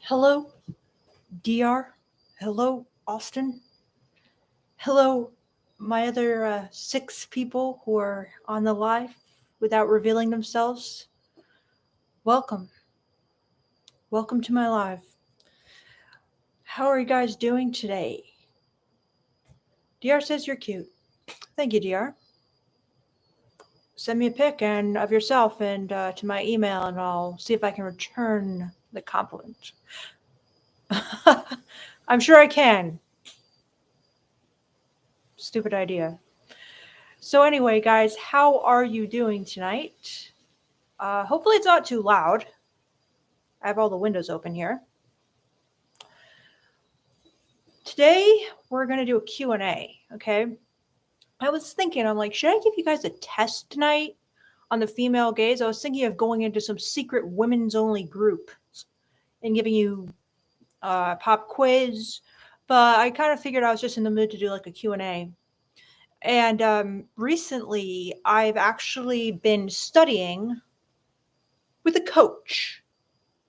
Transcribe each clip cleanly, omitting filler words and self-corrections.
Hello, DR. Hello, Austin. Hello, my other 6 people who are on the live without revealing themselves. Welcome. Welcome to my live. How are you guys doing today? DR says you're cute. Thank you, DR. Send me a pic and of yourself and to my email, and I'll see if I can return the compliment. I'm sure I can. Stupid idea. So anyway, guys, how are you doing tonight? Hopefully it's not too loud. I have all the windows open here. Today we're going to do a Q&A, okay? I was thinking, I'm like, should I give you guys a test tonight on the female gaze? I was thinking of going into some secret women's only group and giving you a pop quiz, but I kind of figured I was just in the mood to do like a Q&A. And recently I've actually been studying with a coach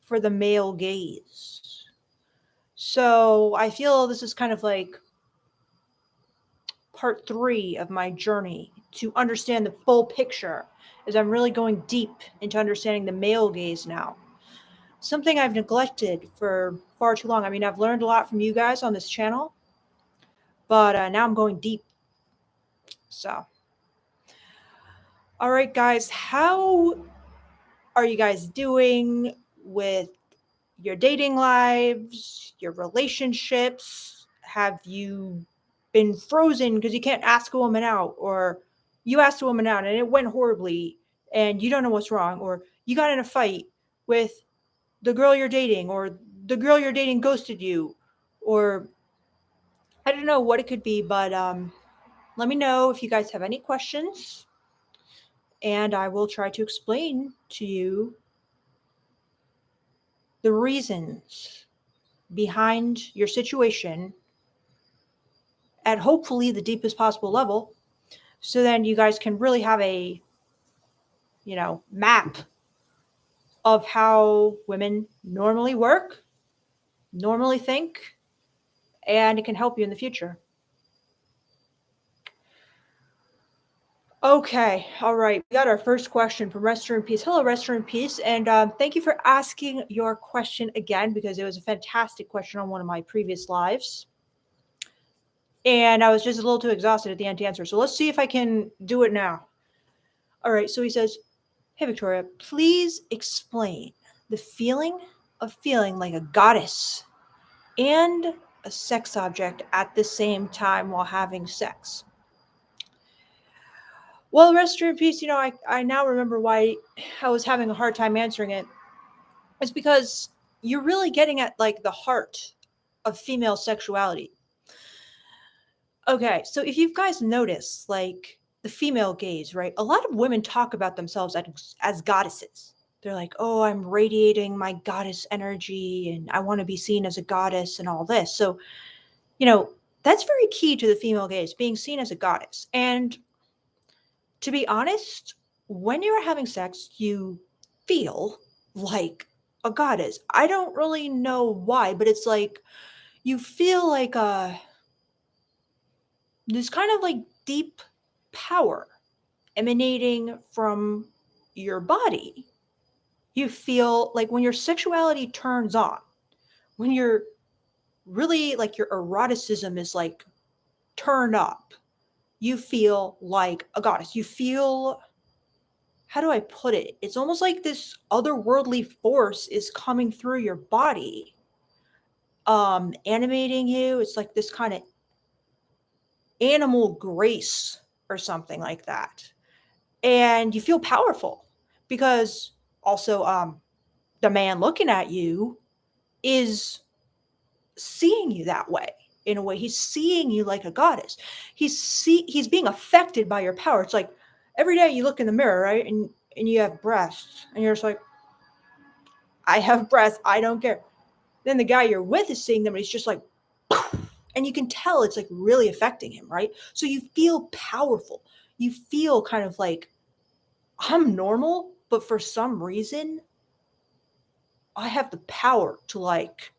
for the male gaze. So I feel this is kind of like part 3 of my journey to understand the full picture, as I'm really going deep into understanding the male gaze now. Something I've neglected for far too long. I mean, I've learned a lot from you guys on this channel, but now I'm going deep. So, all right, guys, how are you guys doing with your dating lives, your relationships? Have you been frozen because you can't ask a woman out, or you asked a woman out and it went horribly and you don't know what's wrong, or you got in a fight with the girl you're dating, or the girl you're dating ghosted you, or I don't know what it could be, but let me know if you guys have any questions and I will try to explain to you the reasons behind your situation at hopefully the deepest possible level, so then you guys can really have a map of how women normally work, normally think, and it can help you in the future. Okay, all right. We got our first question from Rester in Peace. Hello, Rester in Peace, and thank you for asking your question again, because it was a fantastic question on one of my previous lives. And I was just a little too exhausted at the end to answer. So let's see if I can do it now. All right, so he says, hey, Victoria, please explain the feeling of feeling like a goddess and a sex object at the same time while having sex. Well, rest in peace. I now remember why I was having a hard time answering it. It's because you're really getting at like the heart of female sexuality. Okay, so if you guys notice, like the female gaze, right? A lot of women talk about themselves as goddesses. They're like, oh, I'm radiating my goddess energy and I want to be seen as a goddess and all this. So, that's very key to the female gaze, being seen as a goddess. And to be honest, when you're having sex, you feel like a goddess. I don't really know why, but it's like you feel like this kind of like deep power emanating from your body. You feel like when your sexuality turns on, when you're really like your eroticism is like turned up, you feel like a goddess. You feel, how do I put it? It's almost like this otherworldly force is coming through your body, animating you. It's like this kind of animal grace or something like that. And you feel powerful because also the man looking at you is seeing you that way. In a way, he's seeing you like a goddess. He's being affected by your power. It's like every day you look in the mirror, right, and you have breasts and you're just like, I have breasts. I don't care. Then the guy you're with is seeing them and he's just like, and you can tell it's like really affecting him, right? So you feel powerful. You feel kind of like, I'm normal, but for some reason, I have the power to like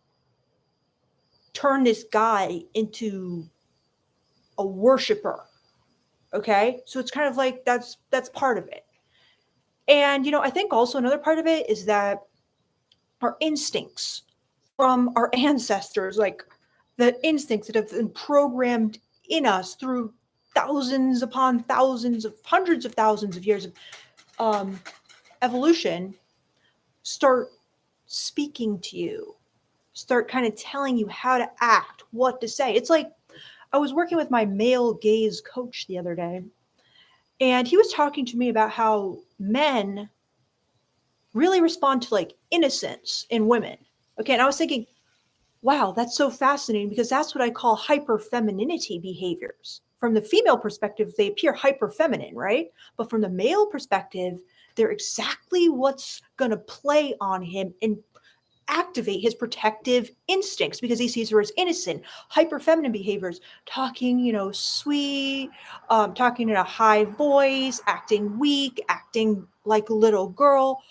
turn this guy into a worshiper. Okay? So it's kind of like that's part of it. And I think also another part of it is that our instincts from our ancestors, like the instincts that have been programmed in us through thousands upon thousands of hundreds of thousands of years of evolution, start speaking to you, start kind of telling you how to act, what to say. It's like I was working with my male gaze coach the other day, and he was talking to me about how men really respond to like innocence in women. Okay, and I was thinking, wow, that's so fascinating because that's what I call hyperfemininity behaviors. From the female perspective, they appear hyper feminine, right? But from the male perspective, they're exactly what's going to play on him and activate his protective instincts because he sees her as innocent. Hyper feminine behaviors, talking, sweet, talking in a high voice, acting weak, acting like a little girl.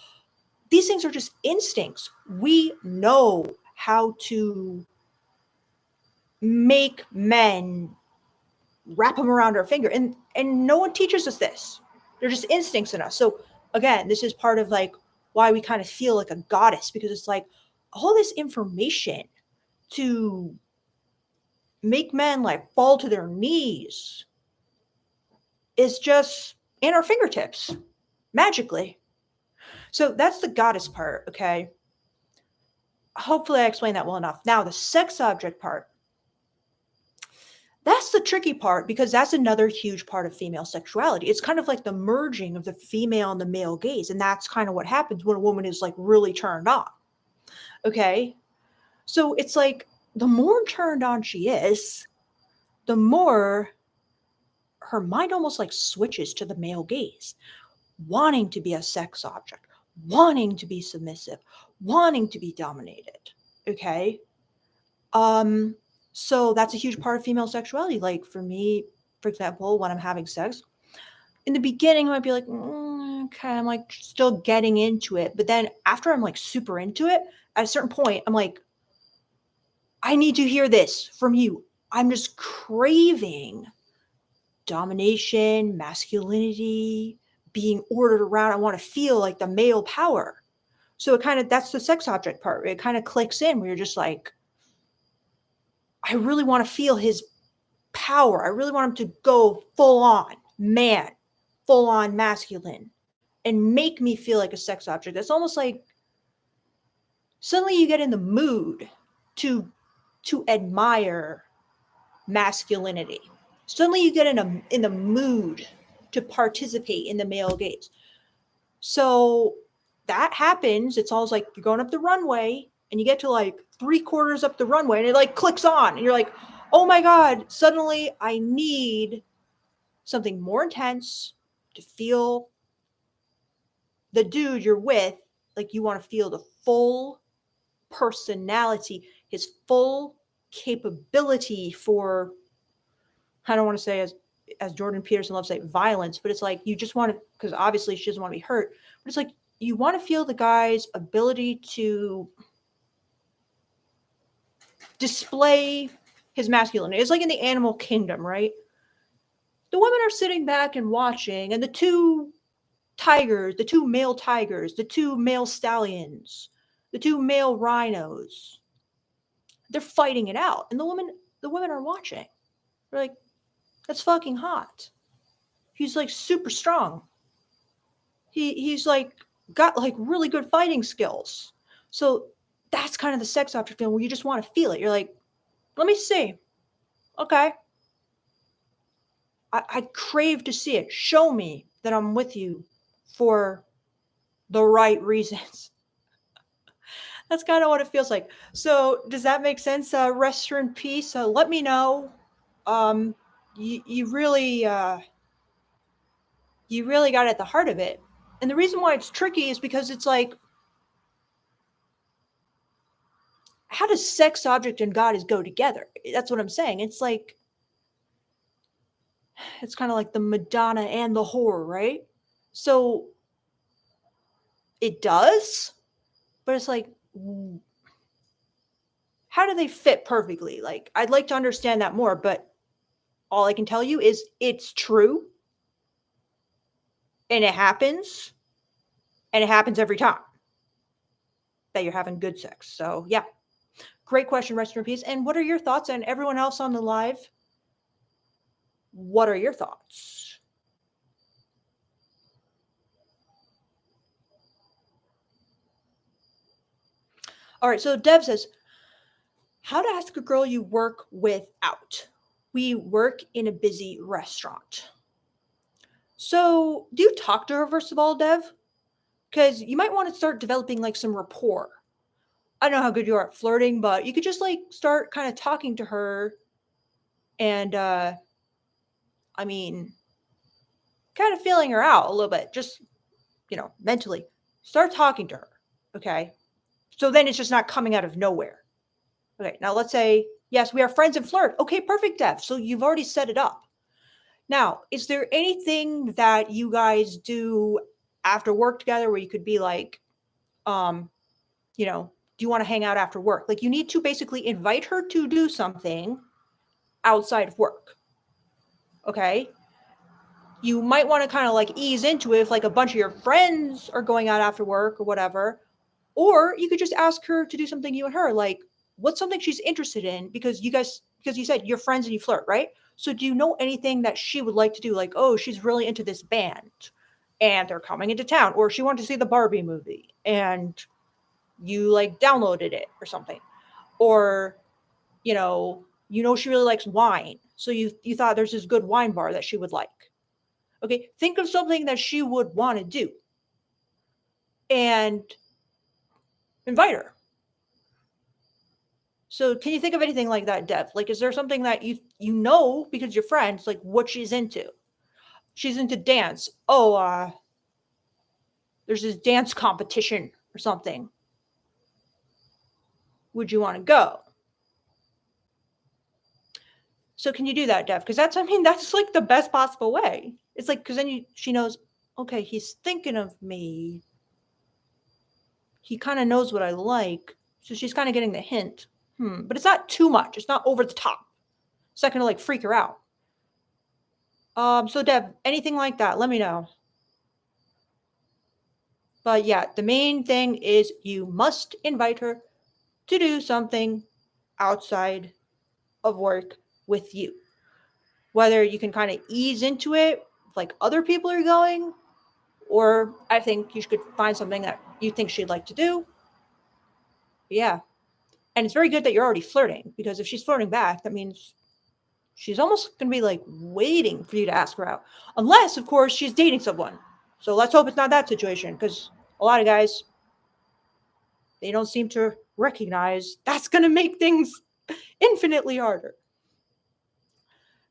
These things are just instincts. We know how to make men wrap them around our finger, and no one teaches us this. They're just instincts in us. So again, this is part of like why we kind of feel like a goddess, because it's like all this information to make men like fall to their knees is just in our fingertips magically. So that's the goddess part. Okay, hopefully I explained that well enough. Now the sex object part, that's the tricky part because that's another huge part of female sexuality. It's kind of like the merging of the female and the male gaze. And that's kind of what happens when a woman is like really turned on. Okay. So it's like the more turned on she is, the more her mind almost like switches to the male gaze, wanting to be a sex object, wanting to be submissive, wanting to be dominated. Okay. So that's a huge part of female sexuality. Like for me, for example, when I'm having sex, in the beginning, I might be like, okay, I'm like still getting into it. But then after I'm like super into it, at a certain point, I'm like, I need to hear this from you. I'm just craving domination, masculinity, being ordered around. I want to feel like the male power. So it kind of, that's the sex object part. It kind of clicks in where you're just like, I really want to feel his power. I really want him to go full on man, full on masculine, and make me feel like a sex object. It's almost like suddenly you get in the mood to admire masculinity. Suddenly you get in the mood to participate in the male gaze. So that happens. It's almost like you're going up the runway and you get to like 3/4 up the runway and it like clicks on and you're like, oh my God, suddenly I need something more intense to feel the dude you're with. Like you want to feel the full personality, his full capability for, I don't want to say as Jordan Peterson loves to say, violence, but it's like you just want to, because obviously she doesn't want to be hurt, but it's like you want to feel the guy's ability to display his masculinity. It's like in the animal kingdom, right? The women are sitting back and watching, and the two tigers, the two male tigers, the two male stallions, the two male rhinos, they're fighting it out, and the women are watching. They're like, that's fucking hot. He's like super strong. He's like got like really good fighting skills. So that's kind of the sex object feeling where you just want to feel it. You're like, let me see. Okay. I crave to see it. Show me that I'm with you for the right reasons. That's kind of what it feels like. So does that make sense? Rest in peace. Let me know. Um, you really got at the heart of it. And the reason why it's tricky is because it's like how does sex object and God is go together? That's what I'm saying. It's like, it's kind of like the Madonna and the whore, right? So it does, but it's like, how do they fit perfectly? Like, I'd like to understand that more, but all I can tell you is it's true and it happens every time that you're having good sex. So, yeah, great question, rest in peace. And what are your thoughts? And everyone else on the live, what are your thoughts? All right, so Dev says, how to ask a girl you work with out. We work in a busy restaurant. So, do you talk to her first of all, Dev? Because you might want to start developing like some rapport. I don't know how good you are at flirting, but you could just like start kind of talking to her and I mean, kind of feeling her out a little bit, just mentally. Start talking to her. Okay. So then it's just not coming out of nowhere. Okay. Now let's say, yes, we are friends and flirt. Okay, perfect, Dev. So you've already set it up. Now, is there anything that you guys do after work together where you could be like, um, do you want to hang out after work? Like you need to basically invite her to do something outside of work. Okay. You might want to kind of like ease into it if like a bunch of your friends are going out after work or whatever. Or you could just ask her to do something you and her, like what's something she's interested in because you said you're friends and you flirt, right? So do you know anything that she would like to do? Like, oh, she's really into this band and they're coming into town, or she wanted to see the Barbie movie and you like downloaded it or something. Or, she really likes wine. So you thought there's this good wine bar that she would like. Okay, think of something that she would want to do and invite her. So can you think of anything like that, Dev? Like, is there something that you know because you're friends, like what she's into? She's into dance. Oh, there's this dance competition or something. Would you want to go? So can you do that, Dev? Because that's like the best possible way. It's like because then she knows, okay, he's thinking of me. He kind of knows what I like, so she's kind of getting the hint. But it's not too much. It's not over the top. It's not gonna like freak her out. So Deb, anything like that, let me know. But yeah, the main thing is you must invite her to do something outside of work with you. Whether you can kind of ease into it, like other people are going, or I think you could find something that you think she'd like to do. Yeah. And it's very good that you're already flirting because if she's flirting back, that means she's almost going to be like waiting for you to ask her out. Unless, of course, she's dating someone. So let's hope it's not that situation because a lot of guys, they don't seem to recognize that's going to make things infinitely harder.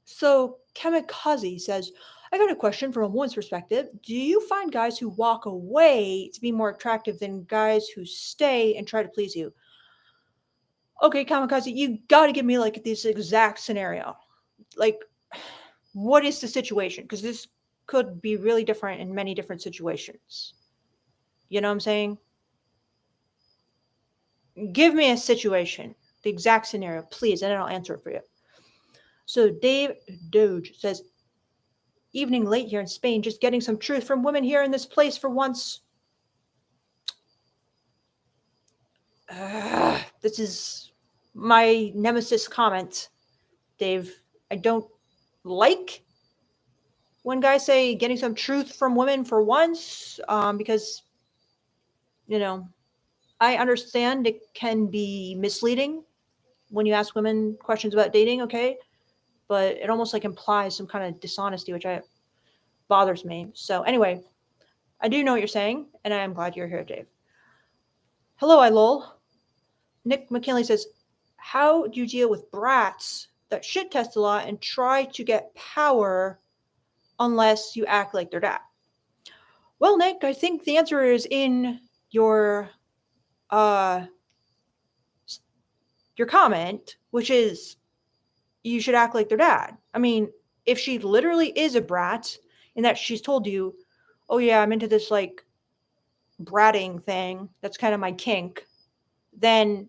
So Kamikaze says, I got a question from a woman's perspective. Do you find guys who walk away to be more attractive than guys who stay and try to please you? Okay, Kamikaze, you got to give me like this exact scenario. Like, what is the situation? Because this could be really different in many different situations. You know what I'm saying? Give me a situation, the exact scenario, please, and then I'll answer it for you. So Dave Doge says, evening late here in Spain, just getting some truth from women here in this place for once. This is my nemesis comment, Dave. I don't like when guys say getting some truth from women for once, because, I understand it can be misleading when you ask women questions about dating, okay? But it almost like implies some kind of dishonesty, which bothers me. So anyway, I do know what you're saying, and I am glad you're here, Dave. Hello, I lol. Nick McKinley says, how do you deal with brats that shit test a lot and try to get power unless you act like their dad? Well, Nick, I think the answer is in your your comment, which is you should act like their dad. I mean, if she literally is a brat and that she's told you, oh yeah, I'm into this like bratting thing, that's kind of my kink, then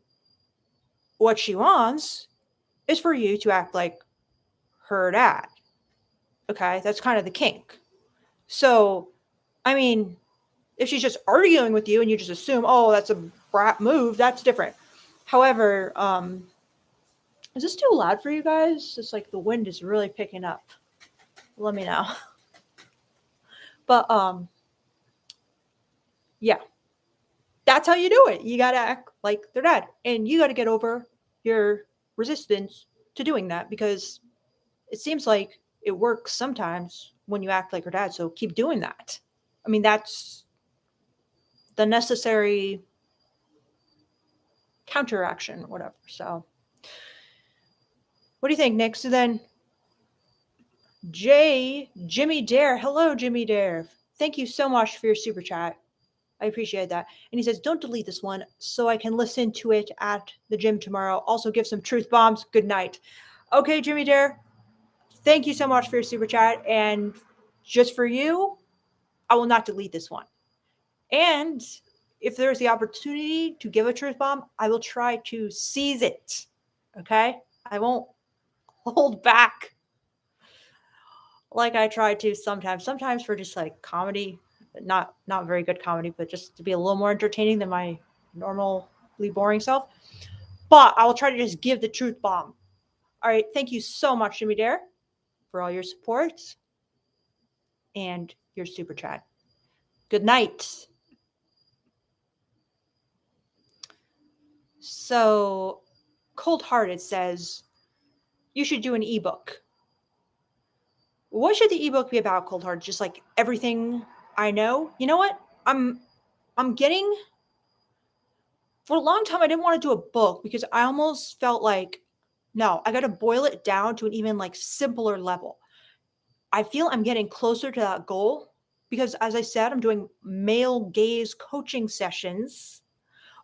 what she wants is for you to act like her dad. Okay, that's kind of the kink. So, I mean, if she's just arguing with you and you just assume, oh, that's a brat move, that's different. However, is this too loud for you guys? It's like the wind is really picking up. Let me know. But yeah, that's how you do it. You gotta act like their dad, and you gotta get over your resistance to doing that because it seems like it works sometimes when you act like your dad. So keep doing that. I mean, that's the necessary counteraction, whatever. So, what do you think, Nick? So then, Jimmy Dare. Hello, Jimmy Dare. Thank you so much for your super chat. I appreciate that. And he says, don't delete this one so I can listen to it at the gym tomorrow. Also, give some truth bombs. Good night. Okay, Jimmy Dare. Thank you so much for your super chat. And just for you, I will not delete this one. And if there's the opportunity to give a truth bomb, I will try to seize it. Okay? I won't hold back like I try to sometimes. Sometimes for just like comedy, not very good comedy, but just to be a little more entertaining than my normally boring self. But I will try to just give the truth bomb. All right. Thank you so much, Jimmy Dare, for all your support and your super chat. Good night. So, Cold Hearted says, you should do an ebook. What should the ebook be about, Cold Hearted? Just like everything I know? You know what? I'm getting, for a long time, I didn't want to do a book because I almost felt like, no, I got to boil it down to an even like simpler level. I feel I'm getting closer to that goal because, as I said, I'm doing male gaze coaching sessions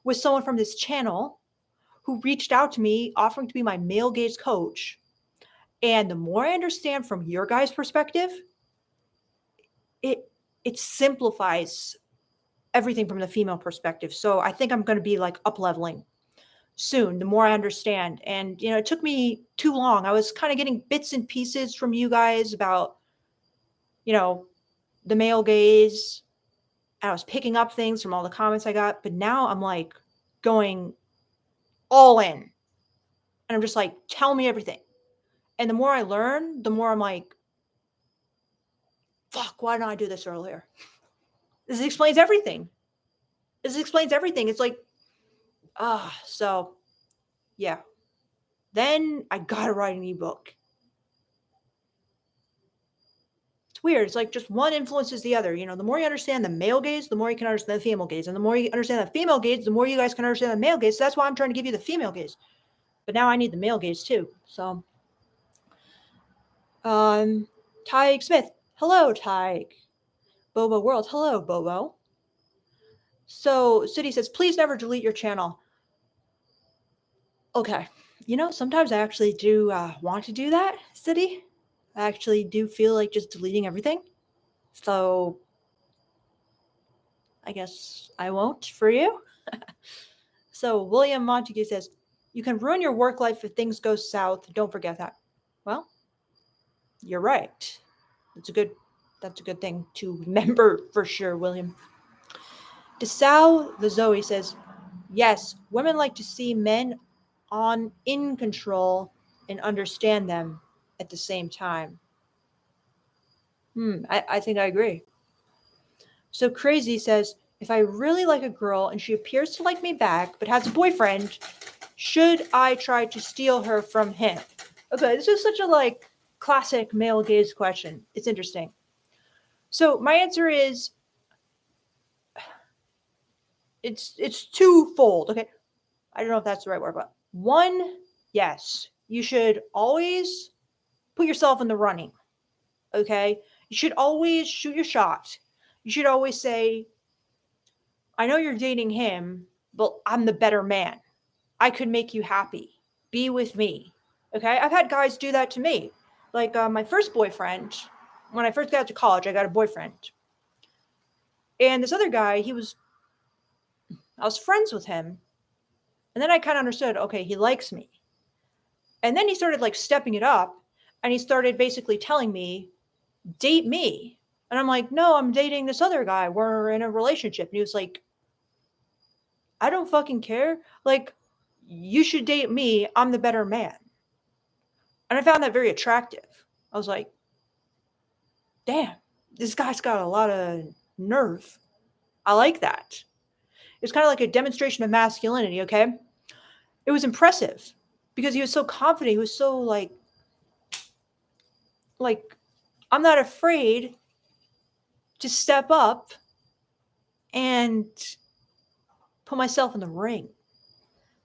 with someone from this channel who reached out to me offering to be my male gaze coach. And the more I understand from your guys' perspective, it simplifies everything from the female perspective. So I think I'm going to be like up leveling soon, the more I understand. And, you know, it took me too long. I was kind of getting bits and pieces from you guys about, you know, the male gaze. I was picking up things from all the comments I got, but now I'm like going all in. And I'm just like, tell me everything. And the more I learn, the more I'm like, fuck, why didn't I do this earlier? This explains everything. This explains everything. It's like, so yeah. Then I gotta write an ebook. It's weird. It's like just one influences the other. You know, the more you understand the male gaze, the more you can understand the female gaze. And the more you understand the female gaze, the more you guys can understand the male gaze. So that's why I'm trying to give you the female gaze. But now I need the male gaze too. So Tyke Smith. Hello, Tyke. Bobo World. Hello, Bobo. So City says, please never delete your channel. Okay. You know, sometimes I actually do want to do that, City. I actually do feel like just deleting everything. So I guess I won't for you. So William Montague says, you can ruin your work life if things go south. Don't forget that. Well, you're right. That's a good thing to remember for sure, William. Desau the Zoe says, yes, women like to see men in control and understand them at the same time. I think I agree. So Crazy says, if I really like a girl and she appears to like me back but has a boyfriend, should I try to steal her from him? Okay, this is such a like classic male gaze question. It's interesting. So my answer is it's twofold. Okay. I don't know if that's the right word, but one, yes, you should always put yourself in the running. Okay. You should always shoot your shot. You should always say, I know you're dating him, but I'm the better man. I could make you happy. Be with me. Okay? I've had guys do that to me. Like my first boyfriend, when I first got to college, I got a boyfriend. And this other guy, I was friends with him. And then I kind of understood, okay, he likes me. And then he started like stepping it up and he started basically telling me, date me. And I'm like, no, I'm dating this other guy. We're in a relationship. And he was like, I don't fucking care. Like, you should date me. I'm the better man. And I found that very attractive. I was like, damn, this guy's got a lot of nerve. I like that. It's kind of like a demonstration of masculinity, okay? It was impressive because he was so confident. He was so like I'm not afraid to step up and put myself in the ring.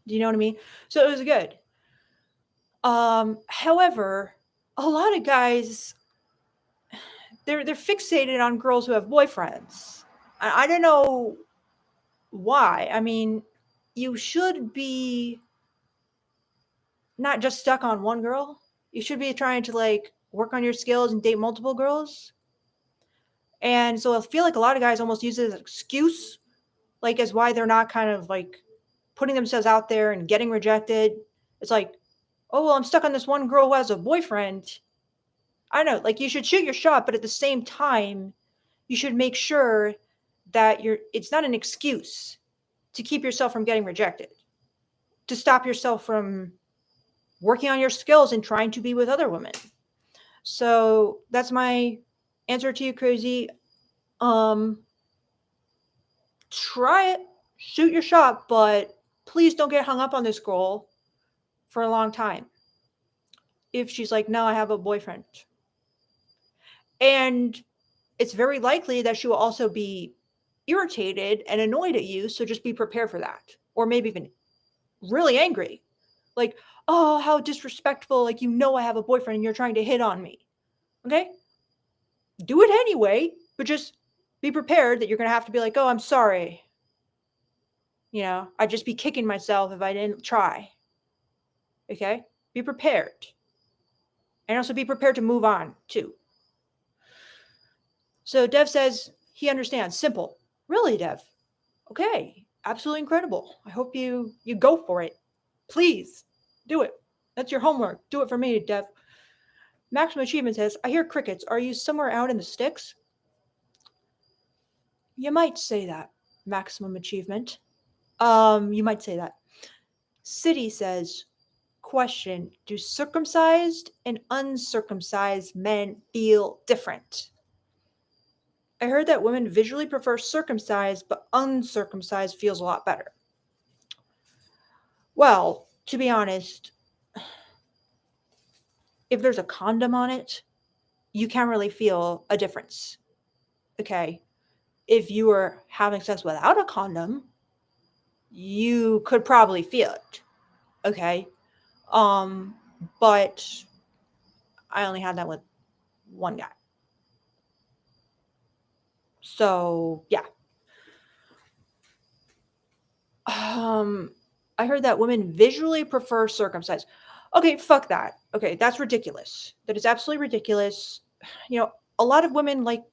Do you know what I mean? So it was good. However, a lot of guys they're fixated on girls who have boyfriends. I don't know why. I mean, you should be not just stuck on one girl. You should be trying to like work on your skills and date multiple girls. And so I feel like a lot of guys almost use it as an excuse, like as why they're not kind of like putting themselves out there and getting rejected. It's like, oh well, I'm stuck on this one girl who has a boyfriend. I don't know, like you should shoot your shot, but at the same time, you should make sure that it's not an excuse to keep yourself from getting rejected, to stop yourself from working on your skills and trying to be with other women. So that's my answer to you, Crazy. Try it, shoot your shot, but please don't get hung up on this girl for a long time. If she's like, no, I have a boyfriend. And it's very likely that she will also be irritated and annoyed at you. So just be prepared for that. Or maybe even really angry. Like, oh, how disrespectful. Like, you know, I have a boyfriend and you're trying to hit on me. Okay? Do it anyway, but just be prepared that you're going to have to be like, oh, I'm sorry. You know, I'd just be kicking myself if I didn't try. Okay? Be prepared. And also be prepared to move on, too. So Dev says he understands. Simple. Really, Dev? Okay. Absolutely incredible. I hope you go for it. Please do it. That's your homework. Do it for me, Dev. Maximum Achievement says, I hear crickets. Are you somewhere out in the sticks? You might say that, Maximum Achievement. You might say that. City says, question, do circumcised and uncircumcised men feel different? I heard that women visually prefer circumcised, but uncircumcised feels a lot better. Well, to be honest, if there's a condom on it, you can't really feel a difference. Okay? If you were having sex without a condom, you could probably feel it. Okay? But I only had that with one guy. So, yeah. I heard that women visually prefer circumcised. Okay, fuck that. Okay, that's ridiculous. That is absolutely ridiculous. You know, a lot of women like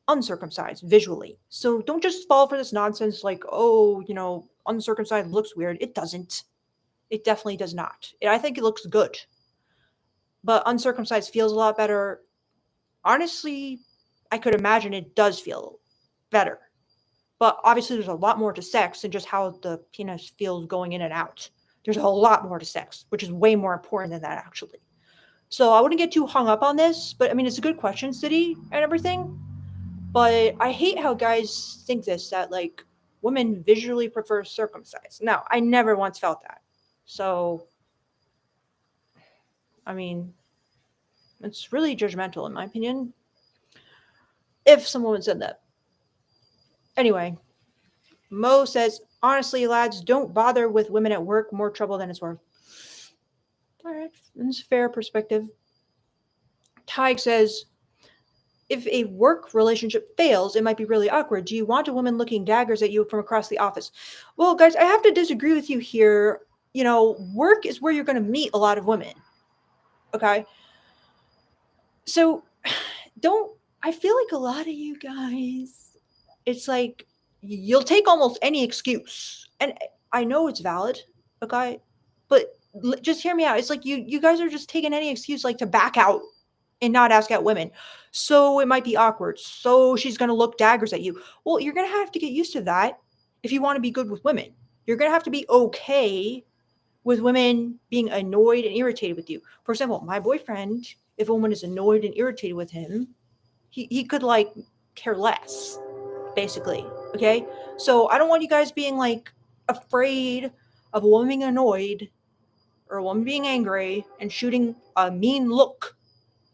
uncircumcised visually. So don't just fall for this nonsense like, oh, you know, uncircumcised looks weird. It doesn't. It definitely does not. I think it looks good. But uncircumcised feels a lot better. Honestly, I could imagine it does feel better. But obviously, there's a lot more to sex than just how the penis feels going in and out. There's a lot more to sex, which is way more important than that, actually. So I wouldn't get too hung up on this, but I mean, it's a good question, City, and everything. But I hate how guys think this, that like women visually prefer circumcised. No, I never once felt that. So, I mean, it's really judgmental, in my opinion, if some woman said that. Anyway, Mo says, honestly, lads, don't bother with women at work. More trouble than it's worth. All right, that's a fair perspective. Tig says, if a work relationship fails, it might be really awkward. Do you want a woman looking daggers at you from across the office? Well, guys, I have to disagree with you here. work is where you're going to meet a lot of women. Okay. So don't, I feel like a lot of you guys, it's like you'll take almost any excuse. And I know it's valid. Okay. But just hear me out. It's like you guys are just taking any excuse like to back out and not ask out women. So it might be awkward. So she's going to look daggers at you. Well, you're going to have to get used to that if you want to be good with women. You're going to have to be okay with women being annoyed and irritated with you. For example, my boyfriend, if a woman is annoyed and irritated with him, he could like care less, basically. Okay? So I don't want you guys being like afraid of a woman being annoyed or a woman being angry and shooting a mean look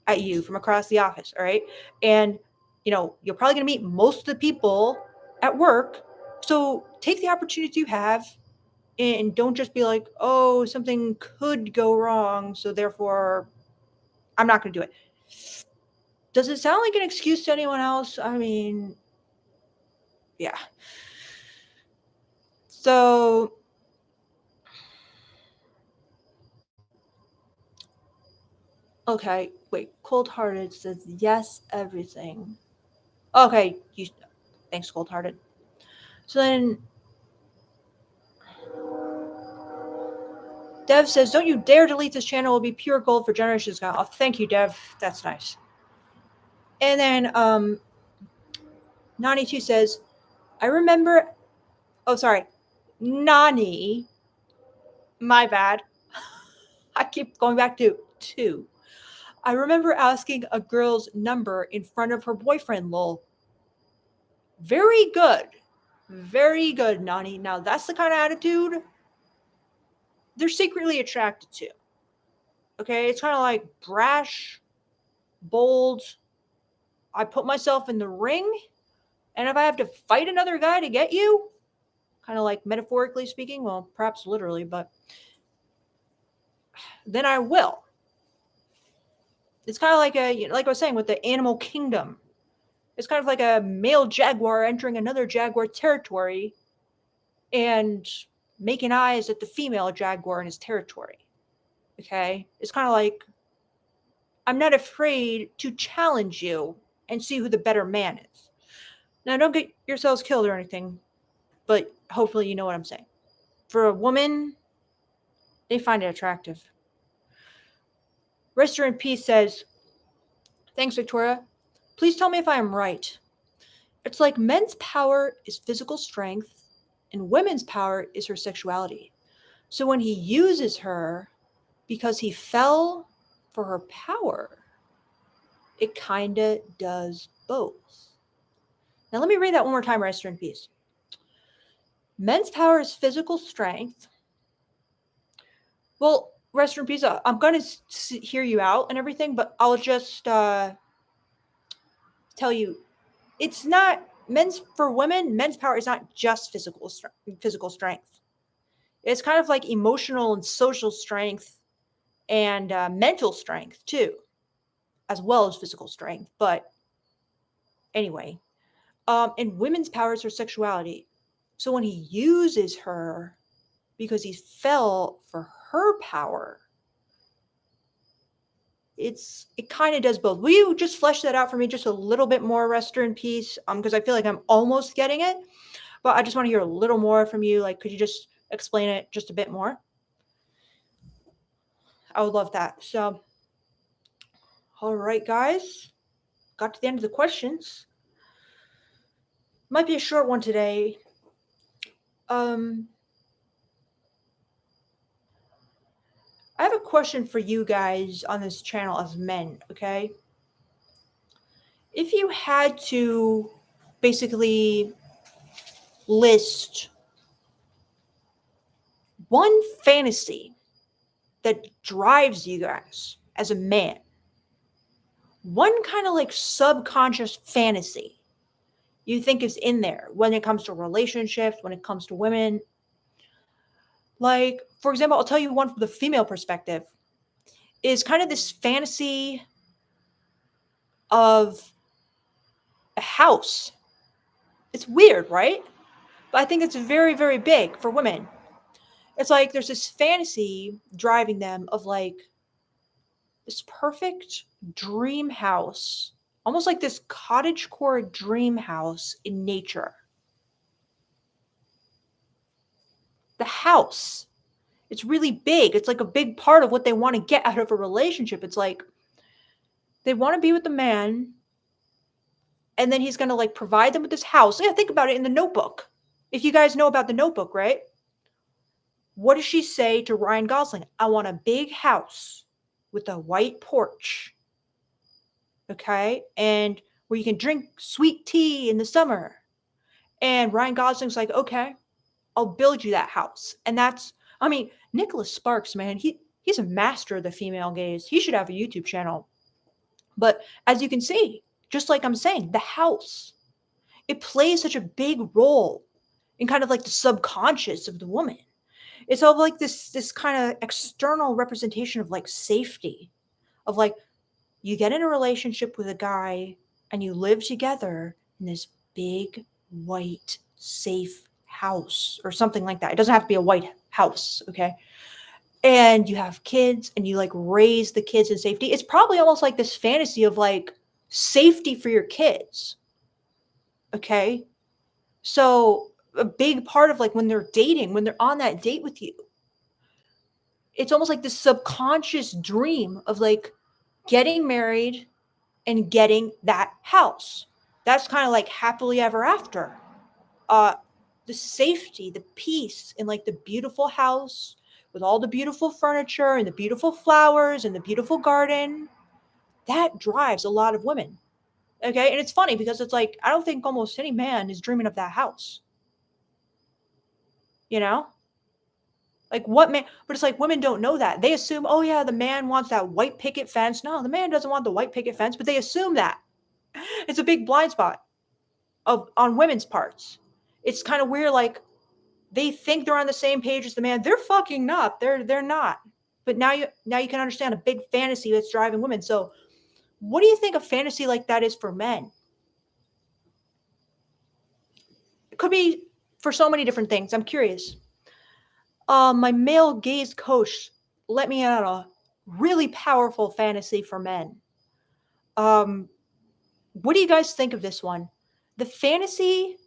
at you from across the office, all right? And you're probably going to meet most of the people at work. So take the opportunity you have and don't just be like, oh, something could go wrong, so therefore I'm not going to do it. Does it sound like an excuse to anyone else? I mean, yeah. So, okay, wait. Cold Hearted says yes, everything. Okay, thanks, Cold Hearted. So then Dev says, don't you dare delete this channel. It will be pure gold for generations to come. Oh, thank you, Dev. That's nice. And then Nani2 says, I remember. Oh, sorry. Nani. My bad. I keep going back to 2. I remember asking a girl's number in front of her boyfriend, lol. Very good. Very good, Nani. Now, that's the kind of attitude they're secretly attracted to. Okay? It's kind of like brash, bold. I put myself in the ring, and if I have to fight another guy to get you, kind of like metaphorically speaking, well, perhaps literally, but then I will. It's kind of like like I was saying with the animal kingdom. It's kind of like a male jaguar entering another jaguar territory and making eyes at the female jaguar in his territory. Okay? It's kind of like, I'm not afraid to challenge you and see who the better man is. Now, don't get yourselves killed or anything, but hopefully you know what I'm saying. For a woman, they find it attractive. Rester in Peace says, thanks, Victoria. Please tell me if I am right. It's like men's power is physical strength and women's power is her sexuality. So when he uses her because he fell for her power, it kind of does both. Now let me read that one more time, Rester in Peace. Men's power is physical strength. Well, Rester in Peace, I'm going to hear you out and everything, but I'll just tell you, it's not for women, men's power is not just physical strength. It's kind of like emotional and social strength and mental strength too, as well as physical strength. But anyway, and women's power is her sexuality. So when he uses her because he fell for her power, it kind of does both. Will you just flesh that out for me just a little bit more, Rester in Peace? Because I feel like I'm almost getting it, but I just want to hear a little more from you. Like, could you just explain it just a bit more? I would love that. So, all right, guys, got to the end of the questions. Might be a short one today. I have a question for you guys on this channel as men, okay? If you had to basically list one fantasy that drives you guys as a man, one kind of like subconscious fantasy you think is in there when it comes to relationships, when it comes to women. Like, for example, I'll tell you one from the female perspective, is kind of this fantasy of a house. It's weird, right? But I think it's very, very big for women. It's like there's this fantasy driving them of like this perfect dream house, almost like this cottagecore dream house in nature. The house, it's really big. It's like a big part of what they want to get out of a relationship. It's like they want to be with the man, and then he's going to like provide them with this house. Yeah, think about it in The Notebook. If you guys know about The Notebook, right? What does she say to Ryan Gosling? I want a big house with a white porch. Okay? And where you can drink sweet tea in the summer. And Ryan Gosling's like, okay, I'll build you that house. And that's, I mean, Nicholas Sparks, man, he's a master of the female gaze. He should have a YouTube channel. But as you can see, just like I'm saying, the house, it plays such a big role in kind of like the subconscious of the woman. It's all like this kind of external representation of like safety, of like you get in a relationship with a guy and you live together in this big white safe house or something like that. It doesn't have to be a white house, okay? And you have kids and you like raise the kids in safety. It's probably almost like this fantasy of like safety for your kids. Okay? So a big part of like when they're dating, when they're on that date with you, it's almost like this subconscious dream of like getting married and getting that house. That's kind of like happily ever after. Uh the safety, the peace in like the beautiful house with all the beautiful furniture and the beautiful flowers and the beautiful garden. That drives a lot of women. Okay? And it's funny because it's like I don't think almost any man is dreaming of that house. You know? Like what man, but it's like women don't know that. They assume, oh yeah, the man wants that white picket fence. No, the man doesn't want the white picket fence, but they assume that. It's a big blind spot of on women's parts. It's kind of weird, like they think they're on the same page as the man. They're fucking not. They're not. But now you can understand a big fantasy that's driving women. So what do you think a fantasy like that is for men? It could be for so many different things. I'm curious. My male gaze coach let me in on a really powerful fantasy for men. Um, what do you guys think of this one? The fantasy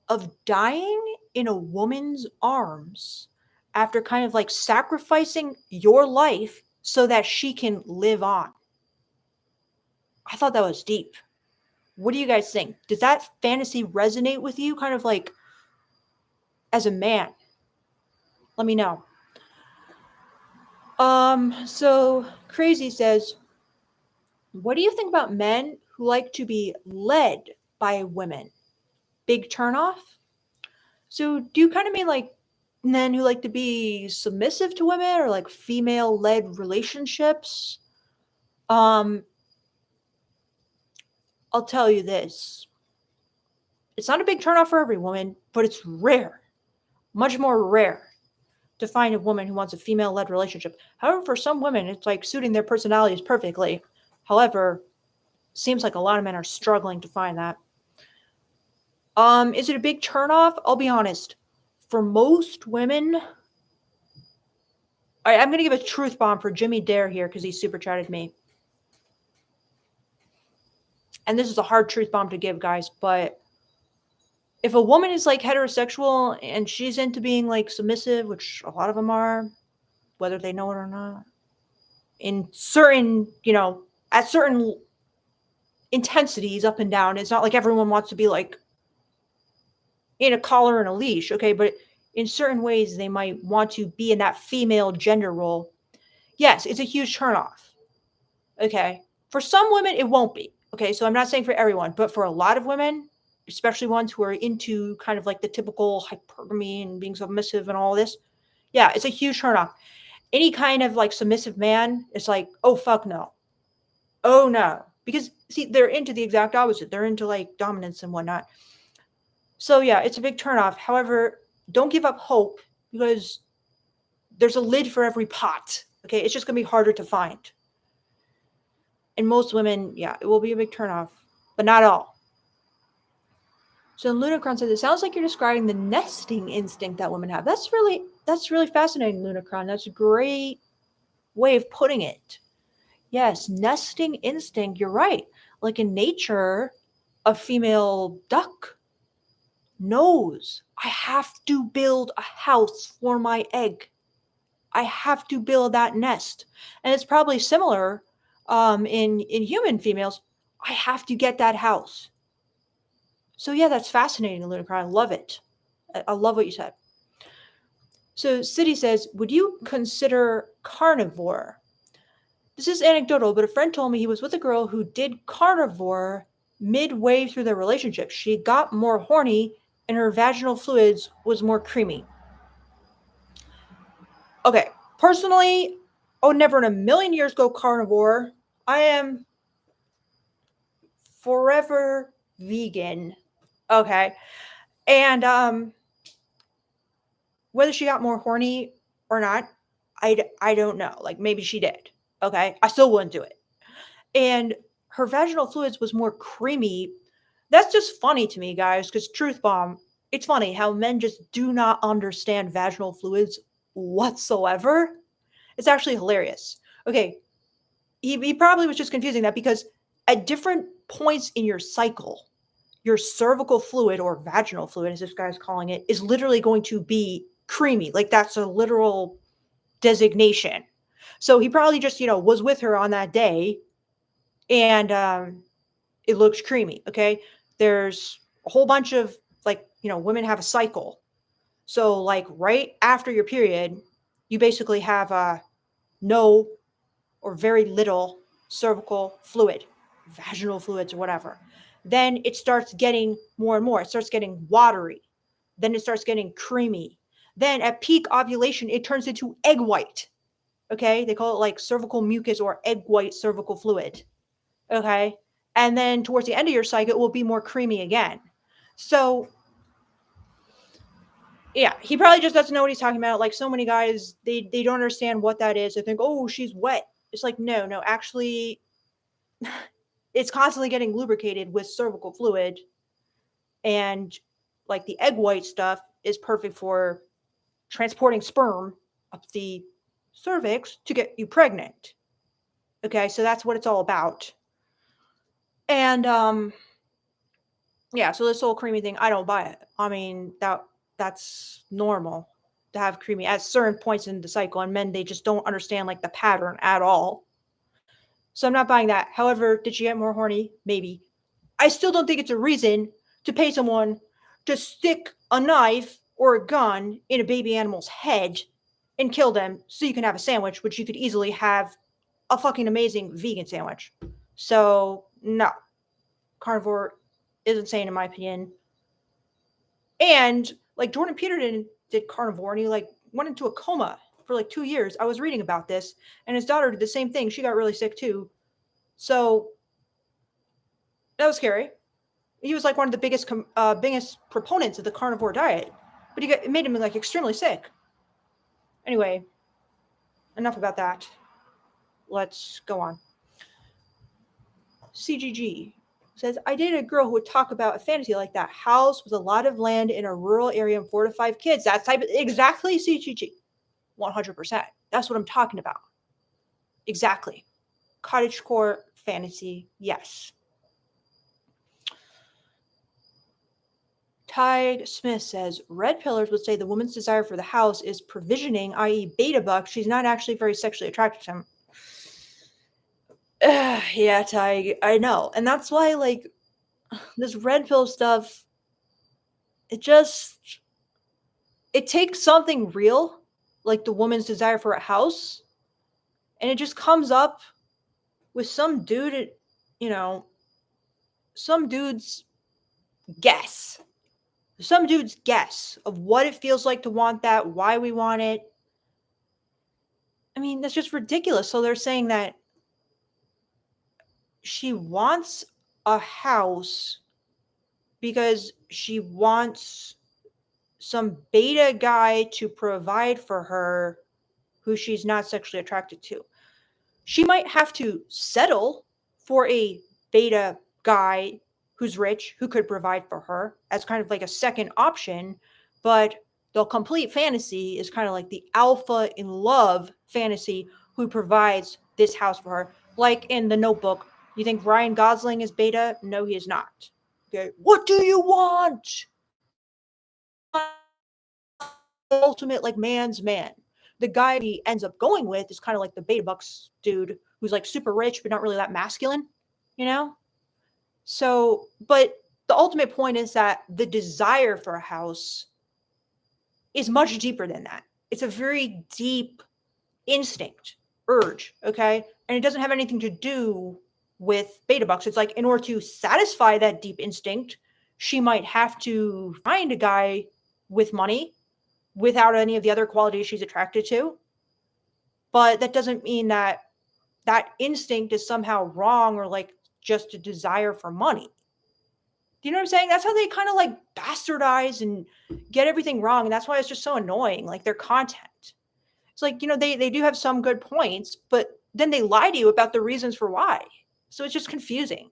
of dying in a woman's arms after kind of like sacrificing your life so that she can live on. I thought that was deep. What do you guys think? Does that fantasy resonate with you kind of like as a man? Let me know. So Crazy says, what do you think about men who like to be led by women? Big turnoff? So do you kind of mean like men who like to be submissive to women or like female led relationships? Um, I'll tell you this. It's not a big turnoff for every woman, but it's rare, much more rare to find a woman who wants a female led relationship. However, for some women, it's like suiting their personalities perfectly. However, seems like a lot of men are struggling to find that. Is it a big turnoff? I'll be honest. For most women, all right, I'm gonna give a truth bomb for Jimmy Dare here because he super chatted me. And this is a hard truth bomb to give, guys, but if a woman is like heterosexual and she's into being like submissive, which a lot of them are, whether they know it or not, in certain, at certain intensities up and down, it's not like everyone wants to be like in a collar and a leash, okay? But in certain ways, they might want to be in that female gender role. Yes, it's a huge turnoff, okay? For some women, it won't be, okay? So I'm not saying for everyone, but for a lot of women, especially ones who are into kind of like the typical hypergamy and being submissive and all this, yeah, it's a huge turnoff. Any kind of like submissive man, it's like, oh, fuck no. Oh, no. Because, see, they're into the exact opposite. They're into like dominance and whatnot. So, yeah, it's a big turnoff. However, don't give up hope because there's a lid for every pot. Okay. It's just going to be harder to find. And most women, yeah, it will be a big turnoff, but not all. So Lunacron says, it sounds like you're describing the nesting instinct that women have. That's really fascinating, Lunacron. That's a great way of putting it. Yes, nesting instinct, you're right. Like in nature, a female duck knows I have to build a house for my egg. I have to build that nest. And it's probably similar in human females. I have to get that house. So yeah, that's fascinating, Lunacron. I love it. I love what you said. So City says, would you consider carnivore? This is anecdotal, but a friend told me he was with a girl who did carnivore midway through their relationship. She got more horny and her vaginal fluids was more creamy. Okay, personally, I would never in a million years go carnivore. I am forever vegan. Okay. And whether she got more horny or not, I don't know. Like maybe she did. Okay. I still wouldn't do it. And her vaginal fluids was more creamy. That's just funny to me, guys, because truth bomb, it's funny how men just do not understand vaginal fluids whatsoever. It's actually hilarious. Okay, he probably was just confusing that because at different points in your cycle, your cervical fluid or vaginal fluid, as this guy's calling it, is literally going to be creamy. Like that's a literal designation. So he probably just, was with her on that day and it looks creamy. Okay. There's a whole bunch of like, women have a cycle. So, like, right after your period, you basically have no or very little cervical fluid, vaginal fluids, or whatever. Then it starts getting more and more. It starts getting watery. Then it starts getting creamy. Then at peak ovulation, it turns into egg white. Okay. They call it like cervical mucus or egg white cervical fluid. Okay. And then towards the end of your cycle, it will be more creamy again. So, yeah, he probably just doesn't know what he's talking about. Like so many guys, they don't understand what that is. They think, oh, she's wet. It's like, no, actually, it's constantly getting lubricated with cervical fluid. And like the egg white stuff is perfect for transporting sperm up the cervix to get you pregnant. Okay, so that's what it's all about. And yeah, so this whole creamy thing, I don't buy it. I mean, that's normal to have creamy at certain points in the cycle, and men they just don't understand like the pattern at all. So I'm not buying that. However, did she get more horny? Maybe. I still don't think it's a reason to pay someone to stick a knife or a gun in a baby animal's head and kill them so you can have a sandwich, which you could easily have a fucking amazing vegan sandwich. So no, carnivore is insane in my opinion. And like Jordan Peterson did carnivore and he like went into a coma for like 2 years. I was reading about this, and his daughter did the same thing. She got really sick too. So that was scary. He was like one of the biggest proponents of the carnivore diet, but it made him like extremely sick. Anyway, enough about that. Let's go on. CGG says, I dated a girl who would talk about a fantasy like that. House with a lot of land in a rural area and 4 to 5 kids. That's type of, exactly CGG. 100%. That's what I'm talking about. Exactly. Cottagecore fantasy. Yes. Tig Smith says, red pillars would say the woman's desire for the house is provisioning, i.e. beta buck. She's not actually very sexually attracted to him. Yeah, Tig, I know. And that's why, like, this red pill stuff, it takes something real, like the woman's desire for a house, and it just comes up with some dude, some dude's guess. Some dude's guess of what it feels like to want that, why we want it. I mean, that's just ridiculous. So they're saying that she wants a house because she wants some beta guy to provide for her who she's not sexually attracted to. She might have to settle for a beta guy who's rich, who could provide for her as kind of like a second option. But the complete fantasy is kind of like the alpha in love fantasy who provides this house for her. Like in The Notebook, you think Ryan Gosling is beta? No, he is not. Okay, what do you want? Ultimate like man's man. The guy he ends up going with is kind of like the beta bucks dude who's like super rich but not really that masculine, you know? So, but the ultimate point is that the desire for a house is much deeper than that. It's a very deep instinct, urge, okay? And it doesn't have anything to do with beta bucks. It's like in order to satisfy that deep instinct, she might have to find a guy with money without any of the other qualities she's attracted to. But that doesn't mean that that instinct is somehow wrong or like just a desire for money. Do you know what I'm saying? That's how they kind of like bastardize and get everything wrong. And that's why it's just so annoying, like their content. It's like, they do have some good points, but then they lie to you about the reasons for why. So it's just confusing.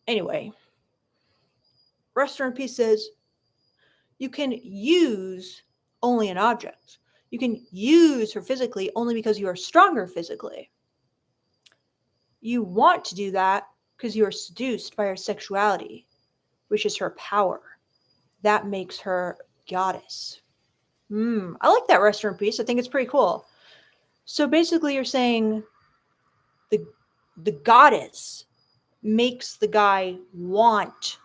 Anyway, Restaurant Peace says, you can use only an object. You can use her physically only because you are stronger physically. You want to do that because you are seduced by her sexuality, which is her power. That makes her goddess. I like that Restaurant Piece. I think it's pretty cool. So basically, you're saying the goddess makes the guy want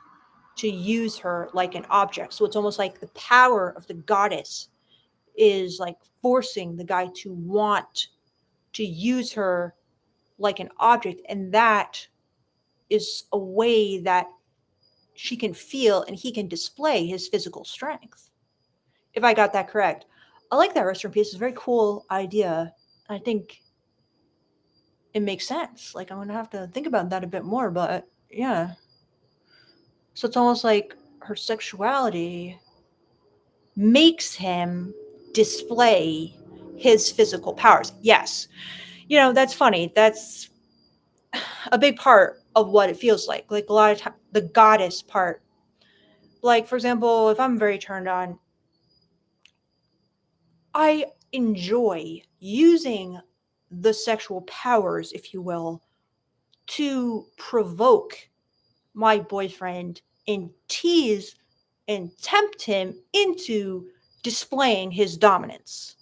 to use her like an object. So it's almost like the power of the goddess is like forcing the guy to want to use her like an object. And that is a way that she can feel and he can display his physical strength. If I got that correct. I like that Restaurant Piece. It's a very cool idea. I think it makes sense. Like I'm gonna have to think about that a bit more, but yeah. So it's almost like her sexuality makes him display his physical powers. Yes. That's funny. That's a big part of what it feels like. Like a lot of time, the goddess part. Like, for example, if I'm very turned on, I enjoy using the sexual powers, if you will, to provoke my boyfriend and tease and tempt him into displaying his dominance.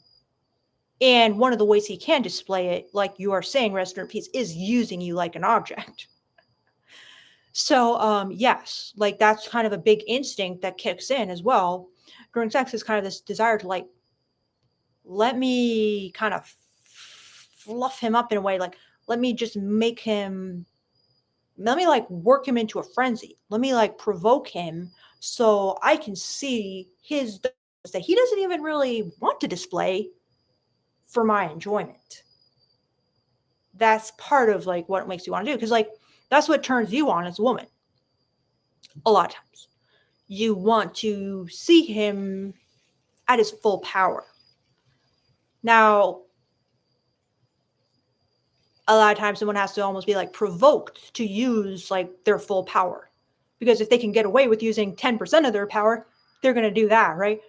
And one of the ways he can display it, like you are saying, Restaurant Peace, is using you like an object. So, yes, like that's kind of a big instinct that kicks in as well. During sex is kind of this desire to like, let me kind of fluff him up in a way, like, let me just let me like work him into a frenzy. Let me like provoke him so I can see his that he doesn't even really want to display for my enjoyment. That's part of like what makes you want to do because like that's what turns you on as a woman. A lot of times, you want to see him at his full power. Now, a lot of times someone has to almost be like provoked to use like their full power because if they can get away with using 10% of their power, they're going to do that, right?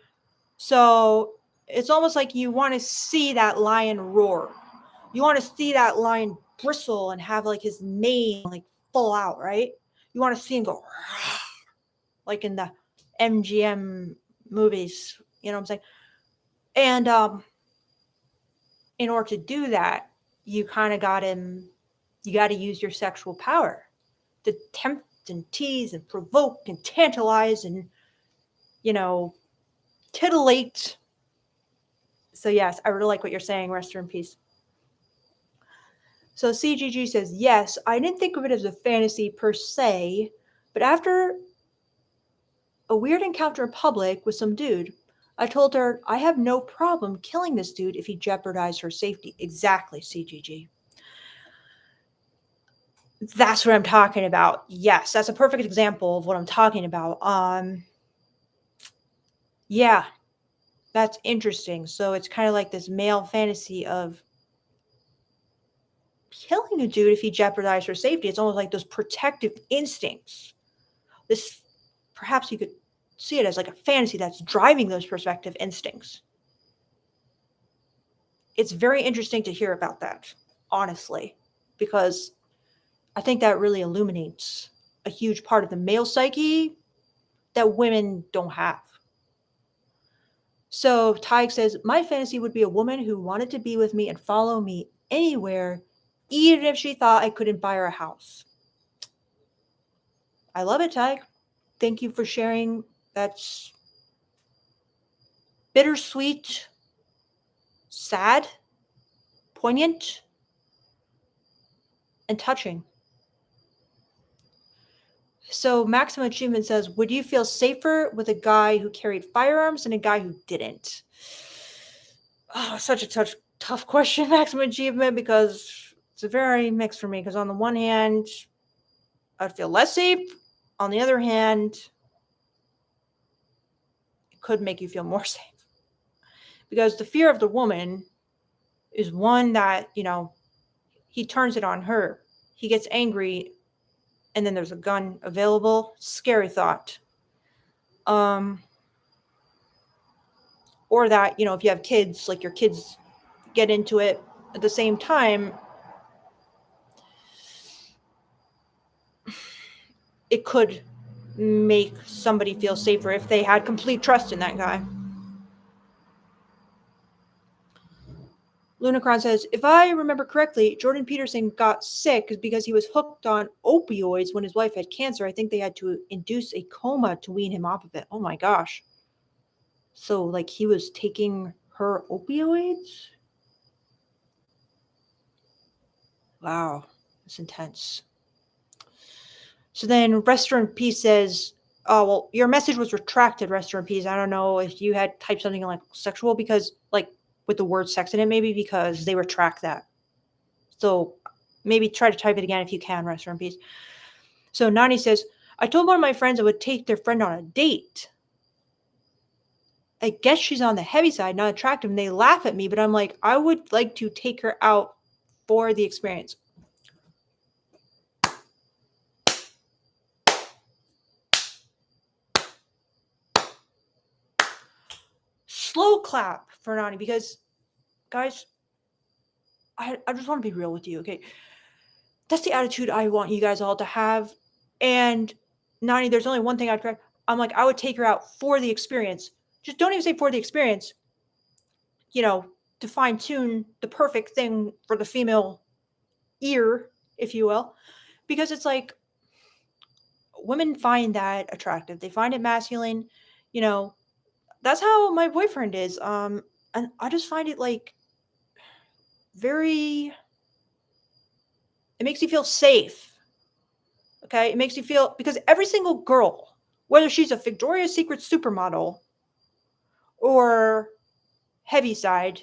So it's almost like you want to see that lion roar. You want to see that lion bristle and have like his mane like full out, right? You want to see him go like in the MGM movies, you know what I'm saying? And in order to do that, you kind of you got to use your sexual power to tempt and tease and provoke and tantalize and, titillate. So, yes, I really like what you're saying, Restaurant Peace. So, CGG says, yes, I didn't think of it as a fantasy per se, but after a weird encounter in public with some dude, I told her I have no problem killing this dude if he jeopardized her safety. Exactly, CGG. That's what I'm talking about. Yes, that's a perfect example of what I'm talking about. Yeah, that's interesting. So it's kind of like this male fantasy of killing a dude if he jeopardized her safety. It's almost like those protective instincts. This, perhaps you could see it as like a fantasy that's driving those protective instincts. It's very interesting to hear about that, honestly, because I think that really illuminates a huge part of the male psyche that women don't have. So Tyke says, my fantasy would be a woman who wanted to be with me and follow me anywhere, even if she thought I couldn't buy her a house. I love it, Tyke. Thank you for sharing. That's bittersweet, sad, poignant, and touching. So Maximum Achievement says, would you feel safer with a guy who carried firearms than a guy who didn't? Oh, such a tough question, Maximum Achievement, because it's a very mixed for me. Because on the one hand, I'd feel less safe. On the other hand, it could make you feel more safe. Because the fear of the woman is one that, he turns it on her. He gets angry, and then there's a gun available. Scary thought. Or that, if you have kids, like your kids get into it at the same time, it could make somebody feel safer if they had complete trust in that guy. Lunacron says, if I remember correctly, Jordan Peterson got sick because he was hooked on opioids when his wife had cancer. I think they had to induce a coma to wean him off of it. Oh my gosh. So, like, he was taking her opioids? Wow, that's intense. So then Restaurant Peace says, oh, well, your message was retracted, Restaurant Peace. I don't know if you had typed something like sexual because, like, with the word sex in it, maybe because they retract that. So maybe try to type it again if you can, Restaurant Peace. So Nani says, I told one of my friends I would take their friend on a date. I guess she's on the heavy side, not attractive, and they laugh at me, but I'm like, I would like to take her out for the experience. Slow clap for Nani because, guys, I just want to be real with you, okay? That's the attitude I want you guys all to have. And Nani, there's only one thing I'd correct. I'm like, I would take her out for the experience. Just don't even say for the experience. To fine tune the perfect thing for the female ear, if you will. Because it's like, women find that attractive. They find it masculine. That's how my boyfriend is. And I just find it like it makes you feel safe. Okay? It makes you feel, because every single girl, whether she's a Victoria's Secret supermodel or Heaviside,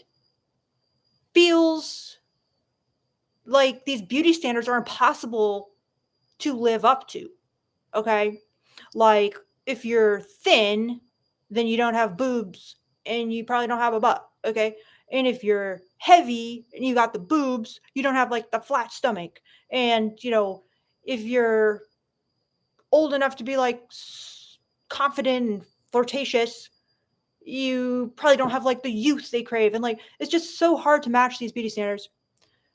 feels like these beauty standards are impossible to live up to. Okay? Like, if you're thin, then you don't have boobs and you probably don't have a butt. Okay? And if you're heavy and you got the boobs, you don't have like the flat stomach. And, if you're old enough to be like confident and flirtatious, you probably don't have like the youth they crave. And like, it's just so hard to match these beauty standards.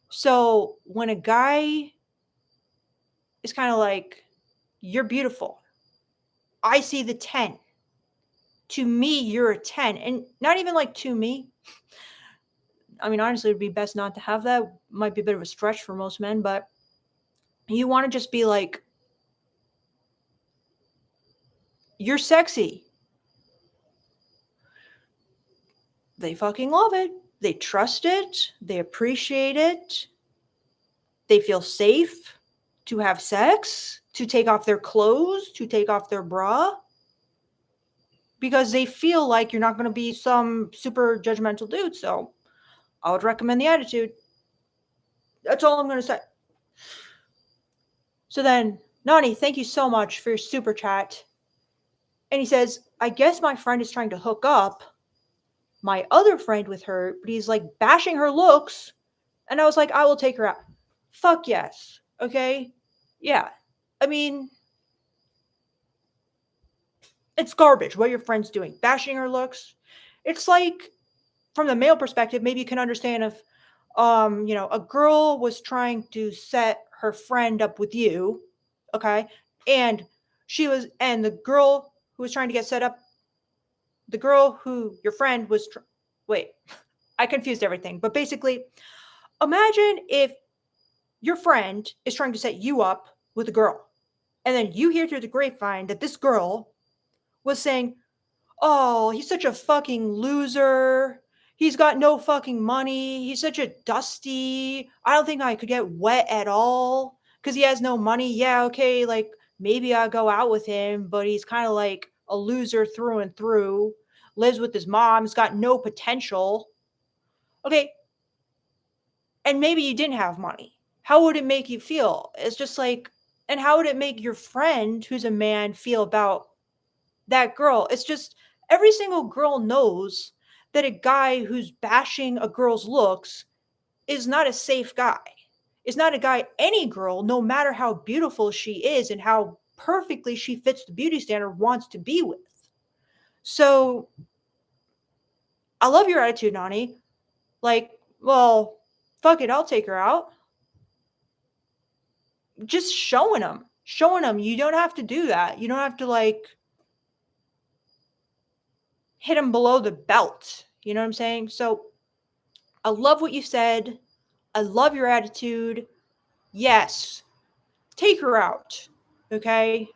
So when a guy is kind of like, you're beautiful, I see the 10. To me, you're a 10. And not even like to me. I mean, honestly, it would be best not to have that. Might be a bit of a stretch for most men, but you want to just be like, you're sexy. They fucking love it. They trust it. They appreciate it. They feel safe to have sex, to take off their clothes, to take off their bra. Because they feel like you're not going to be some super judgmental dude. So I would recommend the attitude. That's all I'm going to say. So then, Nani, thank you so much for your super chat. And he says, I guess my friend is trying to hook up my other friend with her, but he's like bashing her looks. And I was like, I will take her out. Fuck yes. Okay? Yeah. I mean, it's garbage what your friend's doing. Bashing her looks. It's like, from the male perspective, maybe you can understand if, a girl was trying to set her friend up with you, okay? And and the girl who was trying to get set up, the girl who your friend was, wait, I confused everything. But basically, imagine if your friend is trying to set you up with a girl, and then you hear through the grapevine that this girl was saying, "Oh, he's such a fucking loser. He's got no fucking money. He's such a dusty. I don't think I could get wet at all because he has no money. Yeah, okay, like maybe I'll go out with him, but he's kind of like a loser through and through. Lives with his mom. He's got no potential." Okay, and maybe you didn't have money. How would it make you feel? It's just like, and how would it make your friend who's a man feel about that girl? It's just, every single girl knows that a guy who's bashing a girl's looks is not a safe guy. Is not a guy any girl, no matter how beautiful she is and how perfectly she fits the beauty standard, wants to be with. So I love your attitude, Nani. Like, well, fuck it, I'll take her out. Just showing them you don't have to do that. You don't have to like hit them below the belt. You know what I'm saying? So I love what you said. I love your attitude. Yes, take her out. Okay?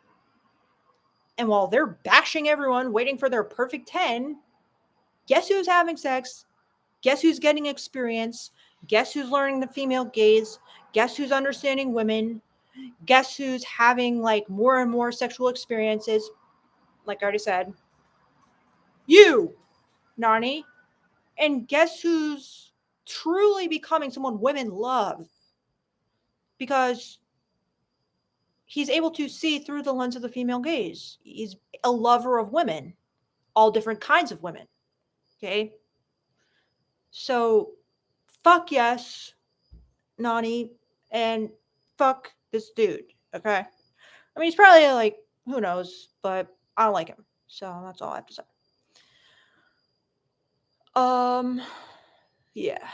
And while they're bashing everyone, waiting for their perfect 10, guess who's having sex? Guess who's getting experience? Guess who's learning the female gaze? Guess who's understanding women? Guess who's having like more and more sexual experiences? Like I already said, you, Nani. And guess who's truly becoming someone women love? Because he's able to see through the lens of the female gaze. He's a lover of women, all different kinds of women. Okay? So, fuck yes, Nani, and fuck this dude. Okay? I mean, he's probably like, who knows, but I don't like him. So, that's all I have to say. Um, yeah.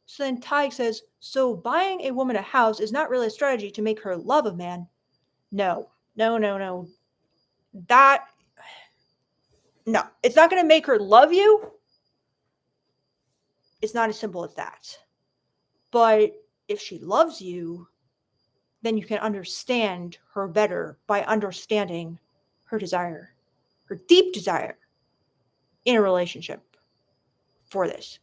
So then Tig says, so buying a woman a house is not really a strategy to make her love a man. No, no, no, no. That, no. It's not going to make her love you. It's not as simple as that. But if she loves you, then you can understand her better by understanding her desire, her deep desire in a relationship for this.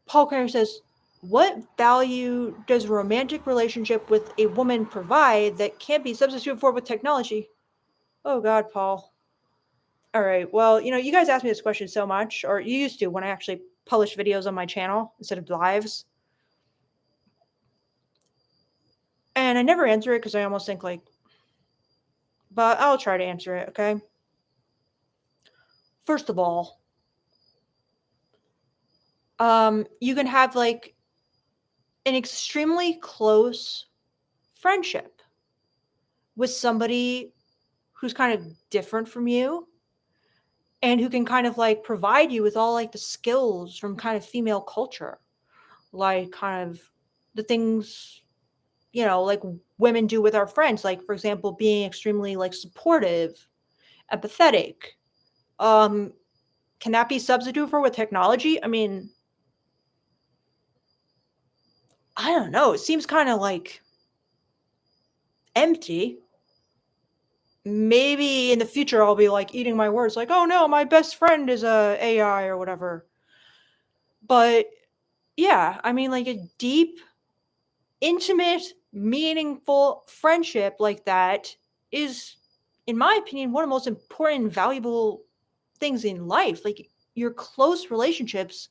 Paul Craner says, what value does a romantic relationship with a woman provide that can't be substituted for with technology? Oh, God, Paul. All right. Well, you guys ask me this question so much, or you used to when I actually publish videos on my channel instead of lives. And I never answer it because I almost think like, but I'll try to answer it, okay? First of all, you can have like an extremely close friendship with somebody who's kind of different from you and who can kind of like provide you with all like the skills from kind of female culture, like kind of the things, like women do with our friends, like for example being extremely like supportive, empathetic. Can that be substituted for with technology? I mean, I don't know, it seems kind of like empty. Maybe in the future I'll be like eating my words like, oh no, my best friend is a AI or whatever. But yeah, I mean, like a deep, intimate, meaningful friendship like that is, in my opinion, one of the most important and valuable things in life. Like your close relationships,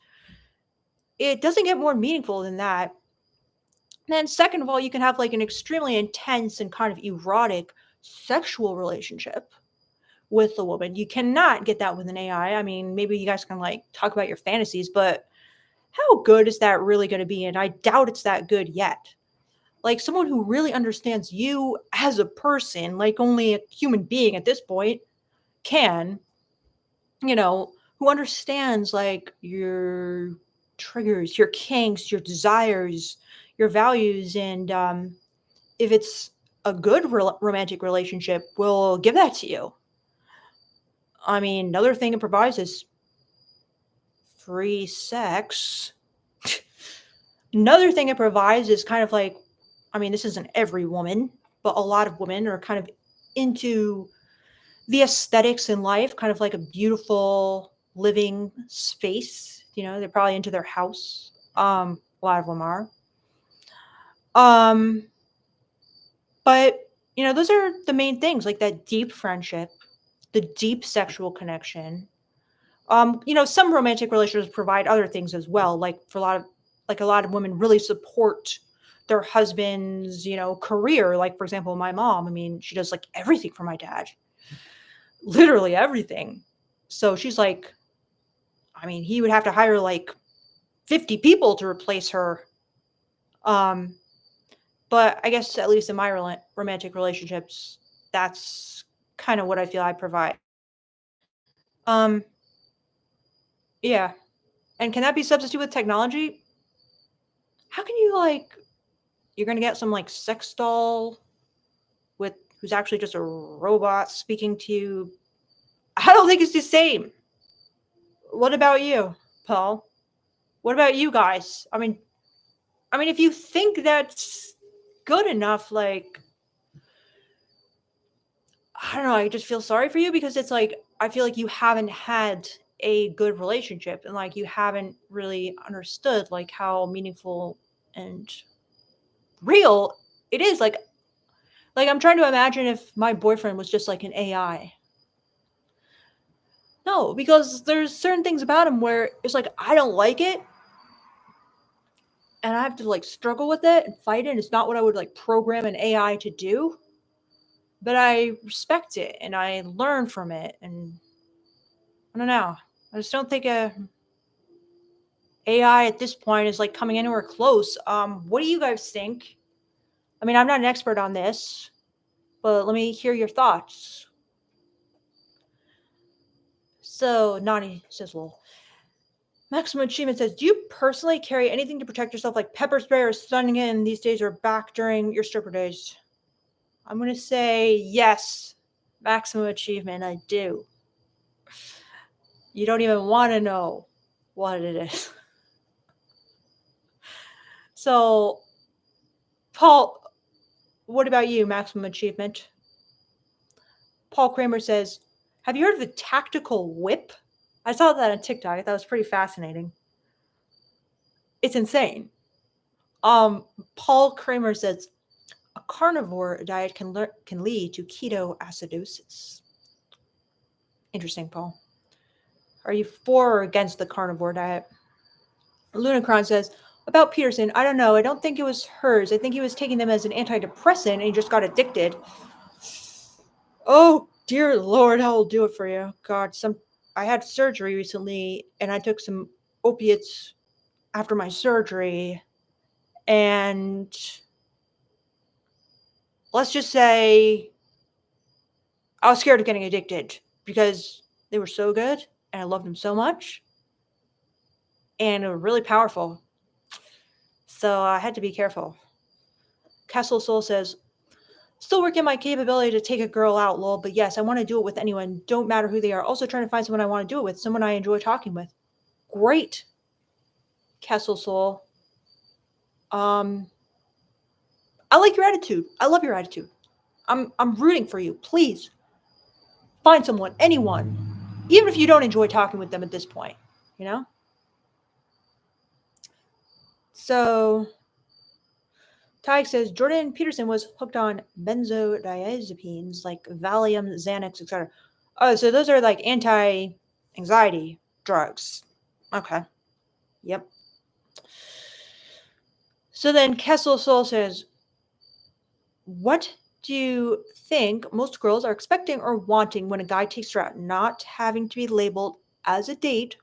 it doesn't get more meaningful than that. And then second of all, you can have like an extremely intense and kind of erotic sexual relationship with a woman. You cannot get that with an AI. I mean, maybe you guys can like talk about your fantasies, but how good is that really going to be? And I doubt it's that good yet. Like someone who really understands you as a person, like only a human being at this point can, you know, who understands like your triggers, your kinks, your desires, your values, and if it's a good romantic relationship, will give that to you. I mean, another thing it provides is free sex. Another thing it provides is kind of like, I mean, this isn't every woman, but a lot of women are kind of into the aesthetics in life, kind of like a beautiful living space. You know, they're probably into their house. A lot of them are. Um, but those are the main things, like that deep friendship, the deep sexual connection. Some romantic relationships provide other things as well. Like a lot of women really support their husband's, career. Like for example, my mom, I mean, she does like everything for my dad. Literally everything. So she's like, I mean, he would have to hire like 50 people to replace her. Um, but I guess at least in my romantic relationships, that's kind of what I feel I provide. Um, yeah. And can that be substituted with technology? How can you like you're gonna get some like sex doll with who's actually just a robot speaking to you? I don't think it's the same. What about you, Paul? What about you guys? I mean, if you think that's good enough, like I don't know, I just feel sorry for you because it's like I feel like you haven't had a good relationship and like you haven't really understood like how meaningful and real it is. Like I'm trying to imagine if my boyfriend was just like an AI. No, because there's certain things about him where it's like I don't like it and I have to like struggle with it and fight it. It's not what I would like program an AI to do, but I respect it and I learn from it. And I don't know. I just don't think a AI at this point is like coming anywhere close. What do you guys think? I mean, I'm not an expert on this, but let me hear your thoughts. So Nani says, "Well, Maximum Achievement says, do you personally carry anything to protect yourself, like pepper spray or stunning in these days or back during your stripper days?" I'm going to say yes. Maximum Achievement, I do. You don't even want to know what it is. So, Paul, what about you, Maximum Achievement? Paul Kramer says, have you heard of the tactical whip? I saw that on TikTok. I thought it was pretty fascinating. It's insane. Paul Kramer says, a carnivore diet can lead to ketoacidosis. Interesting, Paul. Are you for or against the carnivore diet? Lunacron says, about Peterson, I don't know. I don't think it was hers. I think he was taking them as an antidepressant and he just got addicted. Oh, dear Lord, I will do it for you. God, I had surgery recently and I took some opiates after my surgery. And let's just say I was scared of getting addicted because they were so good and I loved them so much and they were really powerful. So I had to be careful. Castle Soul says, still working my capability to take a girl out, lol, but yes, I want to do it with anyone, don't matter who they are. Also trying to find someone I want to do it with, someone I enjoy talking with. Great, Castle Soul. I like your attitude. I love your attitude. I'm rooting for you. Please find someone, anyone, even if you don't enjoy talking with them at this point, you know? So Tyke says Jordan Peterson was hooked on benzodiazepines like Valium, Xanax, etc. Oh, so those are like anti-anxiety drugs. Okay. Yep. So then Kessel Soul says, what do you think most girls are expecting or wanting when a guy takes her out, not having to be labeled as a date,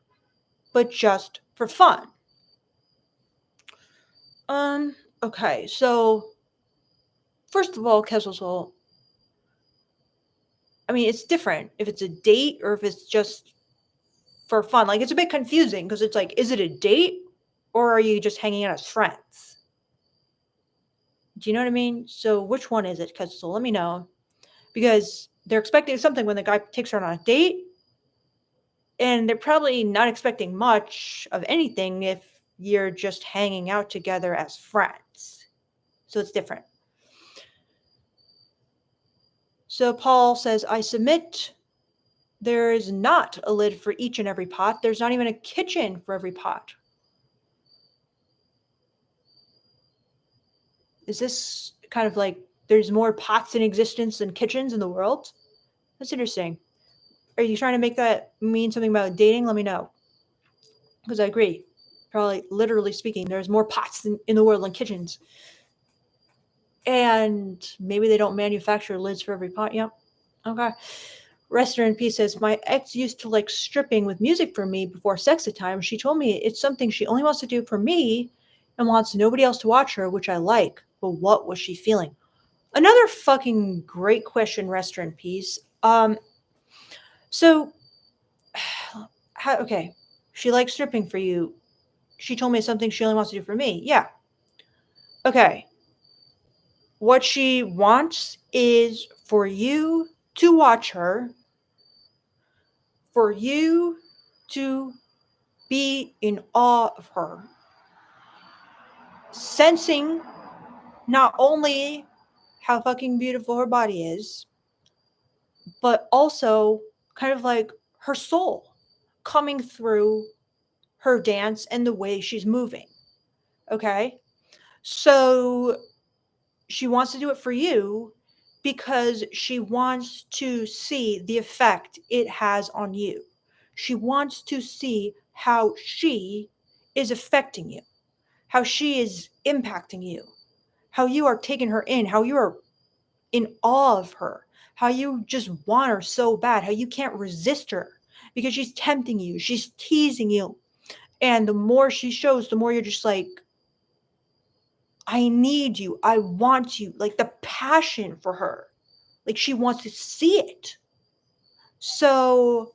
but just for fun? Okay, so first of all, Kessel, I mean, it's different if it's a date or if it's just for fun. Like, it's a bit confusing because it's like, is it a date or are you just hanging out as friends? Do you know what I mean? So, which one is it, Kessel? Let me know because they're expecting something when the guy takes her on a date, and they're probably not expecting much of anything if you're just hanging out together as friends. So, it's different. So, Paul says, I submit there is not a lid for each and every pot. There's not even a kitchen for every pot. Is this kind of like there's more pots in existence than kitchens in the world? That's interesting. Are you trying to make that mean something about dating? Let me know. Because I agree. Probably, literally speaking, there's more pots in the world than kitchens. And maybe they don't manufacture lids for every pot. Yep. Okay. Rester in Peace says, my ex used to like stripping with music for me before sex at times. She told me it's something she only wants to do for me and wants nobody else to watch her, which I like. But what was she feeling? Another fucking great question, Rester in Peace. So, okay, she likes stripping for you. She told me it's something she only wants to do for me. Yeah. Okay. What she wants is for you to watch her, for you to be in awe of her, sensing not only how fucking beautiful her body is, but also kind of like her soul coming through her dance and the way she's moving. Okay? So she wants to do it for you because she wants to see the effect it has on you. She wants to see how she is affecting you, how she is impacting you, how you are taking her in, how you are in awe of her, how you just want her so bad, how you can't resist her because she's tempting you, she's teasing you. And the more she shows, the more you're just like, I need you. I want you. Like the passion for her. Like she wants to see it. So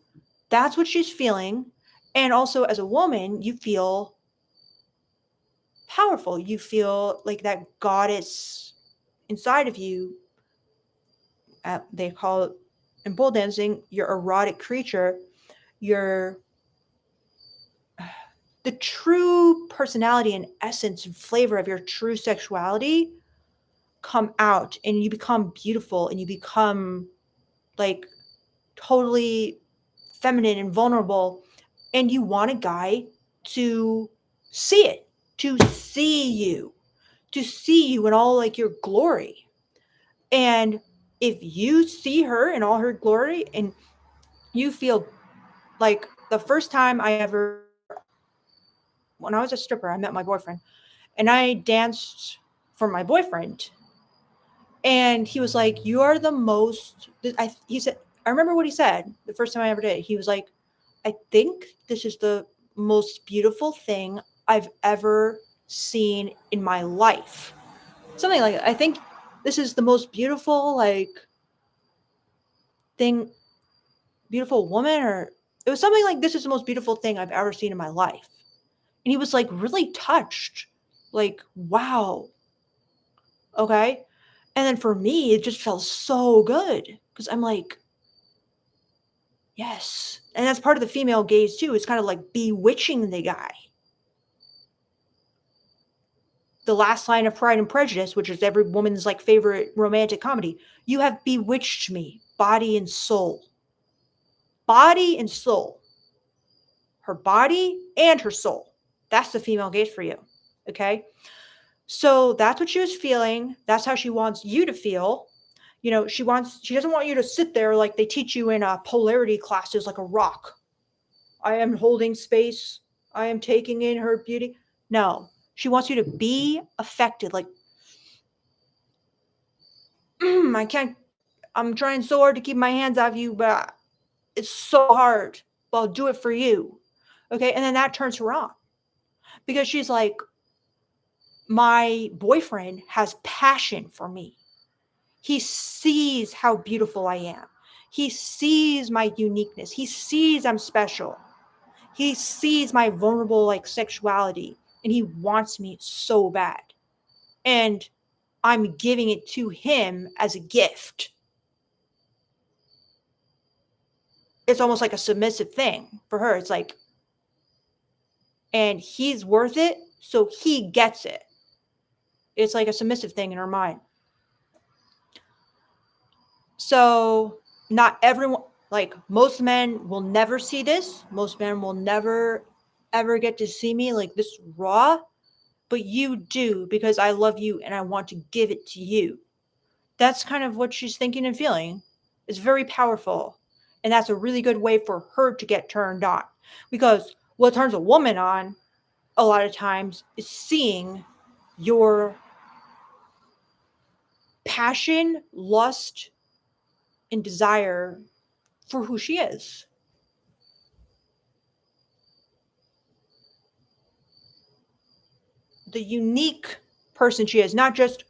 that's what she's feeling. And also, as a woman, you feel powerful. You feel like that goddess inside of you. They call it in pole dancing your erotic creature, your the true personality and essence and flavor of your true sexuality come out, and you become beautiful and you become like totally feminine and vulnerable, and you want a guy to see it, to see you in all like your glory. And if you see her in all her glory and you feel like the first time I ever, when I was a stripper, I met my boyfriend and I danced for my boyfriend. And he was like, "You are the most." He said, I remember what he said the first time I ever did. He was like, "I think this is the most beautiful thing I've ever seen in my life." Something like that. I think this is the most beautiful like thing, beautiful woman, or it was something like this is the most beautiful thing I've ever seen in my life. And he was like really touched, like wow, okay. And then for me, it just felt so good because I'm like, yes. And that's part of the female gaze too. It's kind of like bewitching the guy. The last line of Pride and Prejudice, which is every woman's like favorite romantic comedy. You have bewitched me, body and soul. Body and soul. Her body and her soul. That's the female gaze for you. Okay? So that's what she was feeling. That's how she wants you to feel. You know, she doesn't want you to sit there like they teach you in polarity classes like a rock. I am holding space. I am taking in her beauty. No, she wants you to be affected. Like, I can't, I'm trying so hard to keep my hands off you, but it's so hard. Well, I'll do it for you. Okay. And then that turns her on because she's like, my boyfriend has passion for me. He sees how beautiful I am. He sees my uniqueness. He sees I'm special. He sees my vulnerable like sexuality and he wants me so bad. And I'm giving it to him as a gift. It's almost like a submissive thing for her. It's like, and he's worth it, so he gets it. It's like a submissive thing in her mind. So, not everyone, like most men will never see this. Most men will never ever get to see me like this raw, but you do because I love you and I want to give it to you. That's kind of what she's thinking and feeling. It's very powerful. And that's a really good way for her to get turned on. Because what turns a woman on a lot of times is seeing your passion, lust, and desire for who she is. The unique person she is, not just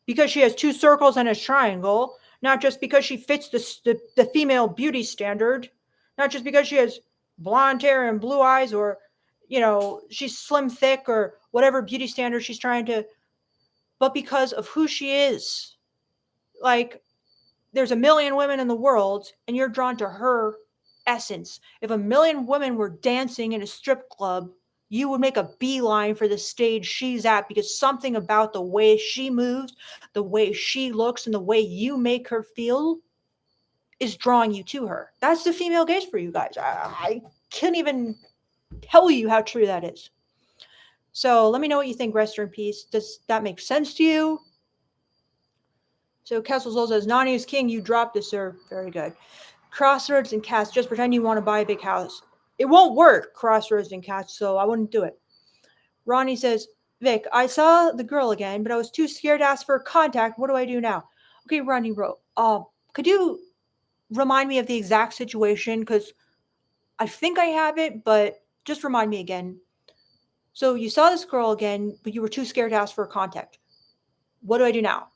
because she has two circles and a triangle, not just because she fits the female beauty standard, not just because she has blonde hair and blue eyes or, she's slim, thick, or whatever beauty standard she's trying to, but because of who she is. Like, there's a million women in the world and you're drawn to her essence. If a million women were dancing in a strip club, you would make a beeline for the stage she's at because something about the way she moves, the way she looks, and the way you make her feel is drawing you to her. That's the female gaze for you guys. I can't even tell you how true that is. So let me know what you think, rest in peace. Does that make sense to you? So Castle Soul says, Nani is king. You dropped this, sir. Very good. Crossroads and Cats. Just pretend you want to buy a big house. It won't work, Crossroads and Cats, so I wouldn't do it. Ronnie says, Vic, I saw the girl again, but I was too scared to ask for contact. What do I do now? Okay, Ronnie wrote, could you remind me of the exact situation? Because I think I have it, but just remind me again. So you saw this girl again, but you were too scared to ask for contact. What do I do now?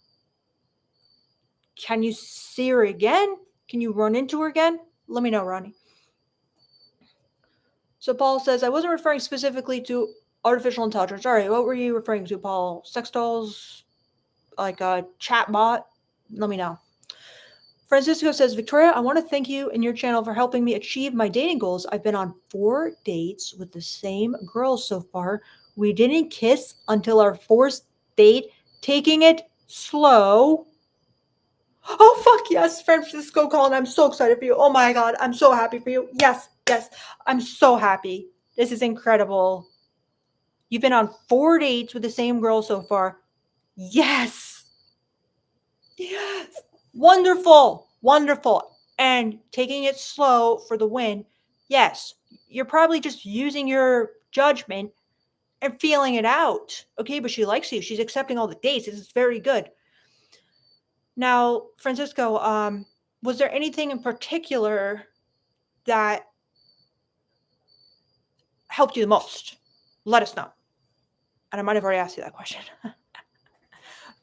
Can you see her again? Can you run into her again? Let me know, Ronnie. So Paul says, I wasn't referring specifically to artificial intelligence. All right, what were you referring to, Paul? Sex dolls? Like a chat bot? Let me know. Francisco says, Victoria, I want to thank you and your channel for helping me achieve my dating goals. I've been on 4 dates with the same girl so far. We didn't kiss until our 4th date, taking it slow. Oh, fuck yes, Francisco Colin. I'm so excited for you. Oh my God, I'm so happy for you. Yes, I'm so happy. This is incredible. You've been on 4 dates with the same girl so far. Yes. Wonderful. And taking it slow for the win. Yes, you're probably just using your judgment and feeling it out. Okay, but she likes you. She's accepting all the dates. This is very good. Now, Francisco, was there anything in particular that helped you the most? Let us know. And I might have already asked you that question.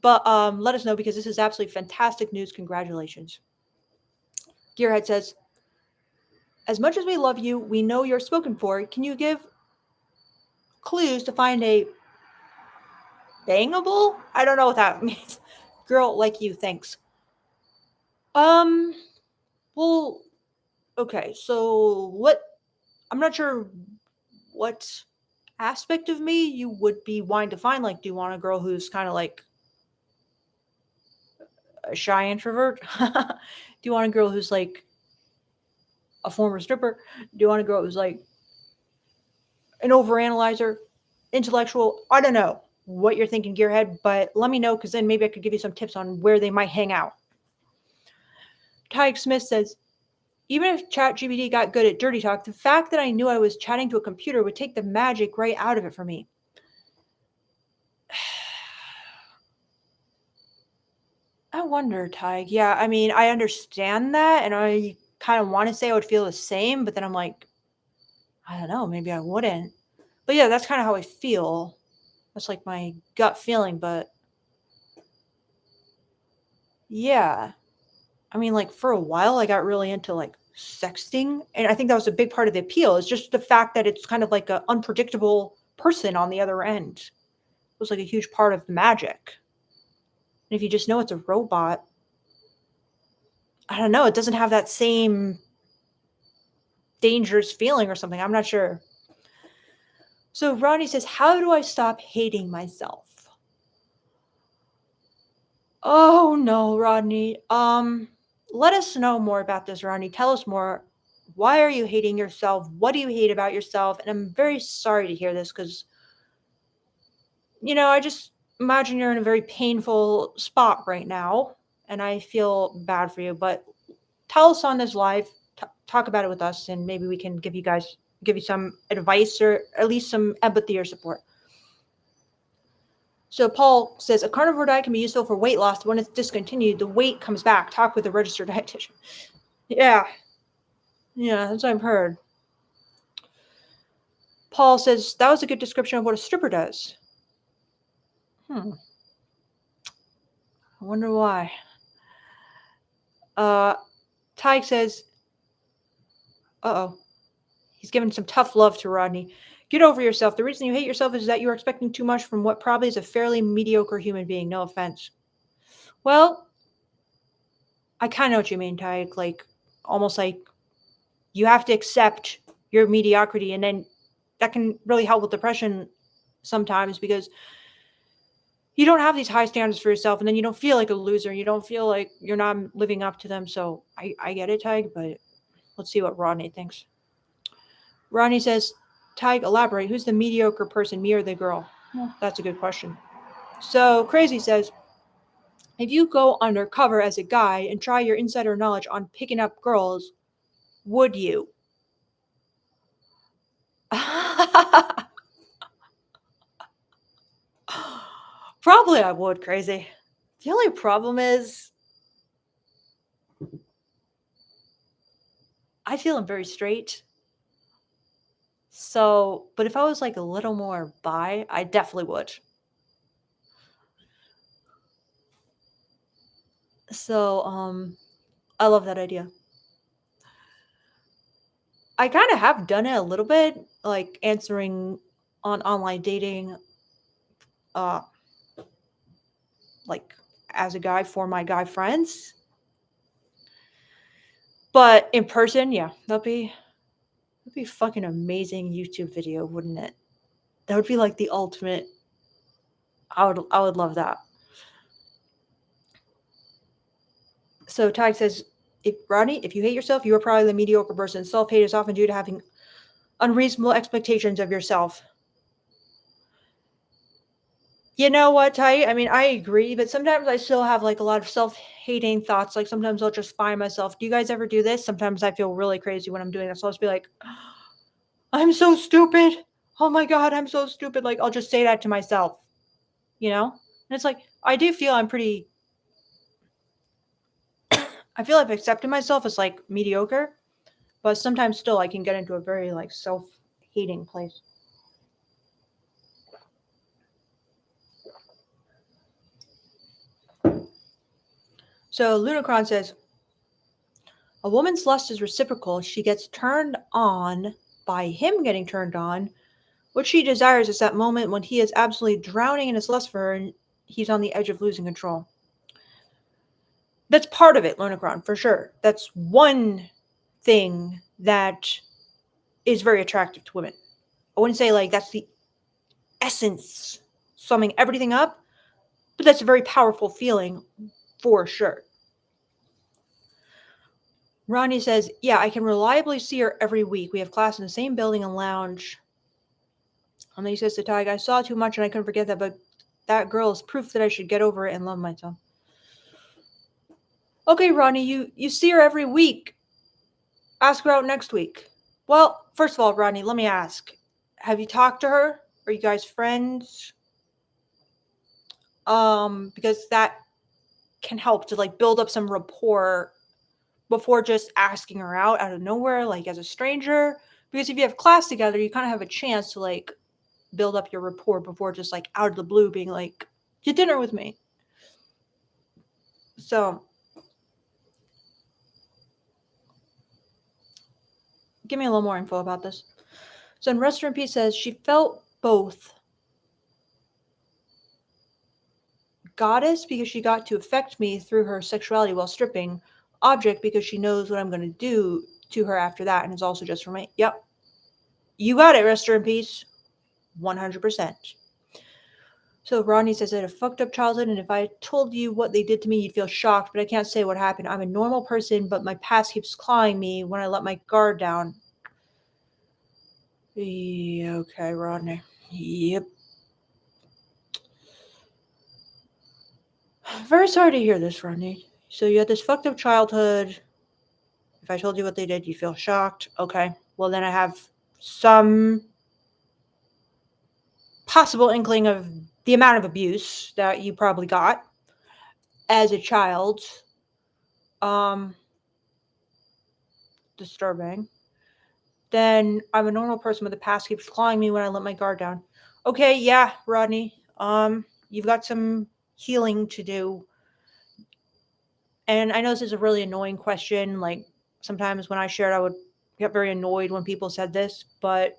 But let us know because this is absolutely fantastic news. Congratulations. Gearhead says, as much as we love you, we know you're spoken for. Can you give clues to find a bangable? I don't know what that means. Girl like you, thanks. Well, okay, so what, I'm not sure what aspect of me you would be wanting to find. Like, do you want a girl who's kind of like a shy introvert? Do you want a girl who's like a former stripper? Do you want a girl who's like an overanalyzer, intellectual? I don't know what you're thinking, Gearhead, but let me know because then maybe I could give you some tips on where they might hang out. Tyke Smith says, even if ChatGPT got good at dirty talk, the fact that I knew I was chatting to a computer would take the magic right out of it for me. I wonder, Tyke. Yeah, I mean, I understand that, and I kind of want to say I would feel the same, but then I'm like, I don't know, maybe I wouldn't. But yeah, that's kind of how I feel. That's like my gut feeling, but yeah. I mean, like for a while, I got really into like sexting, and I think that was a big part of the appeal. Is just the fact that it's kind of like an unpredictable person on the other end. It was like a huge part of the magic. And if you just know it's a robot, I don't know, it doesn't have that same dangerous feeling or something. I'm not sure. So Ronnie says, "How do I stop hating myself?" Oh no, Rodney. Let us know more about this, Rodney. Tell us more. Why are you hating yourself? What do you hate about yourself? And I'm very sorry to hear this because, I just imagine you're in a very painful spot right now, and I feel bad for you. But tell us on this live, talk about it with us, and maybe we can give you some advice or at least some empathy or support. So Paul says a carnivore diet can be useful for weight loss. When it's discontinued, the weight comes back. Talk with a registered dietitian. Yeah, yeah, that's what I've heard. Paul says that was a good description of what a stripper does. I wonder why. Tyke says, he's giving some tough love to Rodney. Get over yourself. The reason you hate yourself is that you are expecting too much from what probably is a fairly mediocre human being. No offense. Well, I kind of know what you mean, Tyke. Like, almost like you have to accept your mediocrity, and then that can really help with depression sometimes because you don't have these high standards for yourself, and then you don't feel like a loser. You don't feel like you're not living up to them. So I get it, Tyke, but let's see what Rodney thinks. Rodney says, Tyke, elaborate. Who's the mediocre person, me or the girl? Well, that's a good question. So Crazy says, if you go undercover as a guy and try your insider knowledge on picking up girls, would you? Probably I would, Crazy. The only problem is I feel I'm very straight. So, but if I was like a little more bi, I definitely would. So, I love that idea. I kind of have done it a little bit, like answering on online dating, uh, like as a guy for my guy friends. But in person, yeah, that'd be fucking amazing YouTube video, wouldn't it? That would be like the ultimate. I would love that. So Tag says, if Rodney, if you hate yourself, you are probably the mediocre person. Self hate is often due to having unreasonable expectations of yourself. You know what, Ty? I mean, I agree, but sometimes I still have like a lot of self-hating thoughts. Like sometimes I'll just find myself. Do you guys ever do this? Sometimes I feel really crazy when I'm doing this. So I'll just be like, I'm so stupid. Oh my God, I'm so stupid. Like I'll just say that to myself, you know? And it's like, I do feel I'm pretty, I feel I've accepted myself as like mediocre, but sometimes still I can get into a very like self-hating place. So Lunacron says, a woman's lust is reciprocal. She gets turned on by him getting turned on. What she desires is that moment when he is absolutely drowning in his lust for her and he's on the edge of losing control. That's part of it, Lunacron, for sure. That's one thing that is very attractive to women. I wouldn't say like that's the essence, summing everything up, but that's a very powerful feeling for sure. Ronnie says, yeah, I can reliably see her every week. We have class in the same building and lounge. And then he says to Tig, I saw too much and I couldn't forget that, but that girl is proof that I should get over it and love myself. Okay, Ronnie, you see her every week. Ask her out next week. Well, first of all, Ronnie, let me ask. Have you talked to her? Are you guys friends? Because that can help to like build up some rapport before just asking her out of nowhere, like as a stranger. Because if you have class together, you kind of have a chance to like build up your rapport before just like out of the blue being like, get dinner with me. So give me a little more info about this. So in Rest in Peace says she felt both goddess because she got to affect me through her sexuality while stripping, object because she knows what I'm going to do to her after that, and it's also just for me. Yep. You got it, Rest in Peace. 100%. So Rodney says I had a fucked up childhood, and if I told you what they did to me, you'd feel shocked, but I can't say what happened. I'm a normal person, but my past keeps clawing me when I let my guard down. Yeah, okay, Rodney. Yep. Very sorry to hear this, Rodney. So you had this fucked up childhood. If I told you what they did, you'd feel shocked. Okay. Well, then I have some possible inkling of the amount of abuse that you probably got as a child. Disturbing. Then I'm a normal person, but the past keeps clawing me when I let my guard down. Okay, yeah, Rodney. You've got some healing to do. And I know this is a really annoying question. Like sometimes when I shared, I would get very annoyed when people said this, but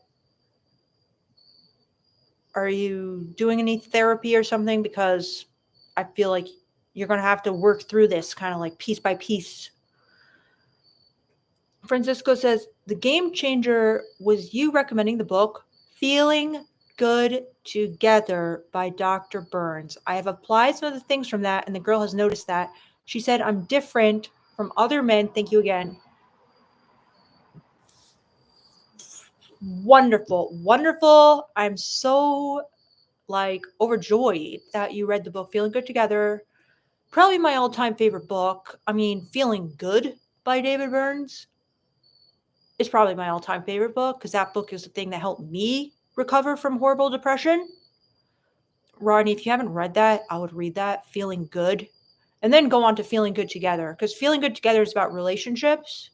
are you doing any therapy or something? Because I feel like you're going to have to work through this kind of like piece by piece. Francisco says, the game changer was you recommending the book Feeling Good Together by Dr. Burns. I have applied some of the things from that, and the girl has noticed that. She said, I'm different from other men. Thank you again. Wonderful. Wonderful. I'm so like overjoyed that you read the book Feeling Good Together. Probably my all-time favorite book. I mean, Feeling Good by David Burns is probably my all-time favorite book because that book is the thing that helped me recover from horrible depression. Rodney, if you haven't read that, I would read that, Feeling Good, and then go on to Feeling Good Together, because Feeling Good Together is about relationships.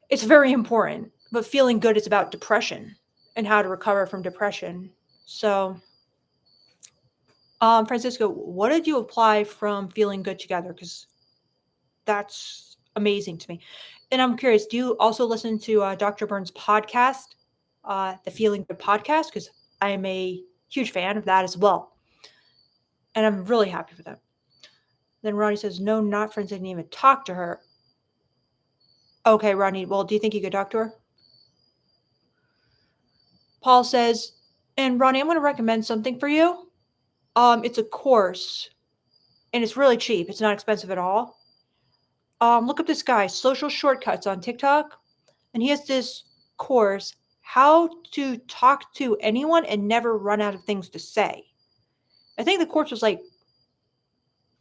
It's very important, but Feeling Good is about depression and how to recover from depression. So, Francisco, what did you apply from Feeling Good Together? Because that's amazing to me. And I'm curious, do you also listen to Dr. Burns' podcast, the Feeling Good podcast? Because I am a huge fan of that as well. And I'm really happy for that. Then Ronnie says, no, not friends. I didn't even talk to her. Okay, Ronnie, well, do you think you could talk to her? Paul says, and Ronnie, I'm going to recommend something for you. It's a course, and it's really cheap. It's not expensive at all. Look up this guy, Social Shortcuts on TikTok, and he has this course, how to talk to anyone and never run out of things to say. I think the course was like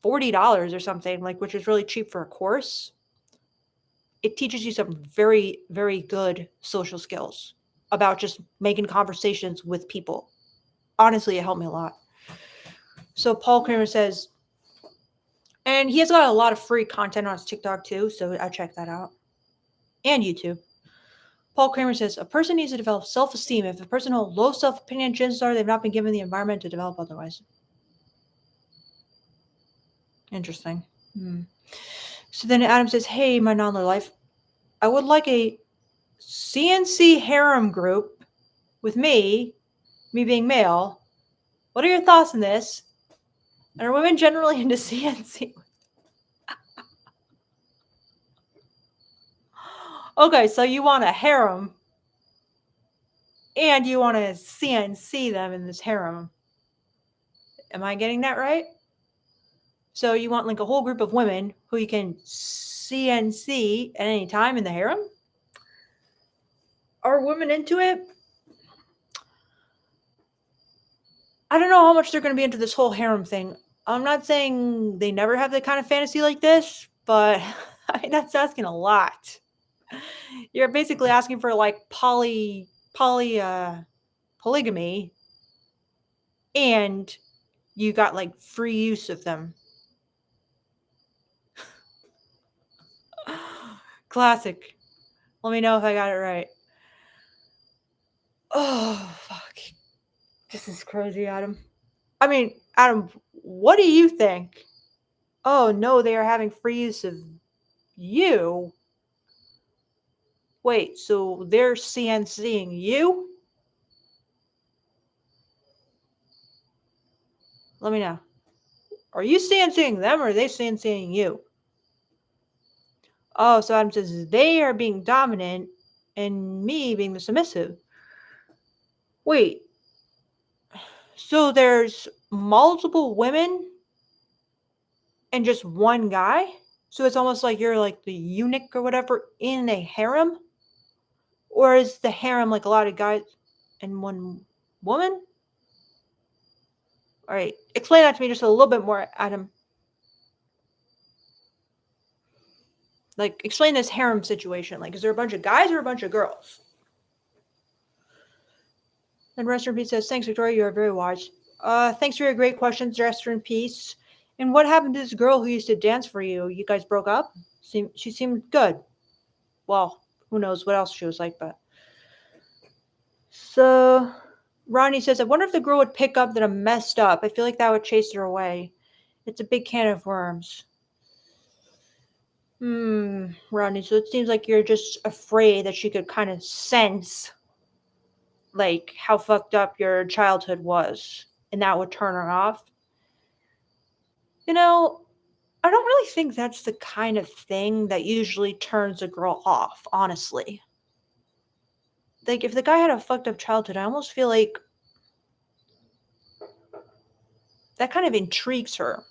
$40 or something, like, which is really cheap for a course. It teaches you some very, very good social skills about just making conversations with people. Honestly, it helped me a lot. So Paul Kramer says, and he has got a lot of free content on his TikTok too, so I check that out. And YouTube. Paul Kramer says, a person needs to develop self-esteem. If a person holds low self-opinion, chances are they've not been given the environment to develop otherwise. Interesting. So then Adam says, hey, my non-linear life, I would like a CNC harem group with me being male. What are your thoughts on this? And are women generally into CNC? Okay, so you want a harem and you want to CNC them in this harem. Am I getting that right? So you want like a whole group of women who you can CNC at any time in the harem? Are women into it? I don't know how much they're going to be into this whole harem thing. I'm not saying they never have that kind of fantasy like this, but I mean, that's asking a lot. You're basically asking for like polygamy, and you got like free use of them. Classic. Let me know if I got it right. Oh, fuck. This is crazy, Adam. I mean, Adam, what do you think? Oh, no, they are having freeze of you. Wait, so they're CNCing you? Let me know. Are you CNCing them or are they CNCing you? Oh, so Adam says they are being dominant and me being the submissive. Wait, so there's multiple women and just one guy? So it's almost like you're like the eunuch or whatever in a harem? Or is the harem like a lot of guys and one woman? All right, explain that to me just a little bit more, Adam. Like, explain this harem situation. Like, is there a bunch of guys or a bunch of girls? And Rest in Peace says, thanks, Victoria. You are very wise. Thanks for your great questions, Rest in Peace. And what happened to this girl who used to dance for you? You guys broke up? She seemed good. Well, who knows what else she was like, but. So, Ronnie says, I wonder if the girl would pick up that I'm messed up. I feel like that would chase her away. It's a big can of worms. Ronnie, so it seems like you're just afraid that she could kind of sense like how fucked up your childhood was and that would turn her off. You know, I don't really think that's the kind of thing that usually turns a girl off, honestly. Like if the guy had a fucked up childhood, I almost feel like that kind of intrigues her.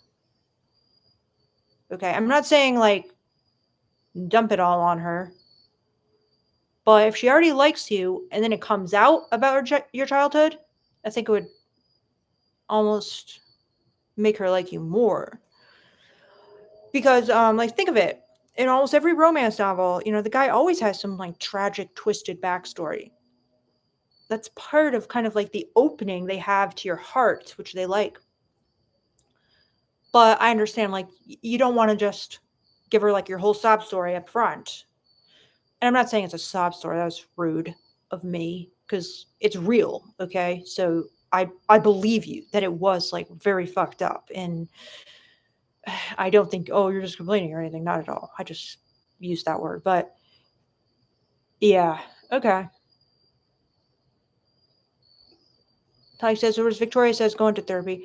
Okay, I'm not saying like dump it all on her. But if she already likes you and then it comes out about your childhood, I think it would almost make her like you more. Because like think of it. In almost every romance novel, the guy always has some like tragic twisted backstory. That's part of kind of like the opening they have to your heart, which they like. But I understand like you don't want to just give her like your whole sob story up front. And I'm not saying it's a sob story. That was rude of me because it's real, okay? So I believe you that it was like very fucked up, and I don't think you're just complaining or anything. Not at all. I just used that word, but yeah, okay. Ty says, or as Victoria says, going to therapy.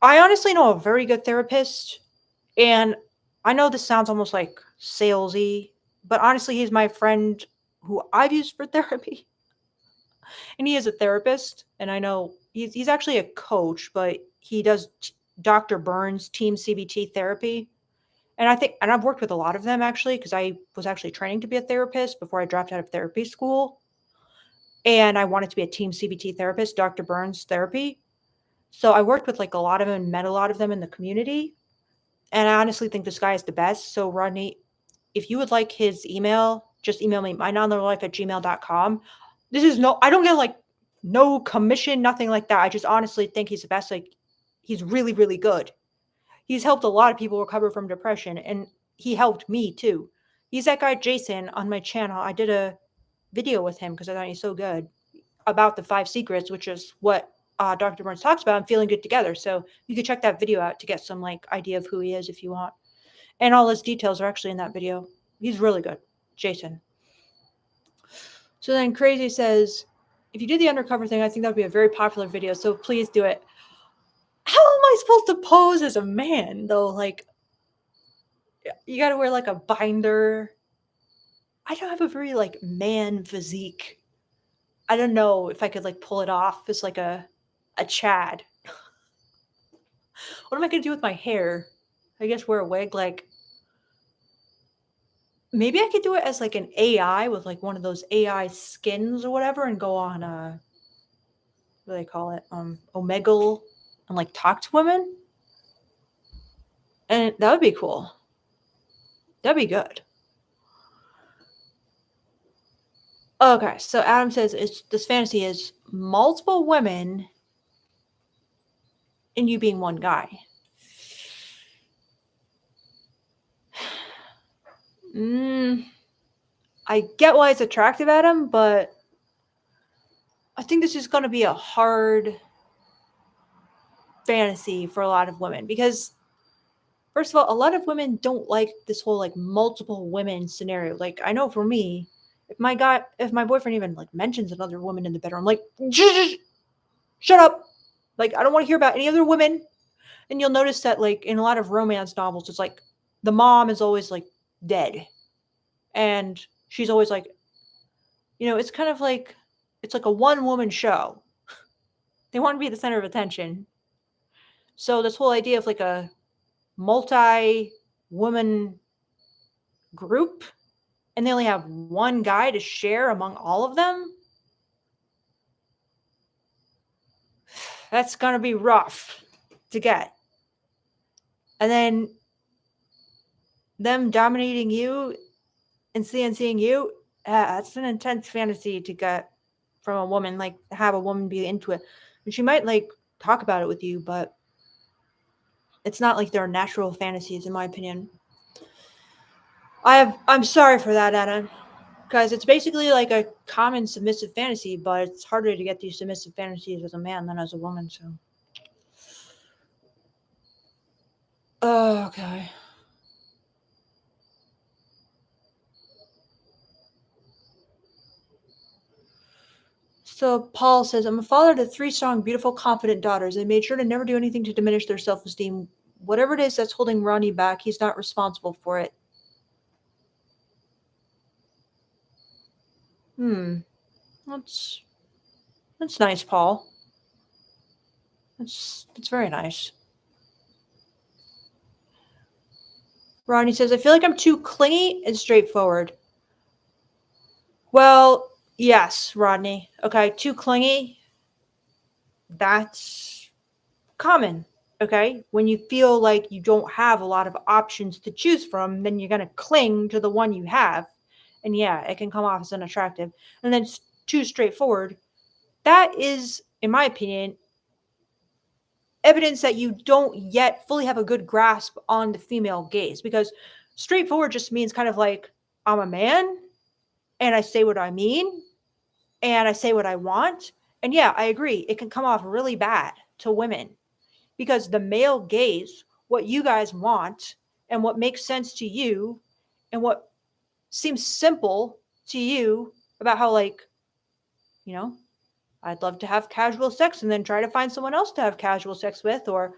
I honestly know a very good therapist, and I know this sounds almost like salesy, but honestly, he's my friend who I've used for therapy. And he is a therapist, and I know he's actually a coach, but he does Dr. Burns Team CBT therapy. And I've worked with a lot of them actually because I was actually training to be a therapist before I dropped out of therapy school, and I wanted to be a Team CBT therapist, Dr. Burns therapy. So I worked with like a lot of them and met a lot of them in the community, and I honestly think this guy is the best. So Rodney, if you would like his email, just email me, mynonlinearlife@gmail.com. I don't get like no commission, nothing like that. I just honestly think he's the best. Like, he's really, really good. He's helped a lot of people recover from depression, and he helped me too. He's that guy, Jason, on my channel. I did a video with him because I thought he's so good about the 5 secrets, which is what Dr. Burns talks about in Feeling Good Together. So you could check that video out to get some like idea of who he is if you want. And all his details are actually in that video. He's really good, Jason. So then Crazy says, if you do the undercover thing, I think that would be a very popular video. So please do it. How am I supposed to pose as a man though? Like, you got to wear like a binder. I don't have a very like man physique. I don't know if I could like pull it off as like a Chad. What am I gonna do with my hair? I guess wear a wig. Like, maybe I could do it as like an AI with like one of those AI skins or whatever, and go on what do they call it? Omegle, and like talk to women. And that would be cool. That'd be good. Okay, so Adam says this fantasy is multiple women and you being one guy. I get why it's attractive, Adam, but I think this is going to be a hard fantasy for a lot of women because, first of all, a lot of women don't like this whole like multiple women scenario. Like, I know for me, if my boyfriend even like mentions another woman in the bedroom, I'm like, shut up. Like, I don't want to hear about any other women. And you'll notice that like in a lot of romance novels, it's like the mom is always like dead, and she's always like, it's kind of like it's like a one woman show. They want to be the center of attention. So this whole idea of like a multi woman group, and they only have one guy to share among all of them, that's going to be rough to get. And then them dominating you and seeing you, that's an intense fantasy to get from a woman, like have a woman be into it. And she might like talk about it with you, but it's not like their natural fantasies, in my opinion. I'm sorry for that, Anna, because it's basically like a common submissive fantasy, but it's harder to get these submissive fantasies as a man than as a woman. So, okay. So Paul says, I'm a father to three strong, beautiful, confident daughters. I made sure to never do anything to diminish their self-esteem. Whatever it is that's holding Ronnie back, he's not responsible for it. Hmm. That's nice, Paul. That's very nice. Ronnie says, I feel like I'm too clingy and straightforward. Well, yes, Rodney. Okay, too clingy. That's common. Okay, when you feel like you don't have a lot of options to choose from, then you're gonna cling to the one you have, and yeah, it can come off as unattractive. And then it's too straightforward. That is, in my opinion, evidence that you don't yet fully have a good grasp on the female gaze, because straightforward just means kind of like, I'm a man and I say what I mean and I say what I want. And yeah, I agree. It can come off really bad to women because the male gaze, what you guys want and what makes sense to you and what seems simple to you about how, like, you know, I'd love to have casual sex and then try to find someone else to have casual sex with, or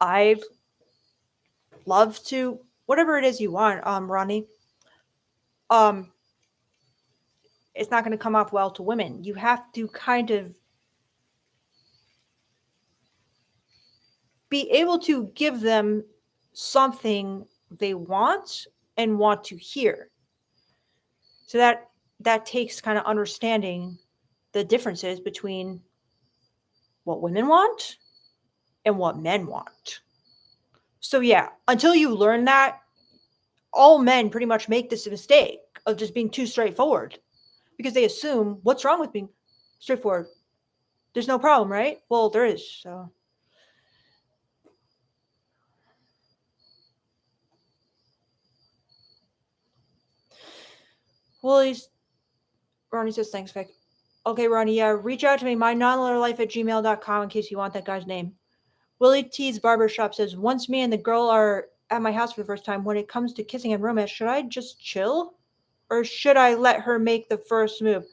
I've love to, whatever it is you want, Ronnie, um, it's not going to come off well to women. You have to kind of be able to give them something they want and want to hear. So that takes kind of understanding the differences between what women want and what men want. So yeah, until you learn that, all men pretty much make this mistake of just being too straightforward because they assume, what's wrong with being straightforward? There's no problem, right? Well, there is. So well, Ronnie says thanks, Vic. Okay, Ronnie, yeah, reach out to me, mynonlinearlife@gmail.com in case you want that guy's name. Willie T's Barbershop says, once me and the girl are at my house for the first time, when it comes to kissing and romance, should I just chill? Or should I let her make the first move?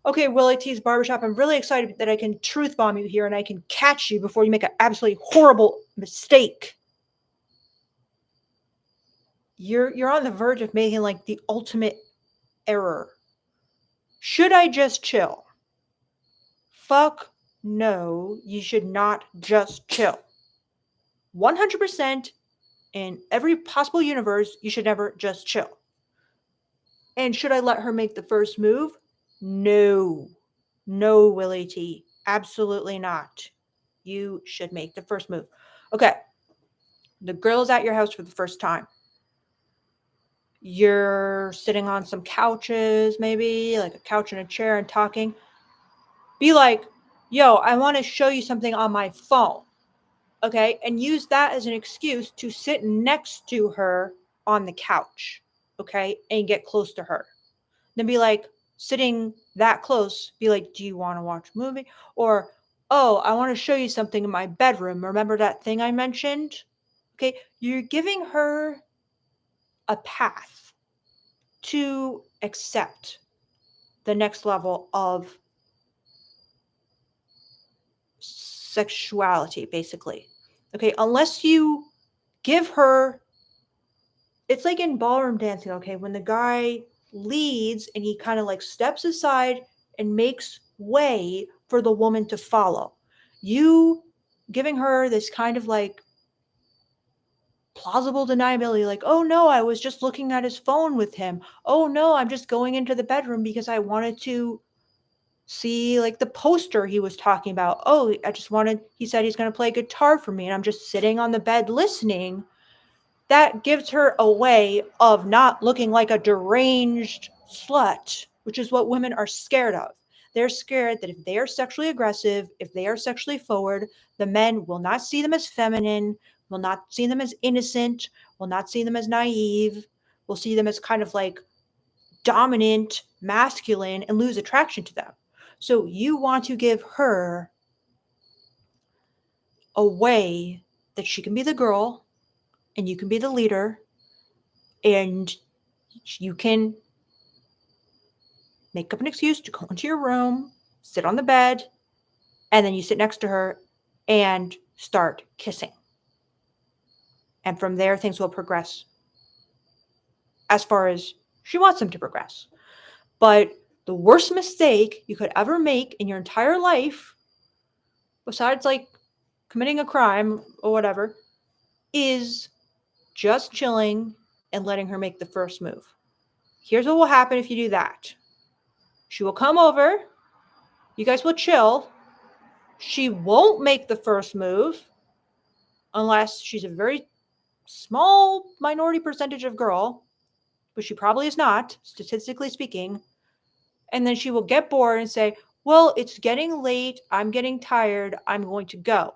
Okay, Willie T's Barbershop, I'm really excited that I can truth bomb you here and I can catch you before you make an absolutely horrible mistake. You're on the verge of making like the ultimate error. Should I just chill? Fuck no, you should not just chill. 100% in every possible universe, you should never just chill. And should I let her make the first move? No. No, Willie T. Absolutely not. You should make the first move. Okay. The girl's at your house for the first time. You're sitting on some couches, maybe like a couch and a chair, and talking. Be like, yo, I want to show you something on my phone. Okay. And use that as an excuse to sit next to her on the couch. Okay. And get close to her. Then be like, sitting that close, be like, do you want to watch a movie? Or, oh, I want to show you something in my bedroom. Remember that thing I mentioned? Okay, you're giving her a path to accept the next level of sexuality, basically. Okay, unless you give her, it's like in ballroom dancing, okay, when the guy leads and he kind of like steps aside and makes way for the woman to follow. You giving her this kind of like plausible deniability, like, oh no, I was just looking at his phone with him. Oh no, I'm just going into the bedroom because I wanted to see like the poster he was talking about. Oh, he said he's going to play guitar for me and I'm just sitting on the bed listening. That gives her a way of not looking like a deranged slut, which is what women are scared of. They're scared that if they are sexually aggressive, if they are sexually forward, the men will not see them as feminine, will not see them as innocent, will not see them as naive, will see them as kind of like dominant, masculine, and lose attraction to them. So you want to give her a way that she can be the girl and you can be the leader and you can make up an excuse to go into your room, sit on the bed, and then you sit next to her and start kissing. And from there, things will progress as far as she wants them to progress. But the worst mistake you could ever make in your entire life, besides like committing a crime or whatever, is just chilling and letting her make the first move. Here's what will happen if you do that. She will come over, you guys will chill. She won't make the first move unless she's a very small minority percentage of girl, but she probably is not, statistically speaking. And then she will get bored and say, well, it's getting late. I'm getting tired. I'm going to go.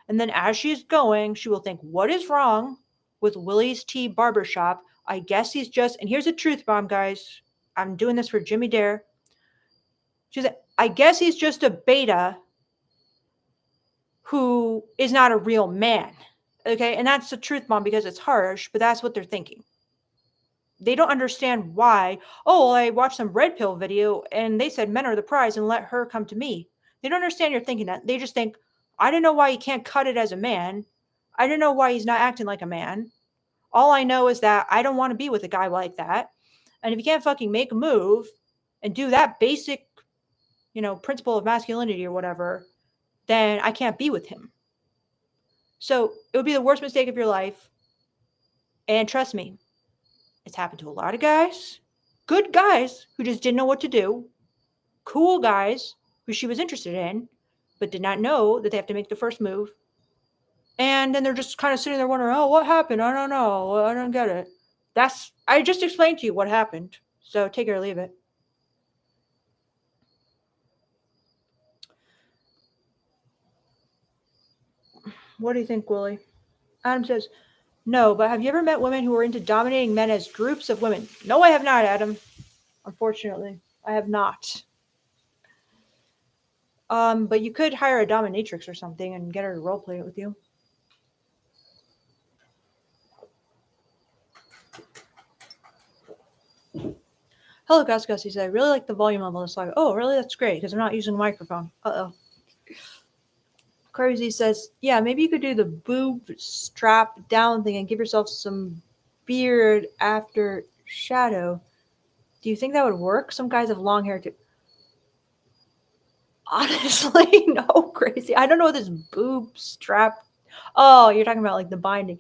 And then as she's going, she will think, what is wrong with Willie's Tea Barbershop? I guess he's just, and here's a truth bomb, guys. I'm doing this for Jimmy Dare. She said, I guess he's just a beta who is not a real man. Okay. And that's the truth bomb because it's harsh, but that's what they're thinking. They don't understand why. Oh, I watched some red pill video and they said men are the prize and let her come to me. They don't understand you're thinking that. They just think, I don't know why he can't cut it as a man. I don't know why he's not acting like a man. All I know is that I don't want to be with a guy like that. And if you can't fucking make a move and do that basic, principle of masculinity or whatever, then I can't be with him. So it would be the worst mistake of your life. And trust me, it's happened to a lot of guys, good guys who just didn't know what to do, cool guys who she was interested in, but did not know that they have to make the first move. And then they're just kind of sitting there wondering, oh, what happened? I don't know. I don't get it. I just explained to you what happened. So take it or leave it. What do you think, Willie? Adam says, no, but have you ever met women who are into dominating men as groups of women? No, I have not, Adam. Unfortunately, I have not. But you could hire a dominatrix or something and get her to roleplay it with you. Hello, Gus Gus. He said, I really like the volume level. It's like, oh, really? That's great because I'm not using a microphone. Uh-oh. Crazy says, yeah, maybe you could do the boob strap down thing and give yourself some beard after shadow. Do you think that would work? Some guys have long hair too. Honestly, no, Crazy. I don't know what this boob strap. Oh, you're talking about like the binding.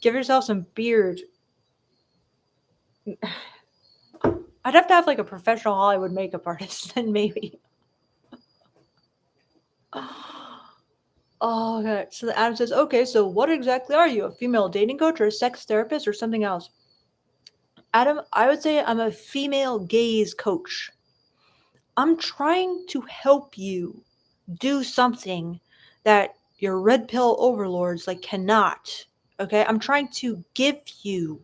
Give yourself some beard. I'd have to have like a professional Hollywood makeup artist then maybe. Oh, okay. So Adam says, okay, so what exactly are you? A female dating coach or a sex therapist or something else? Adam, I would say I'm a female gaze coach. I'm trying to help you do something that your red pill overlords like cannot. Okay? I'm trying to give you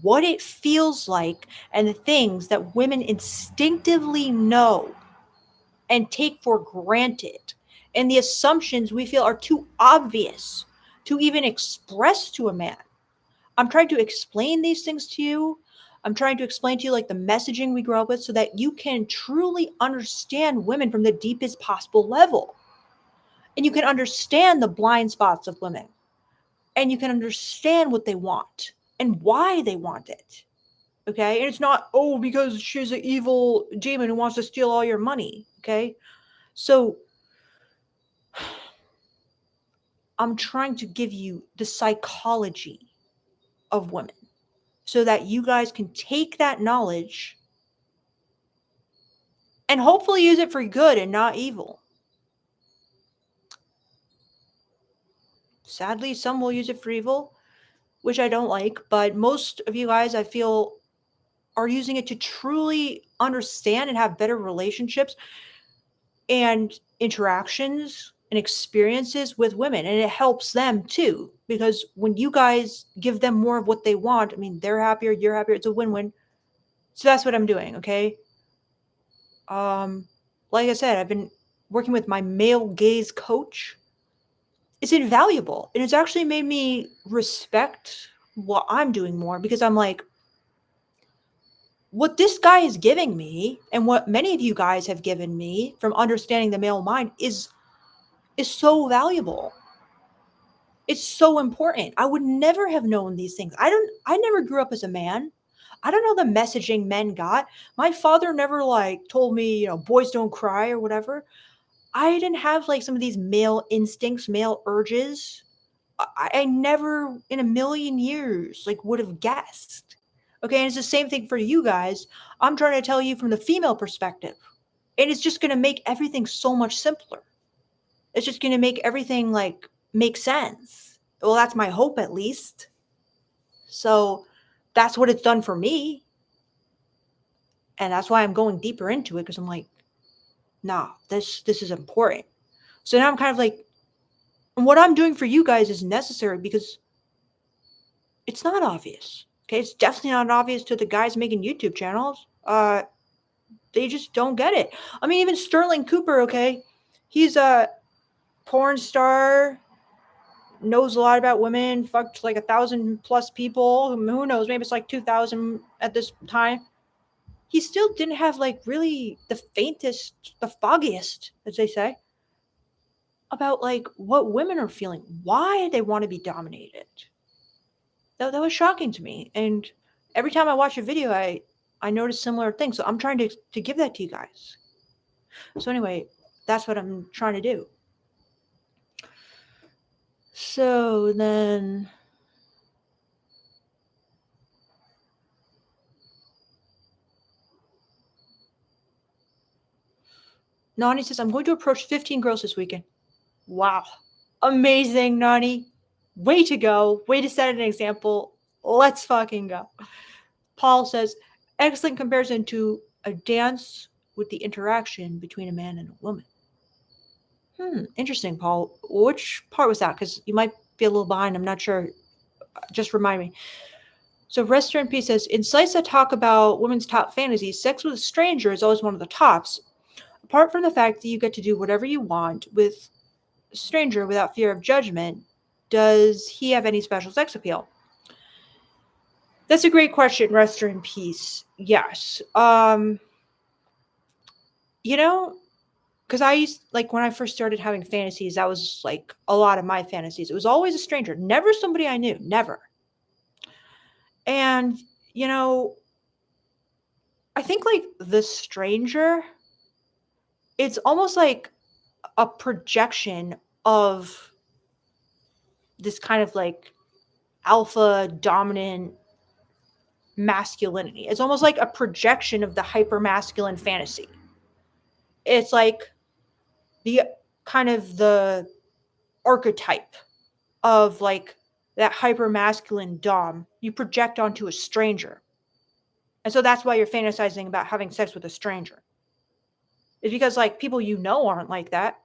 what it feels like and the things that women instinctively know and take for granted, and the assumptions we feel are too obvious to even express to a man. I'm trying to explain these things to you. I'm trying to explain to you like the messaging we grew up with so that you can truly understand women from the deepest possible level. And you can understand the blind spots of women. And you can understand what they want and why they want it. Okay? And it's not, oh, because she's an evil demon who wants to steal all your money. Okay? So I'm trying to give you the psychology of women so that you guys can take that knowledge and hopefully use it for good and not evil. Sadly, some will use it for evil, which I don't like, but most of you guys, I feel, are using it to truly understand and have better relationships and interactions and experiences with women. And it helps them too, because when you guys give them more of what they want, I mean, they're happier, you're happier, it's a win win. So that's what I'm doing, okay? Like I said, I've been working with my male gaze coach. It's invaluable. And it's actually made me respect what I'm doing more because I'm like, what this guy is giving me and what many of you guys have given me from understanding the male mind is so valuable. It's so important. I would never have known these things. I never grew up as a man. I don't know the messaging men got. My father never like told me, boys don't cry or whatever. I didn't have like some of these male instincts, male urges. I never in a million years like would have guessed. Okay, and it's the same thing for you guys. I'm trying to tell you from the female perspective. And it's just going to make everything so much simpler. It's just going to make everything like make sense. Well, that's my hope at least. So that's what it's done for me. And that's why I'm going deeper into it because I'm like, nah, this is important. So now I'm kind of like, and what I'm doing for you guys is necessary because it's not obvious. Okay, it's definitely not obvious to the guys making YouTube channels. They just don't get it. I mean, even Sterling Cooper, okay, he's a porn star, knows a lot about women, fucked like 1,000+ people. Who knows? Maybe it's like 2,000 at this time. He still didn't have like really the faintest, the foggiest, as they say, about like what women are feeling, why they want to be dominated. That was shocking to me. And every time I watch a video, I notice similar things. So I'm trying to give that to you guys. So anyway, that's what I'm trying to do. So then Nani says, I'm going to approach 15 girls this weekend. Wow. Amazing, Nani. Way to go. Way to set an example. Let's fucking go. Paul says, excellent comparison to a dance with the interaction between a man and a woman. Interesting, Paul. Which part was that? Because you might be a little behind. I'm not sure. Just remind me. So Restaurant P says, in sites that talk about women's top fantasies, sex with a stranger is always one of the tops. Apart from the fact that you get to do whatever you want with a stranger without fear of judgment, does he have any special sex appeal? That's a great question, Rest in Peace. Yes. Because I used, like, when I first started having fantasies, that was, like, a lot of my fantasies. It was always a stranger, never somebody I knew, never. And, I think, like, the stranger, it's almost like a projection of this kind of, like, alpha dominant masculinity. It's almost like a projection of the hyper masculine fantasy. It's like the kind of the archetype of like that hyper masculine dom you project onto a stranger. And so that's why you're fantasizing about having sex with a stranger. It's because like people aren't like that.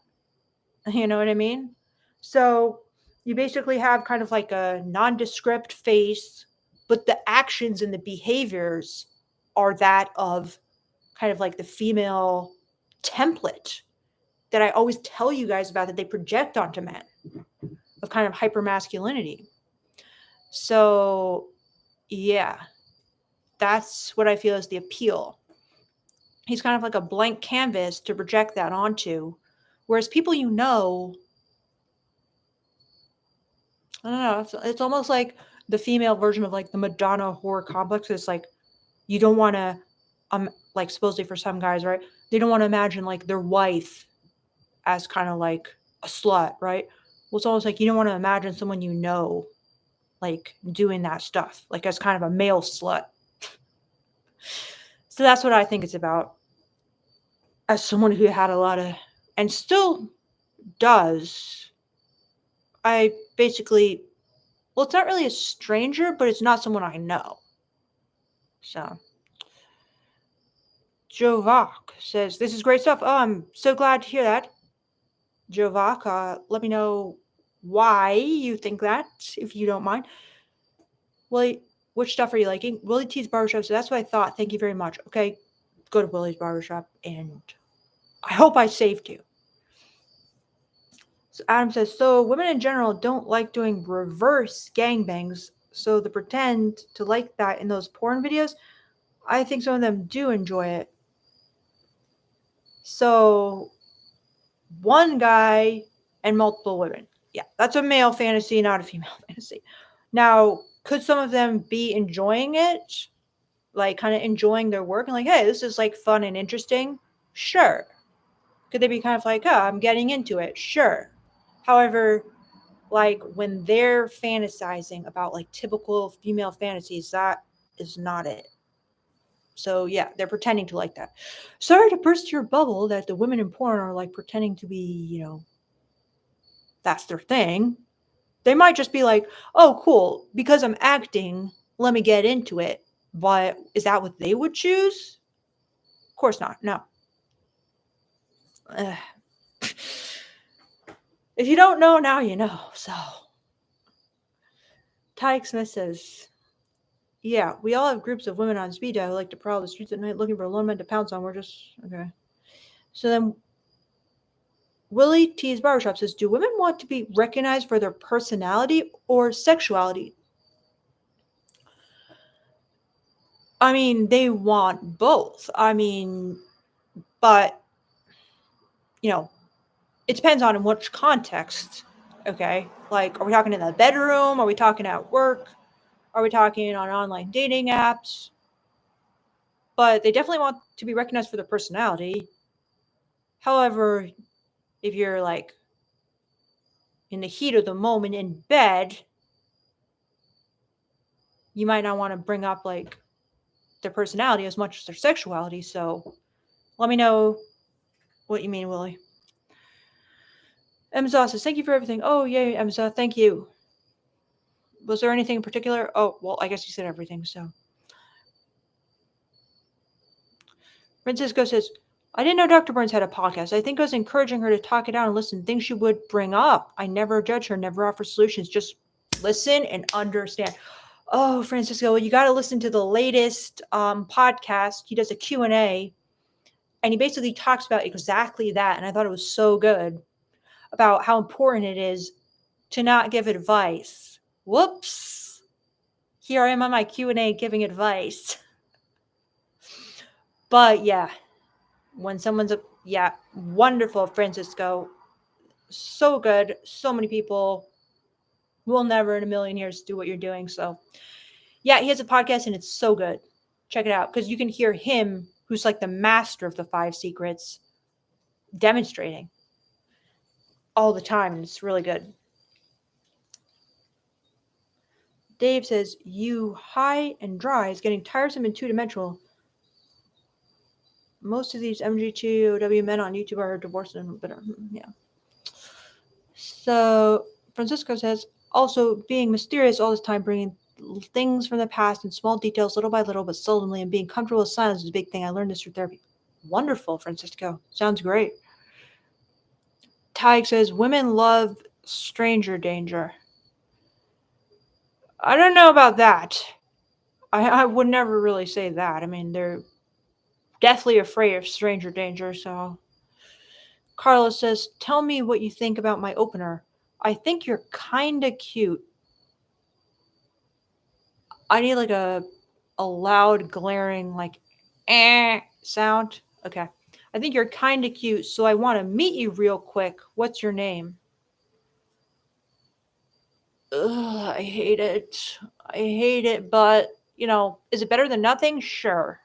You know what I mean? So you basically have kind of like a nondescript face, but the actions and the behaviors are that of kind of like the female template that I always tell you guys about that they project onto men of kind of hypermasculinity. So, yeah, that's what I feel is the appeal. He's kind of like a blank canvas to project that onto. Whereas people I don't know, it's almost like the female version of like the Madonna horror complex. It's like you don't want to, like supposedly for some guys, right? They don't want to imagine like their wife as kind of like a slut, right? Well, it's almost like you don't want to imagine someone like doing that stuff, like as kind of a male slut. So that's what I think it's about. As someone who had a lot of, and still does, I basically, well, it's not really a stranger, but it's not someone I know. So, Jovak says, this is great stuff. Oh, I'm so glad to hear that. Jovak, let me know why you think that, if you don't mind. Willie, which stuff are you liking? Willie T's Barbershop, so that's what I thought. Thank you very much. Okay, go to Willie's Barbershop, and I hope I saved you. So Adam says, so women in general don't like doing reverse gangbangs, so they pretend to like that in those porn videos. I think some of them do enjoy it. So one guy and multiple women. Yeah, that's a male fantasy, not a female fantasy. Now, could some of them be enjoying it? Like kind of enjoying their work and like, hey, this is like fun and interesting? Sure. Could they be kind of like, oh, I'm getting into it? Sure. However, like when they're fantasizing about like typical female fantasies, that is not it. So yeah, they're pretending to like that. Sorry to burst your bubble that the women in porn are like pretending to be, that's their thing. They might just be like, oh, cool, because I'm acting, let me get into it. But is that what they would choose? Of course not. No. Ugh. If you don't know, now you know. So, Tyke Smith says, yeah, we all have groups of women on speed dial who like to prowl the streets at night looking for a lone man to pounce on. We're just, okay. So then Willie T's Barbershop says, do women want to be recognized for their personality or sexuality? I mean, they want both. I mean, but, it depends on in which context, okay? Like, are we talking in the bedroom? Are we talking at work? Are we talking on online dating apps? But they definitely want to be recognized for their personality. However, if you're like in the heat of the moment in bed, you might not want to bring up like their personality as much as their sexuality. So let me know what you mean, Willie. Emza says, thank you for everything. Oh, yay, Emza, thank you. Was there anything in particular? Oh, well, I guess you said everything, so. Francisco says, I didn't know Dr. Burns had a podcast. I think I was encouraging her to talk it out and listen to things she would bring up. I never judge her, never offer solutions. Just listen and understand. Oh, Francisco, you got to listen to the latest podcast. He does a Q&A, and he basically talks about exactly that. And I thought it was so good about how important it is to not give advice. Whoops. Here I am on my Q&A giving advice. But yeah, when someone's wonderful, Francisco. So good. So many people will never in a million years do what you're doing. So yeah, he has a podcast and it's so good. Check it out because you can hear him, who's like the master of the 5 secrets, demonstrating all the time. And it's really good. Dave says, you high and dry is getting tiresome and two-dimensional. Most of these MG2OW men on YouTube are divorced and bitter. Yeah. So Francisco says, also being mysterious all this time, bringing things from the past in small details, little by little, but seldomly, and being comfortable with silence is a big thing. I learned this through therapy. Wonderful, Francisco. Sounds great. Tig says, women love stranger danger. I don't know about that. I would never really say that. I mean, they're deathly afraid of stranger danger. So Carlos says, "Tell me what you think about my opener. I think you're kind of cute. I need like a loud, glaring, like sound. Okay. I think you're kind of cute, so I want to meet you real quick. What's your name?" Ugh, I hate it. I hate it, but is it better than nothing? Sure.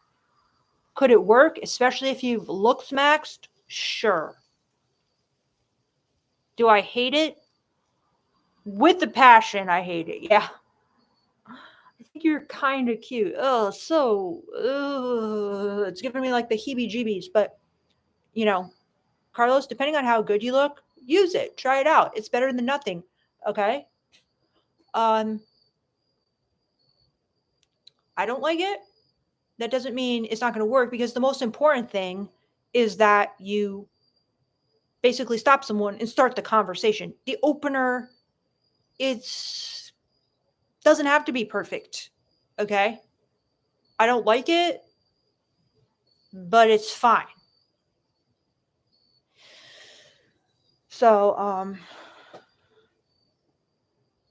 Could it work, especially if you've looks maxed? Sure. Do I hate it? With the passion, I hate it. Yeah. I think you're kind of cute. Oh, it's giving me like the heebie-jeebies. But you know, Carlos, depending on how good you look, use it. Try it out. It's better than nothing. Okay. Um, I don't like it. That doesn't mean it's not going to work, because the most important thing is that you basically stop someone and start the conversation. The opener, it's doesn't have to be perfect. Okay. I don't like it, but it's fine. So,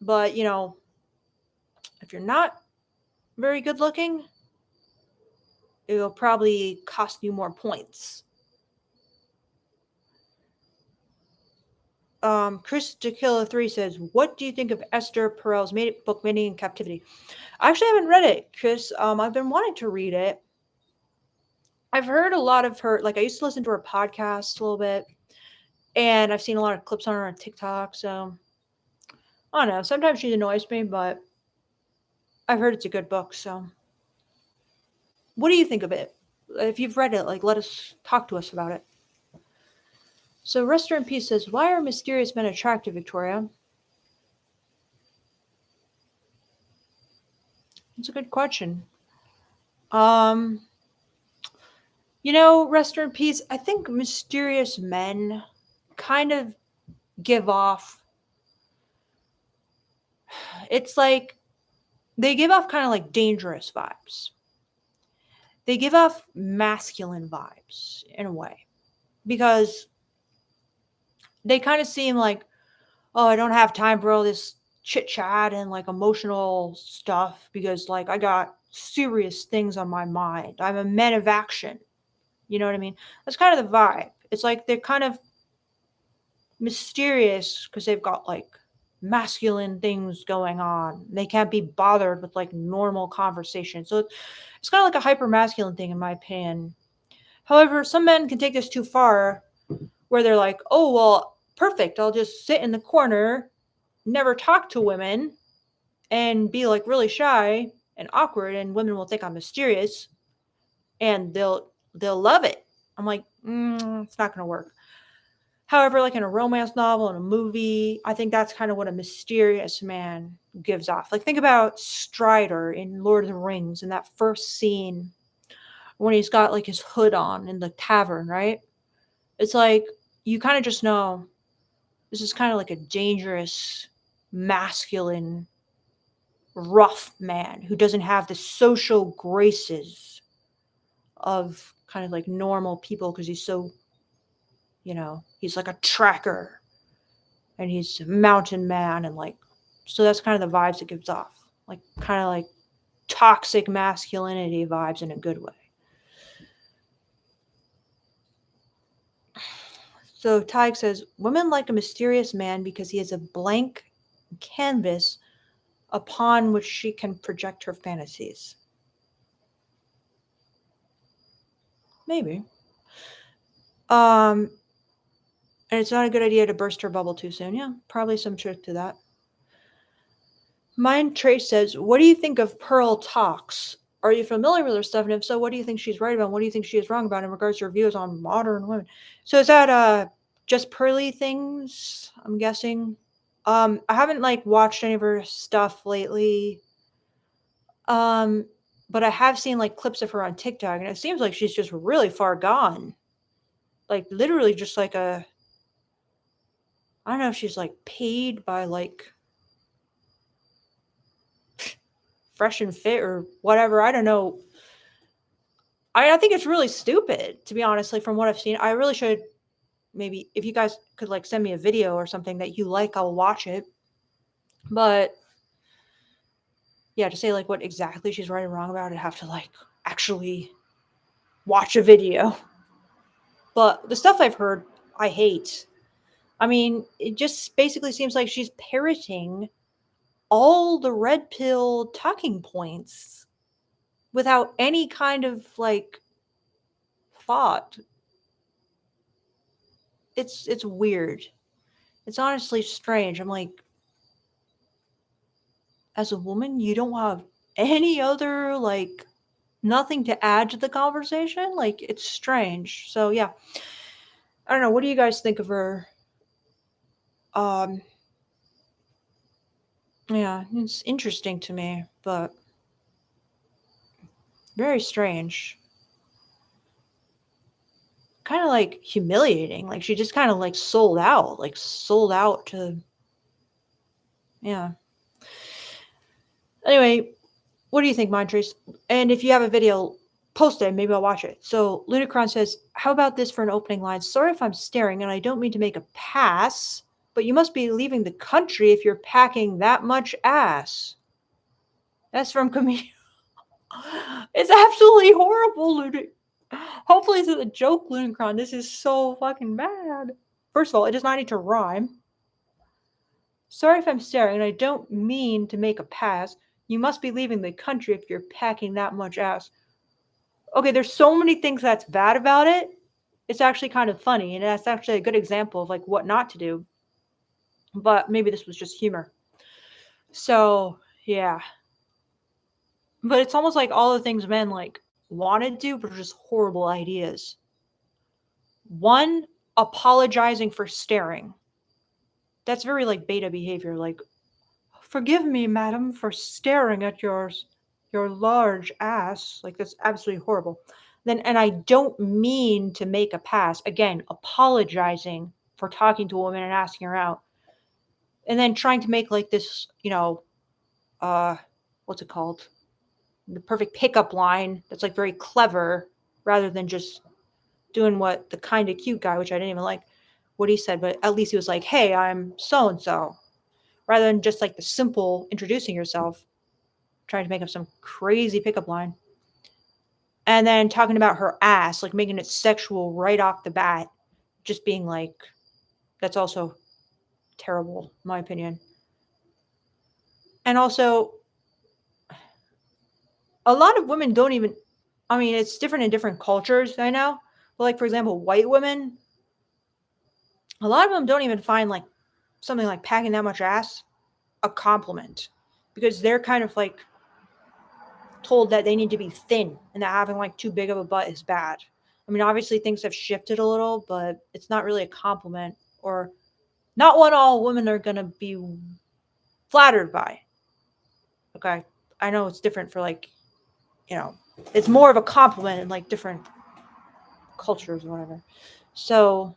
but if you're not very good looking, it'll probably cost you more points. Chris Tequila 3 says, "What do you think of Esther Perel's book Mating in Captivity?" I actually haven't read it, Chris. I've been wanting to read it. I've heard a lot of her, like I used to listen to her podcast a little bit, and I've seen a lot of clips on her on TikTok. So I don't know. Sometimes she annoys me, but I've heard it's a good book. So what do you think of it? If you've read it, like talk to us about it. So Rester in Peace says, "Why are mysterious men attractive, Victoria?" It's a good question. Rester in Peace, I think mysterious men kind of give off, it's like they give off kind of like dangerous vibes. They give off masculine vibes in a way, because they kind of seem like, oh, I don't have time for all this chit chat and like emotional stuff, because like I got serious things on my mind. I'm a man of action. You know what I mean? That's kind of the vibe. It's like they're kind of mysterious because they've got like masculine things going on. They can't be bothered with like normal conversation. So it's kind of like a hyper masculine thing, in my opinion. However, some men can take this too far, where they're like, oh, well, perfect. I'll just sit in the corner, never talk to women, and be like really shy and awkward, and women will think I'm mysterious, and they'll love it. I'm like, it's not going to work. However, like in a romance novel, in a movie, I think that's kind of what a mysterious man gives off. Like think about Strider in Lord of the Rings in that first scene when he's got like his hood on in the tavern, right? It's like you kind of just know this is kind of like a dangerous, masculine, rough man who doesn't have the social graces of kind of like normal people, because he's so, he's like a tracker, and he's a mountain man, and like, so that's kind of the vibes it gives off, like kind of like toxic masculinity vibes in a good way. So Tig says, women like a mysterious man because he is a blank canvas upon which she can project her fantasies. Maybe. And it's not a good idea to burst her bubble too soon. Yeah, probably some truth to that. Mind Trace says, what do you think of Pearl Talks? Are you familiar with her stuff? And if so, what do you think she's right about? What do you think she is wrong about in regards to her views on modern women? So is that just Pearly things, I'm guessing? I haven't like watched any of her stuff lately. But I have seen like clips of her on TikTok, and it seems like she's just really far gone. Like literally just like I don't know if she's like paid by like fresh and fit or whatever. I don't know. I think it's really stupid, to be honest. Like from what I've seen, I really should maybe if you guys could like send me a video or something that you like, I'll watch it. But yeah, to say like what exactly she's right or wrong about, I'd have to like actually watch a video. But the stuff I've heard, I hate. I mean, it just basically seems like she's parroting all the red pill talking points without any kind of like thought. It's weird. It's honestly strange. I'm like, as a woman, you don't have any other like nothing to add to the conversation? Like it's strange. So yeah. I don't know, what do you guys think of her? Um yeah, it's interesting to me, but very strange. Kind of like humiliating. Like she just kind of like sold out to yeah. Anyway, what do you think, Montrese? And if you have a video, post it. Maybe I'll watch it. So Lunacron says, "How about this for an opening line? Sorry if I'm staring, and I don't mean to make a pass, but you must be leaving the country if you're packing that much ass." That's from Camille. It's absolutely horrible, Ludic. Hopefully, this is a joke, Lunacron. This is so fucking bad. First of all, it does not need to rhyme. Sorry if I'm staring, and I don't mean to make a pass. You must be leaving the country if you're packing that much ass. Okay, there's so many things that's bad about it. It's actually kind of funny, and that's actually a good example of like what not to do. But maybe this was just humor. So yeah, but it's almost like all the things men like want to do, but are just horrible ideas. One, apologizing for staring. That's very like beta behavior. Like, forgive me, madam, for staring at your large ass. Like that's absolutely horrible. Then, and I don't mean to make a pass. Again, apologizing for talking to a woman and asking her out, and then trying to make like this, uh, what's it called? The perfect pickup line that's like very clever, rather than just doing what the kind of cute guy, which I didn't even like what he said, but at least he was like, "Hey, I'm so and so," rather than just like the simple introducing yourself, trying to make up some crazy pickup line. And then talking about her ass, like making it sexual right off the bat, just being like, that's also terrible, in my opinion. And also, a lot of women don't even, I mean, it's different in different cultures, I know. But like, for example, white women, a lot of them don't even find like something like packing that much ass a compliment because they're kind of like told that they need to be thin and that having like too big of a butt is bad. I mean, obviously things have shifted a little, but it's not really a compliment or not what all women are going to be flattered by. Okay. I know it's different for like, it's more of a compliment in like different cultures or whatever. So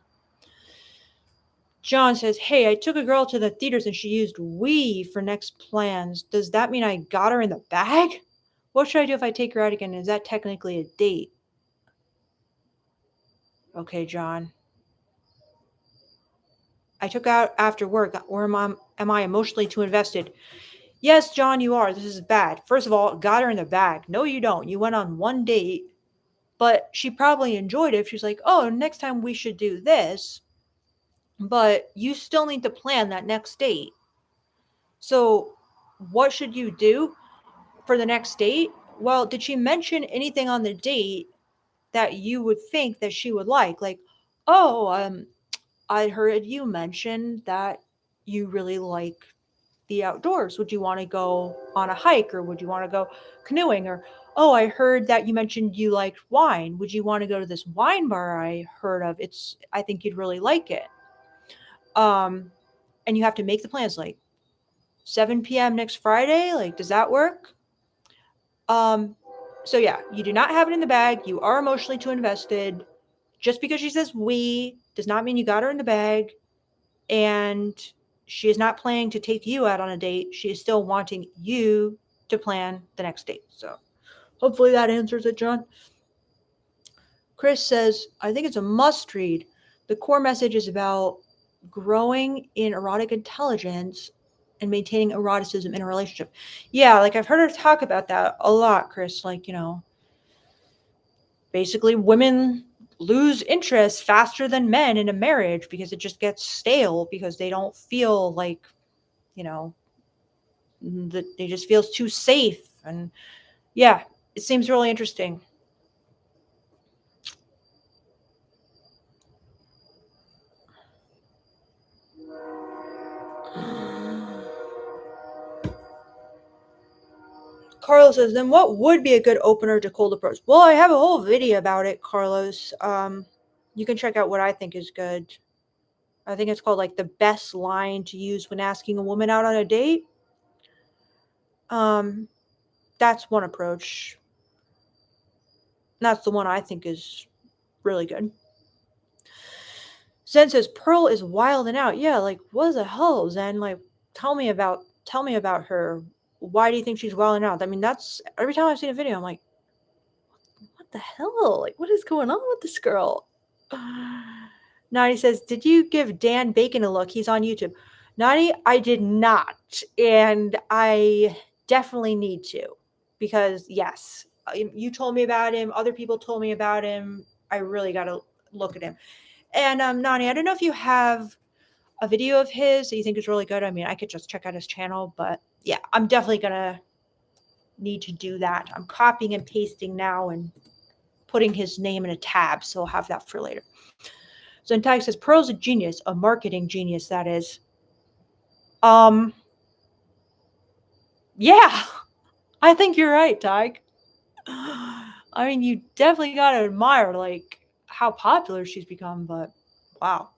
John says, "Hey, I took a girl to the theaters and she used we for next plans. Does that mean I got her in the bag? What should I do if I take her out again? Is that technically a date?" Okay, John. I took out after work, or am I emotionally too invested? Yes, John, you are. This is bad. First of all, got her in the bag. No, you don't. You went on one date, but she probably enjoyed it. She's like, oh, next time we should do this. But you still need to plan that next date. So, what should you do for the next date? Well, did she mention anything on the date that you would think that she would like? Like, oh, I heard you mention that you really like the outdoors. Would you want to go on a hike or would you want to go canoeing? Or, oh, I heard that you mentioned you liked wine. Would you want to go to this wine bar I heard of? I think you'd really like it. And you have to make the plans like 7 p.m. next Friday. Like, does that work? Um, so yeah, you do not have it in the bag. You are emotionally too invested. Just because she says we does not mean you got her in the bag. And she is not planning to take you out on a date. She is still wanting you to plan the next date. So hopefully that answers it, John. Chris says, I think it's a must read. The core message is about growing in erotic intelligence and maintaining eroticism in a relationship. Yeah, like I've heard her talk about that a lot, Chris. Like, basically women lose interest faster than men in a marriage because it just gets stale because they don't feel like, you know, that they just feels too safe. And yeah, it seems really interesting. Carlos says, then what would be a good opener to cold approach? Well, I have a whole video about it, Carlos. You can check out what I think is good. I think it's called like the best line to use when asking a woman out on a date. That's one approach. That's the one I think is really good. Zen says Pearl is wild and out. Yeah, like what the hell, Zen? Like tell me about her. Why do you think she's wild and out? I mean, that's every time I've seen a video, I'm like, what the hell? Like, what is going on with this girl? Nani says, did you give Dan Bacon a look? He's on YouTube. Nani, I did not. And I definitely need to. Because, yes, you told me about him. Other people told me about him. I really got to look at him. And, Nani, I don't know if you have a video of his that you think is really good. I mean, I could just check out his channel. But, yeah, I'm definitely going to need to do that. I'm copying and pasting now and putting his name in a tab, so I'll have that for later. Zentag says Pearl's a genius, a marketing genius, that is. Yeah, I think you're right, Tig. I mean, you definitely gotta admire like how popular she's become, but wow.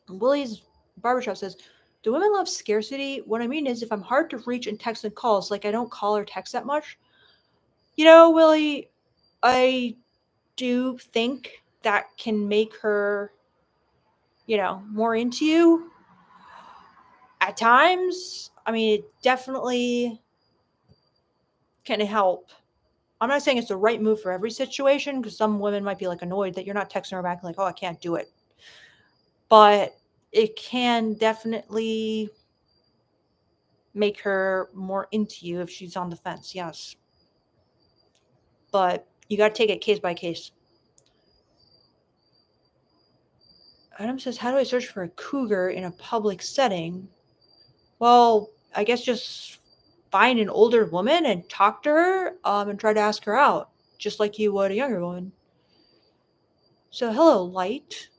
Willie's Barbershop says, do women love scarcity? What I mean is if I'm hard to reach in text and calls, like I don't call or text that much. Willie, I do think that can make her, more into you at times. I mean, it definitely can help. I'm not saying it's the right move for every situation because some women might be like annoyed that you're not texting her back like, oh, I can't do it. But it can definitely make her more into you if she's on the fence, yes. But you got to take it case by case. Adam says, how do I search for a cougar in a public setting? Well, I guess just find an older woman and talk to her and try to ask her out, just like you would a younger woman. So, hello, Light.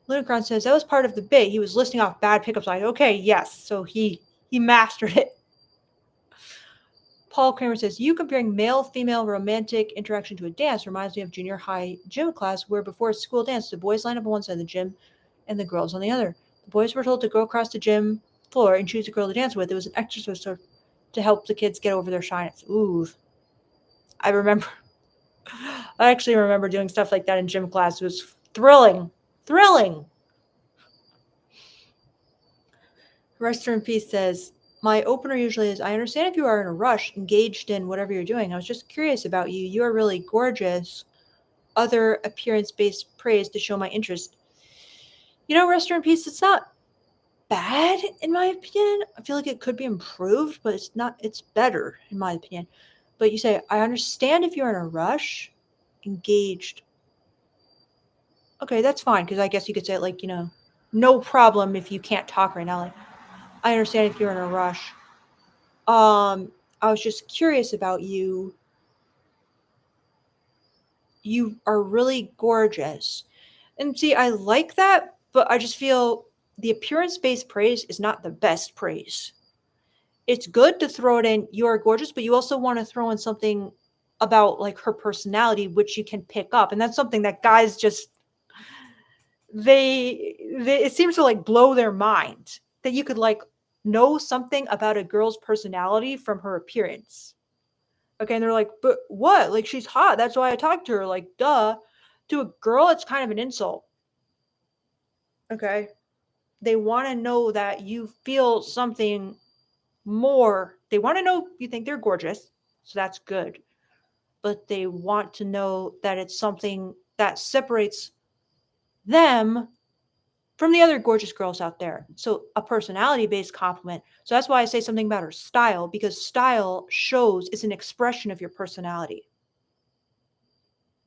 Lunacron says, that was part of the bit. He was listing off bad pickup lines. Okay, yes. So he mastered it. Paul Kramer says, you comparing male-female romantic interaction to a dance reminds me of junior high gym class where before a school dance, the boys line up on one side of the gym and the girls on the other. The boys were told to go across the gym floor and choose a girl to dance with. It was an exercise to help the kids get over their shyness. Ooh. I actually remember doing stuff like that in gym class. It was thrilling. Rest in Peace says, my opener usually is, I understand if you are in a rush, engaged in whatever you're doing. I was just curious about you. You are really gorgeous. Other appearance-based praise to show my interest. Rest in Peace, it's not bad in my opinion. I feel like it could be improved, but it's better in my opinion. But you say, I understand if you're in a rush, engaged. Okay, that's fine, because I guess you could say like, no problem if you can't talk right now. Like, I understand if you're in a rush. I was just curious about you. You are really gorgeous. And see, I like that, but I just feel the appearance-based praise is not the best praise. It's good to throw it in, you are gorgeous, but you also want to throw in something about like her personality, which you can pick up. And that's something that guys just, they it seems to like blow their mind that you could like know something about a girl's personality from her appearance. Okay, and they're like, but what? Like, she's hot. That's why I talked to her. Like, duh. To a girl, it's kind of an insult. Okay? They want to know that you feel something more They want to know you think they're gorgeous, so that's good. But they want to know that it's something that separates them from the other gorgeous girls out there. So a personality based compliment. So that's why I say something about her style, because style shows is an expression of your personality.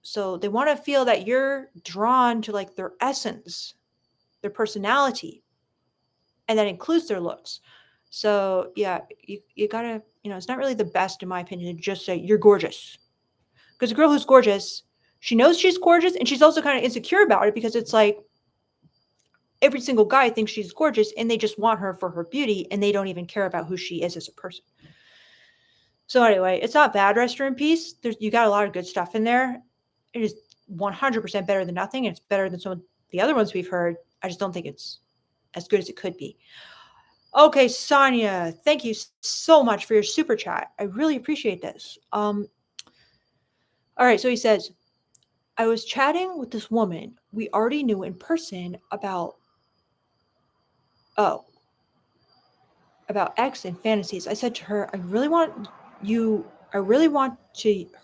So they want to feel that you're drawn to like their essence, their personality, and that includes their looks. So yeah, you gotta, it's not really the best in my opinion to just say you're gorgeous. Because a girl who's gorgeous, she knows she's gorgeous and she's also kind of insecure about it because it's like every single guy thinks she's gorgeous and they just want her for her beauty and they don't even care about who she is as a person. So anyway, it's not bad, Rest Her in Peace. You got a lot of good stuff in there. It is 100% better than nothing. And it's better than some of the other ones we've heard. I just don't think it's as good as it could be. Okay, Sonia, thank you so much for your super chat. I really appreciate this. All right, so he says, I was chatting with this woman we already knew in person about X and fantasies. I said to her, I really want to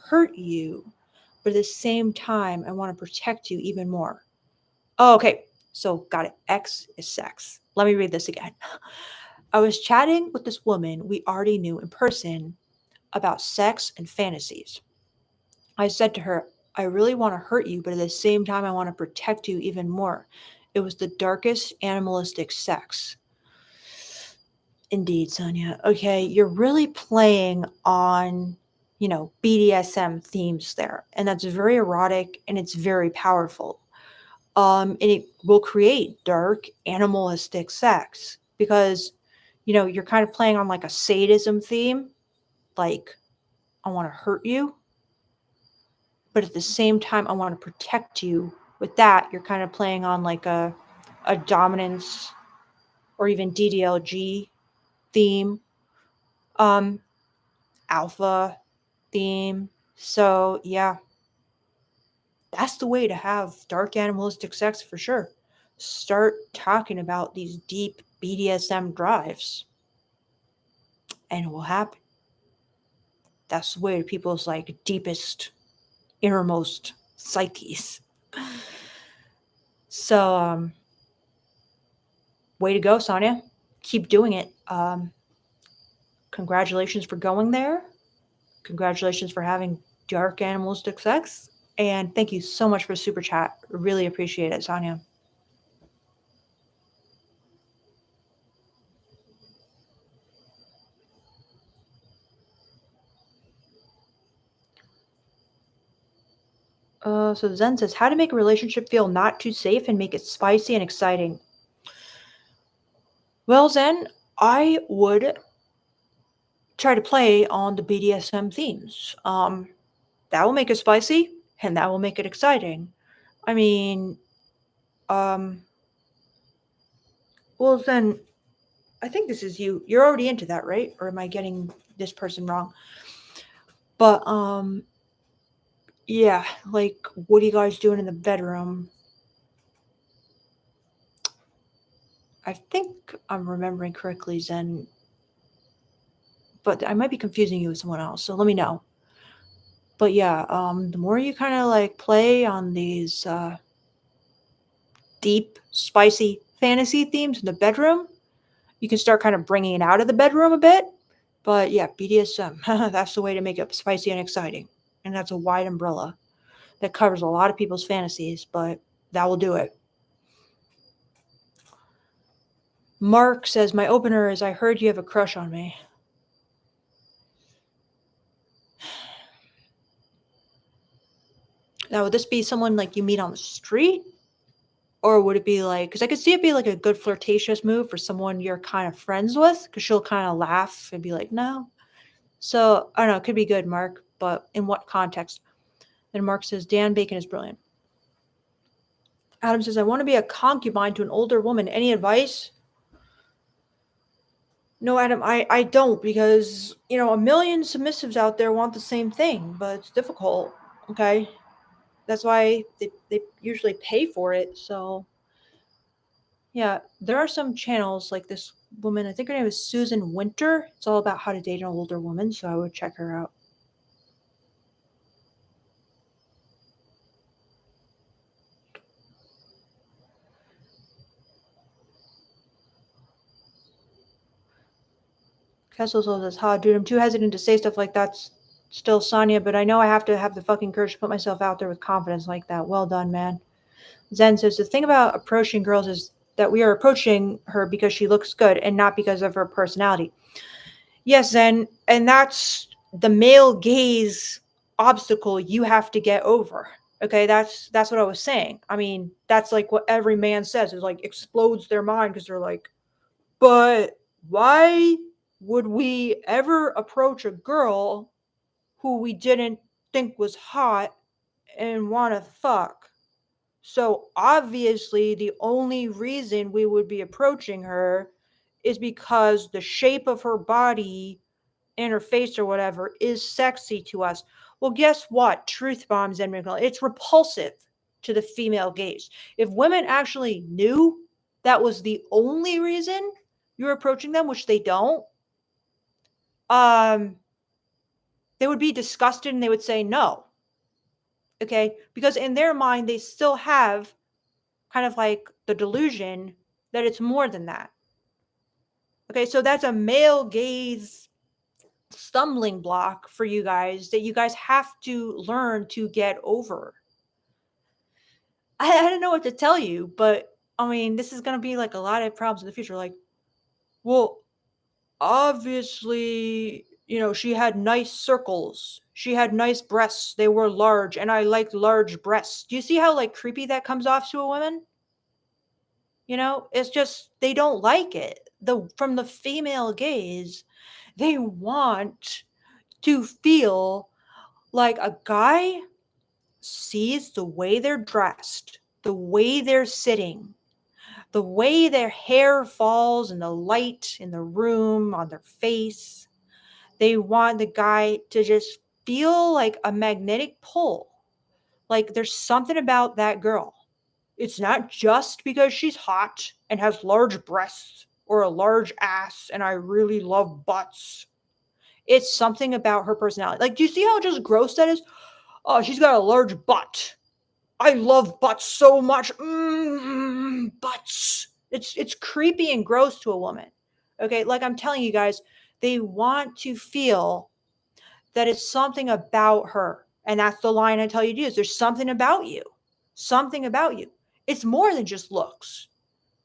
hurt you, but at the same time, I want to protect you even more. Oh, okay. So got it. X is sex. Let me read this again. I was chatting with this woman we already knew in person about sex and fantasies. I said to her, I really want to hurt you, but at the same time, I want to protect you even more. It was the darkest animalistic sex. Indeed, Sonia. Okay, you're really playing on, BDSM themes there. And that's very erotic and it's very powerful. And it will create dark animalistic sex because, you're kind of playing on like a sadism theme. Like, I want to hurt you, but at the same time, I want to protect you. With that, you're kind of playing on like a dominance or even DDLG theme. Alpha theme. So, yeah, that's the way to have dark animalistic sex for sure. Start talking about these deep BDSM drives, and it will happen. That's the way to people's like deepest, innermost psyches. So, way to go, Sonia. Keep doing it. Congratulations for going there. Congratulations for having dark animalistic sex. And thank you so much for super chat. Really appreciate it, Sonia. So Zen says, how to make a relationship feel not too safe and make it spicy and exciting. Well, Zen, I would try to play on the BDSM themes. That will make it spicy and that will make it exciting. I mean, um, well, Zen, I think this is you. You're already into that, right? Or am I getting this person wrong? But, yeah, like, what are you guys doing in the bedroom? I think I'm remembering correctly, Zen, but I might be confusing you with someone else, so let me know. But yeah, the more you kind of like play on these deep, spicy fantasy themes in the bedroom, you can start kind of bringing it out of the bedroom a bit. But yeah, BDSM, that's the way to make it spicy and exciting. And that's a wide umbrella that covers a lot of people's fantasies, but that will do it. Mark says, my opener is, I heard you have a crush on me. Now, would this be someone like you meet on the street? Or would it be like, because I could see it be like a good flirtatious move for someone you're kind of friends with, because she'll kind of laugh and be like, no. So, I don't know, it could be good, Mark, but in what context? Then Mark says, Dan Bacon is brilliant. Adam says, I want to be a concubine to an older woman. Any advice? No, Adam, I don't, because, a million submissives out there want the same thing, but it's difficult, okay? That's why they usually pay for it, so Yeah, there are some channels like this woman, I think her name is Susan Winter. It's all about how to date an older woman, so I would check her out. Kessel says, "Ha, dude, I'm too hesitant to say stuff like that. Still, Sonya, but I know I have to have the fucking courage to put myself out there with confidence like that. Well done, man." Zen says, "The thing about approaching girls is that we are approaching her because she looks good and not because of her personality." Yes, Zen, and that's the male gaze obstacle you have to get over. Okay, that's what I was saying. I mean, that's like what every man says. It like explodes their mind because they're like, but why would we ever approach a girl who we didn't think was hot and want to fuck? So obviously, the only reason we would be approaching her is because the shape of her body and her face or whatever is sexy to us. Well, guess what? Truth bombs and it's repulsive to the female gaze. If women actually knew that was the only reason you're approaching them, which they don't, um, they would be disgusted and they would say no. Okay? Because in their mind, they still have kind of like the delusion that it's more than that. Okay, so that's a male gaze stumbling block for you guys that you guys have to learn to get over. I don't know what to tell you, but I mean, this is going to be like a lot of problems in the future. Like, well, obviously, she had nice circles. She had nice breasts. They were large, and I like large breasts. Do you see how like creepy that comes off to a woman? It's just they don't like it. From the female gaze, they want to feel like a guy sees the way they're dressed, the way they're sitting, the way their hair falls in the light in the room on their face. They want the guy to just feel like a magnetic pull. Like there's something about that girl. It's not just because she's hot and has large breasts or a large ass and I really love butts. It's something about her personality. Like, do you see how just gross that is? Oh, she's got a large butt. I love butts so much. Butts. It's creepy and gross to a woman. Okay, like I'm telling you guys, they want to feel that it's something about her. And that's the line I tell you to use. There's something about you. Something about you. It's more than just looks.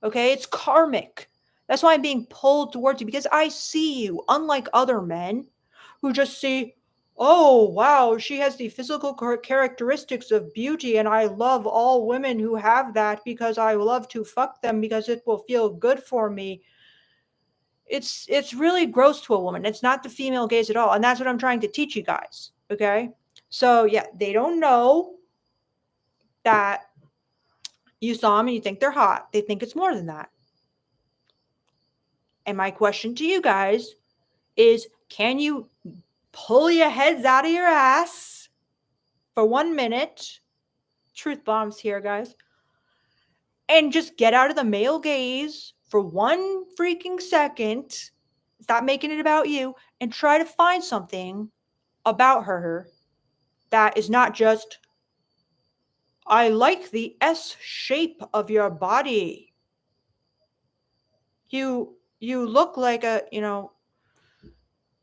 Okay, it's karmic. That's why I'm being pulled towards you because I see you, unlike other men who just see, oh, wow, she has the physical characteristics of beauty, and I love all women who have that because I love to fuck them because it will feel good for me. It's really gross to a woman. It's not the female gaze at all, and that's what I'm trying to teach you guys. Okay, so yeah, they don't know that you saw them and you think they're hot. They think it's more than that. And my question to you guys is, can you pull your heads out of your ass for 1 minute? Truth bombs here, guys. And just get out of the male gaze for 1 freaking second. Stop making it about you and try to find something about her that is not just, I like the S shape of your body. You look like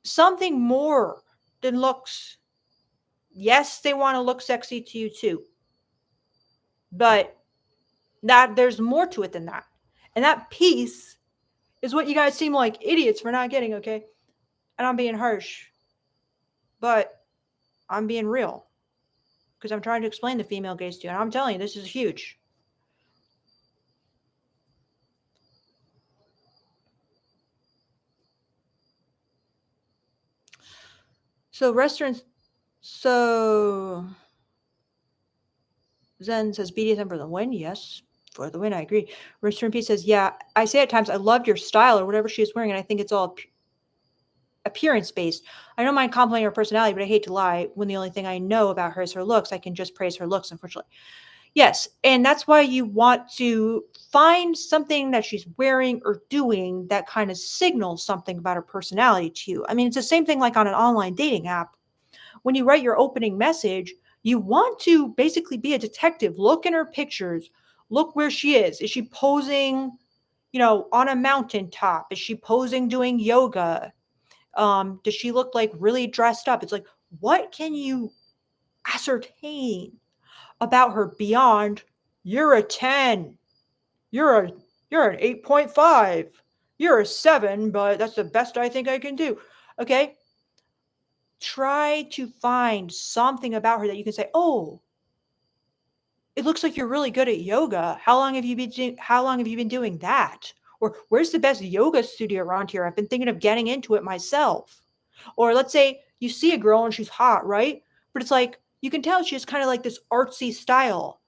something more than looks. Yes, they want to look sexy to you too. But that there's more to it than that. And that piece is what you guys seem like idiots for not getting, okay? And I'm being harsh. But I'm being real. Because I'm trying to explain the female gaze to you. And I'm telling you, this is huge. So restaurants. So Zen says BDSM for the win. Yes, for the win. I agree. Restaurant P says, yeah, I say at times I loved your style or whatever she is wearing, and I think it's all appearance based. I don't mind complimenting her personality, but I hate to lie when the only thing I know about her is her looks. I can just praise her looks, unfortunately. Yes, and that's why you want to find something that she's wearing or doing that kind of signals something about her personality to you. I mean, it's the same thing like on an online dating app. When you write your opening message, you want to basically be a detective. Look in her pictures. Look where she is. Is she posing, on a mountaintop? Is she posing doing yoga? Does she look like really dressed up? It's like, what can you ascertain about her beyond you're a 10, you're a you're an 8.5, you're a 7, but that's the best I think I can do. Okay? Try to find something about her that you can say, "Oh, it looks like you're really good at yoga. How long have you been doing that?" Or "Where's the best yoga studio around here? I've been thinking of getting into it myself." Or let's say you see a girl and she's hot, right? But it's like you can tell she has kind of like this artsy style.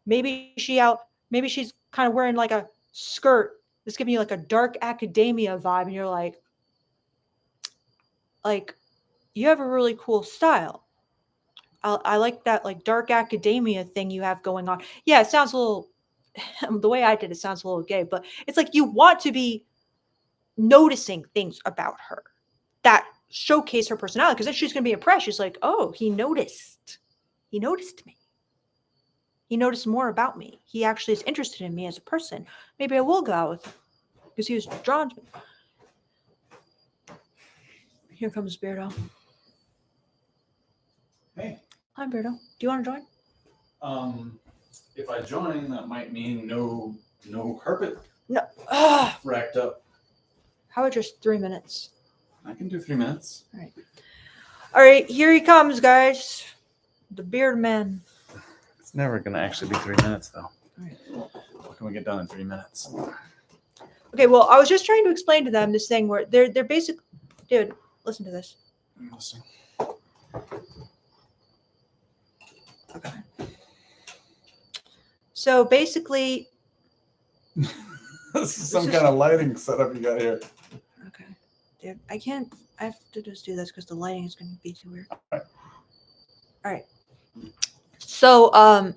Maybe she's kind of wearing like a skirt that's giving you like a dark academia vibe, and you're like you have a really cool style. I like that like dark academia thing you have going on. Yeah, it sounds a little the way I did it sounds a little gay, but it's like you want to be noticing things about her that showcase her personality, because then she's going to be impressed. She's like, "Oh, he noticed. He noticed me. He noticed more about me. He actually is interested in me as a person. Maybe I will go out with him because he was drawn to me." Here comes Beardo. Hey. Hi, Beardo. Do you want to join? If I join, that might mean no carpet No. racked up. How about just 3 minutes? I can do 3 minutes. All right, here he comes, guys. The beard man. It's never gonna actually be 3 minutes, though. Right. What can we get done in 3 minutes? Okay, well, I was just trying to explain to them this thing where they're basic. Dude, listen to this. I'm listening. Okay. So basically, This is some kind of lighting setup you got here. okay, dude, I have to just do this because the lighting is going to be too weird. All right. So, I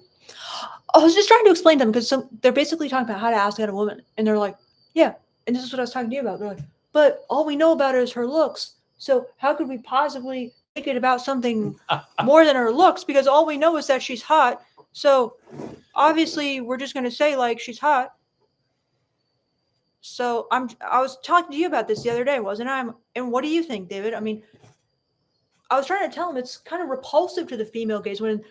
was just trying to explain to them because they're basically talking about how to ask out a woman, and they're like, "Yeah," and this is what I was talking to you about. They're like, "But all we know about her is her looks. So how could we possibly make it about something more than her looks? Because all we know is that she's hot. So obviously we're just going to say like she's hot." So I was talking to you about this the other day, wasn't I? And what do you think, David? I mean, I was trying to tell him it's kind of repulsive to the female gaze when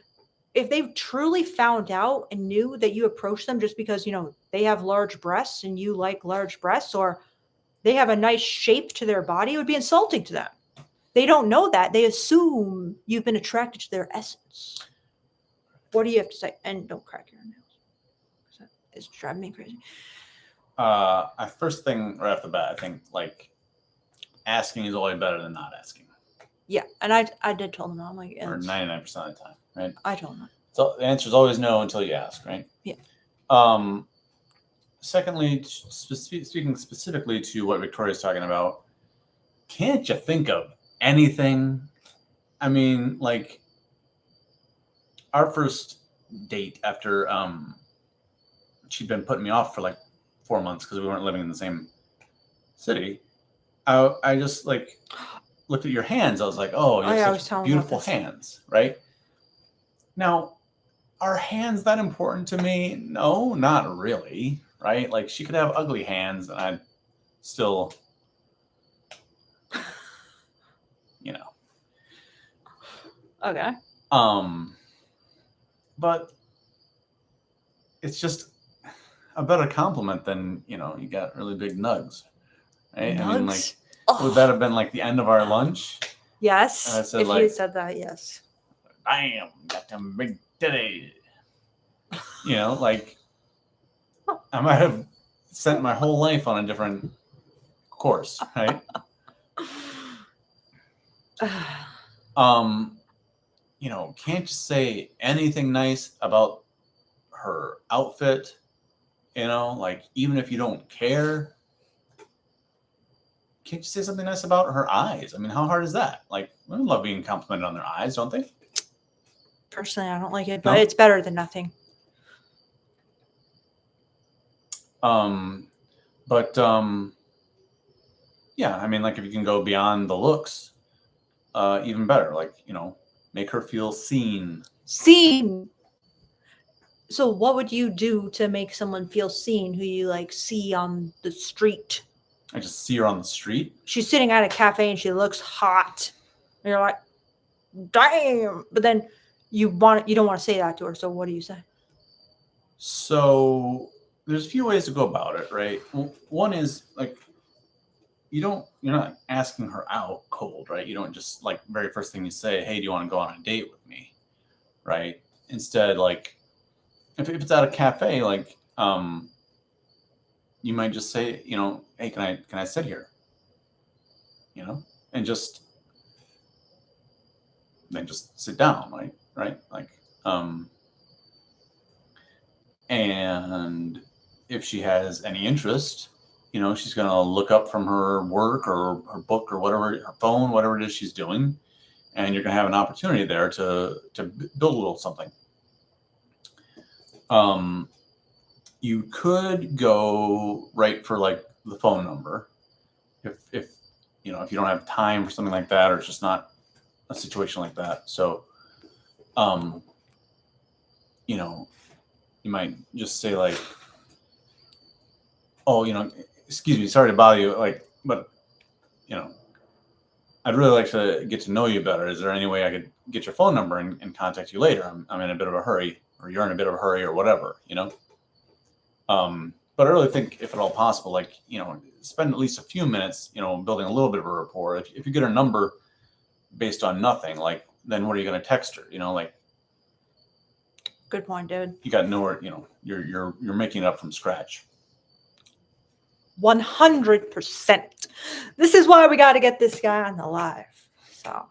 if they truly found out and knew that you approach them just because, they have large breasts and you like large breasts, or they have a nice shape to their body, it would be insulting to them. They don't know that. They assume you've been attracted to their essence. What do you have to say? And don't crack your nails. It's driving me crazy. First thing right off the bat, I think like asking is always better than not asking. Yeah, and I did tell them, I'm like, or 99% of the time, right? I told them. So the answer is always no until you ask, right? Yeah. Secondly, speaking specifically to what Victoria's talking about, can't you think of anything? I mean, like our first date after she'd been putting me off for like 4 months because we weren't living in the same city. I just like looked at your hands. I was like, oh, you have such beautiful hands, right? Now, are hands that important to me? No, not really, right? Like she could have ugly hands and I'd still, Okay. But it's just a better compliment than, you got really big nugs, right? Nugs? I mean, like, would that have been like the end of our lunch? Yes. And I said, if like, you said that, yes. Bam, got them big titties. Like, I might have spent my whole life on a different course, right? Can't you say anything nice about her outfit? Like, even if you don't care, can't you say something nice about her eyes? I mean, how hard is that? Like, women love being complimented on their eyes, don't they? Personally, I don't like it, but it's better than nothing. But yeah, I mean, like if you can go beyond the looks, even better. Like, make her feel seen. Seen. So what would you do to make someone feel seen who you like see on the street? I just see her on the street. She's sitting at a cafe and she looks hot. And you're like, damn. But then you don't want to say that to her. So what do you say? So there's a few ways to go about it, right? One is like you're not asking her out cold, right? You don't just like very first thing you say, hey, do you want to go on a date with me? Right? Instead, like if it's at a cafe, like you might just say, hey, can I sit here? And then just sit down, right? Like and if she has any interest, she's going to look up from her work or her book or whatever, her phone, whatever it is she's doing. And you're going to have an opportunity there to build a little something. You could go right for like the phone number if you don't have time for something like that, or it's just not a situation like that. So, you might just say like, oh, excuse me, sorry to bother you. Like, but, I'd really like to get to know you better. Is there any way I could get your phone number and contact you later? I'm in a bit of a hurry, or you're in a bit of a hurry, or whatever, But I really think if at all possible, like, spend at least a few minutes, building a little bit of a rapport. If you get her number based on nothing, like, then what are you going to text her? Like, good point, dude. You got nowhere, you're making it up from scratch. 100%. This is why we got to get this guy on the live. So,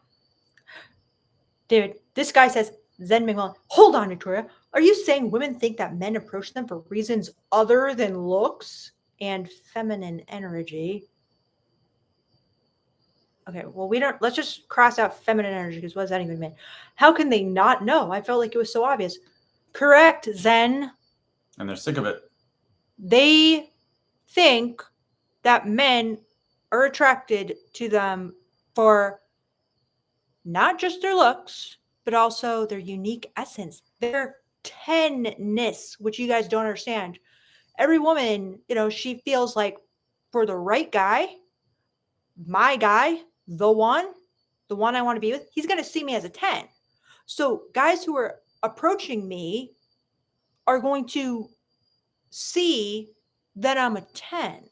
dude, this guy says, Zen McMillan, hold on, Victoria. Are you saying women think that men approach them for reasons other than looks and feminine energy? Okay, well, let's just cross out feminine energy because what does that even mean? How can they not know? I felt like it was so obvious. Correct, Zen. And they're sick of it. They think that men are attracted to them for not just their looks, but also their unique essence, their tenness, which you guys don't understand. Every woman, she feels like for the right guy, my guy, the one I want to be with, he's going to see me as a 10. So guys who are approaching me are going to see that I'm a 10,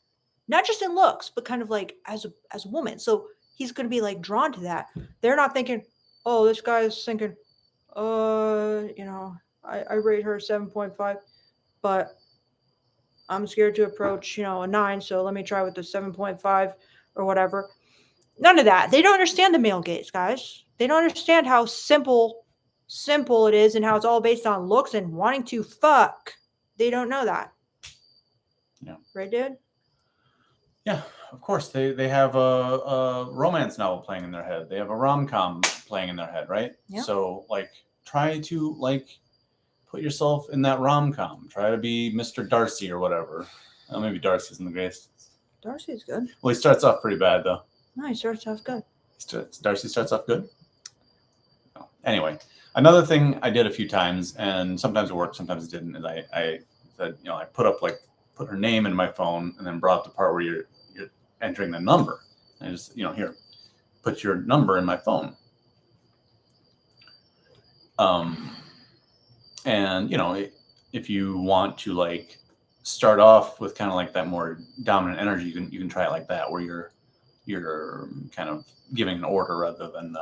not just in looks, but kind of like as a woman. So he's going to be like drawn to that. They're not thinking, oh, this guy is thinking, I rate her 7.5, but I'm scared to approach, a 9. So let me try with the 7.5 or whatever. None of that. They don't understand the male gaze, guys. They don't understand how simple it is and how it's all based on looks and wanting to fuck. They don't know that. Yeah. Right, dude? Yeah, of course. They have a romance novel playing in their head. They have a rom-com playing in their head, right? Yeah. So, like, try to, like, put yourself in that rom-com. Try to be Mr. Darcy or whatever. Maybe Darcy isn't the greatest. Darcy's good. Well, he starts off pretty bad, though. No, he starts off good. Darcy starts off good? No. Anyway, another thing I did a few times, and sometimes it worked, sometimes it didn't, is I said, I put her name in my phone and then brought up the part where you're entering the number. And I just, here, put your number in my phone. And, if you want to, like, start off with kind of like that more dominant energy, you can try it like that, where you're kind of giving an order rather than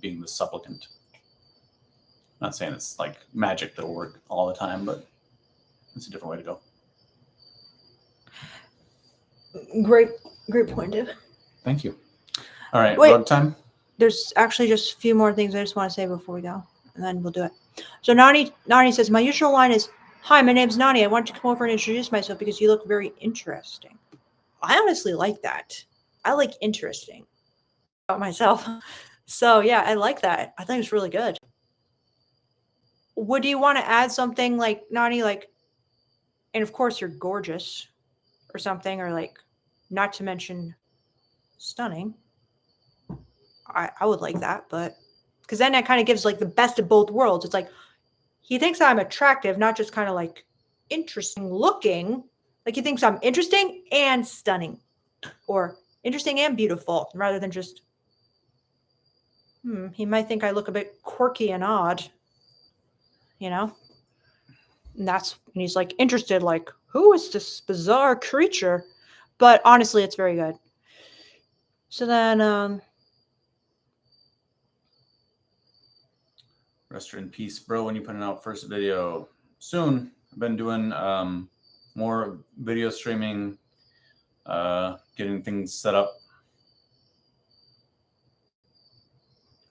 being the supplicant. I'm not saying it's like magic that'll work all the time, but it's a different way to go. Great point, dude. Thank you. All right, Wait. rug time. There's actually just a few more things I just want to say before we go, and then we'll do it. So Nani says, my usual line is, hi, my name's Nani. I want to come over and introduce myself because you look very interesting. I honestly like that. I like interesting about myself. So yeah, I like that. I think it's really good. Would you want to add something like, Nani, like, and of course you're gorgeous or something, or like, not to mention stunning. I would like that, but because then that kind of gives like the best of both worlds. It's like he thinks I'm attractive, not just kind of like interesting looking. Like he thinks I'm interesting and stunning, or interesting and beautiful, rather than just, he might think I look a bit quirky and odd, you know? And he's like interested, like, who is this bizarre creature? But honestly, it's very good. So then, Rest in peace, bro. When you putting out first video soon? I've been doing more video streaming, getting things set up.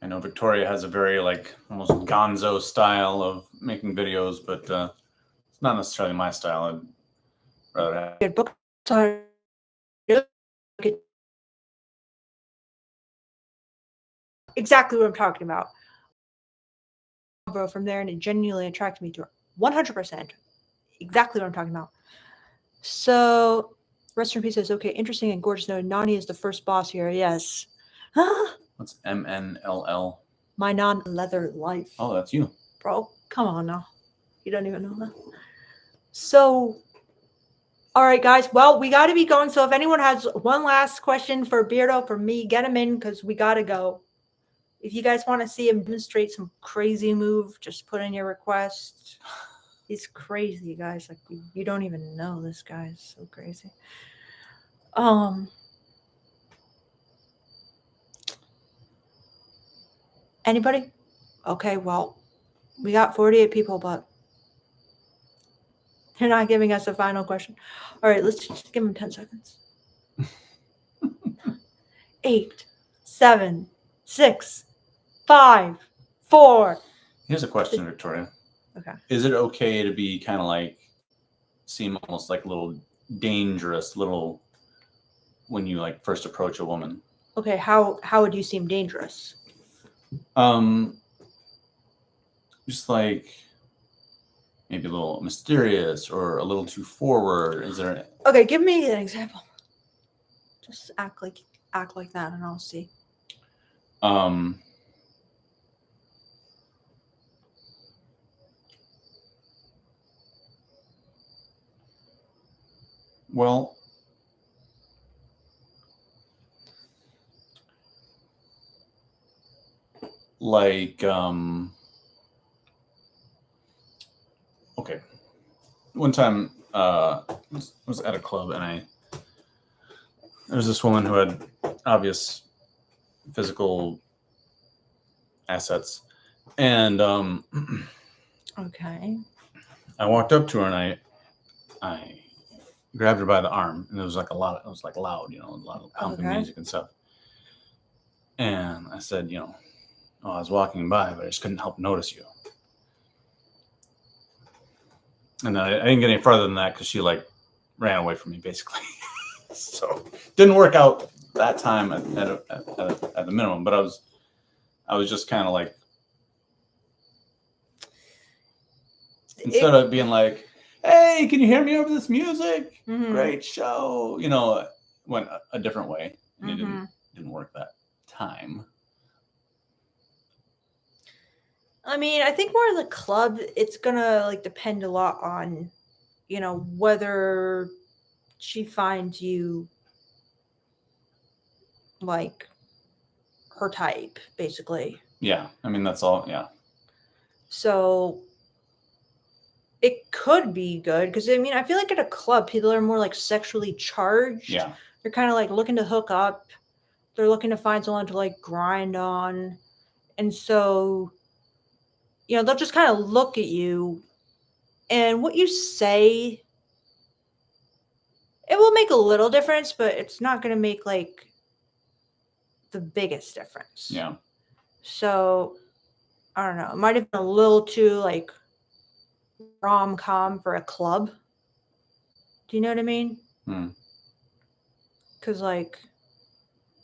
I know Victoria has a very like almost gonzo style of making videos, but it's not necessarily my style. I'd rather have good book. Exactly what I'm talking about. Bro, from there, and it genuinely attracted me to her. 100%. Exactly what I'm talking about. So, Rest in Peace says, okay, interesting and gorgeous. No, Nani is the first boss here. Yes. What's MNLL? My non-leather life. Oh, that's you. Bro, come on now. You don't even know that. So, all right, guys. Well, we got to be going. So if anyone has one last question for Beardo, for me, get him in because we got to go. If you guys want to see him demonstrate some crazy move, just put in your request. He's crazy, guys. Like you don't even know this guy is so crazy. Anybody? Okay, well, we got 48 people, but they're not giving us a final question. All right, let's just give them 10 seconds. 8, 7, 6, 5, 4. Here's a question, Victoria. Okay. Is it okay to be kind of like seem almost like a little dangerous, little when you like first approach a woman? Okay, how would you seem dangerous? Just like maybe a little mysterious or a little too forward. Is there? Okay, give me an example. Just act like that, and I'll see. Well, like okay, one time was at a club and there was this woman who had obvious physical assets, and Okay. I walked up to her and I grabbed her by the arm, and it was like loud, a lot of pumping music and stuff. And I said, I was walking by, but I just couldn't help notice you. And I didn't get any further than that because she like ran away from me basically. So didn't work out that time at the minimum, but I was just kind of like, instead of being like, hey, can you hear me over this music? Mm-hmm. Great show. Went a different way. And it didn't work that time. I mean, I think more of the club, it's gonna like depend a lot on, whether she finds you like her type, basically. Yeah. I mean, that's all. Yeah. So it could be good because I mean, I feel like at a club, people are more like sexually charged. Yeah. They're kind of like looking to hook up. They're looking to find someone to like grind on. And so, they'll just kind of look at you, and what you say, it will make a little difference, but it's not going to make like the biggest difference. Yeah. So, I don't know. It might have been a little too like rom-com for a club. Do you know what I mean? Because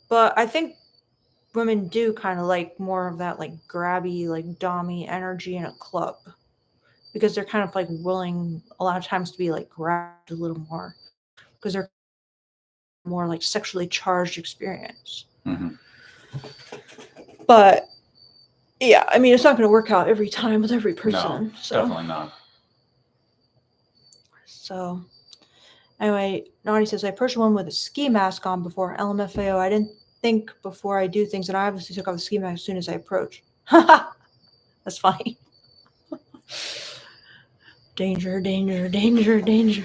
but I think women do kind of like more of that like grabby, like dommy energy in a club. because they're kind of like willing a lot of times to be like grabbed a little more because they're more like sexually charged experience. Hmm. But yeah, I mean, it's not going to work out every time with every person. No, so definitely not. So anyway, Naughty says, I approached a woman with a ski mask on before LMFAO. I didn't think before I do things, and I obviously took off the ski mask as soon as I approached. That's funny. Danger, danger, danger, danger.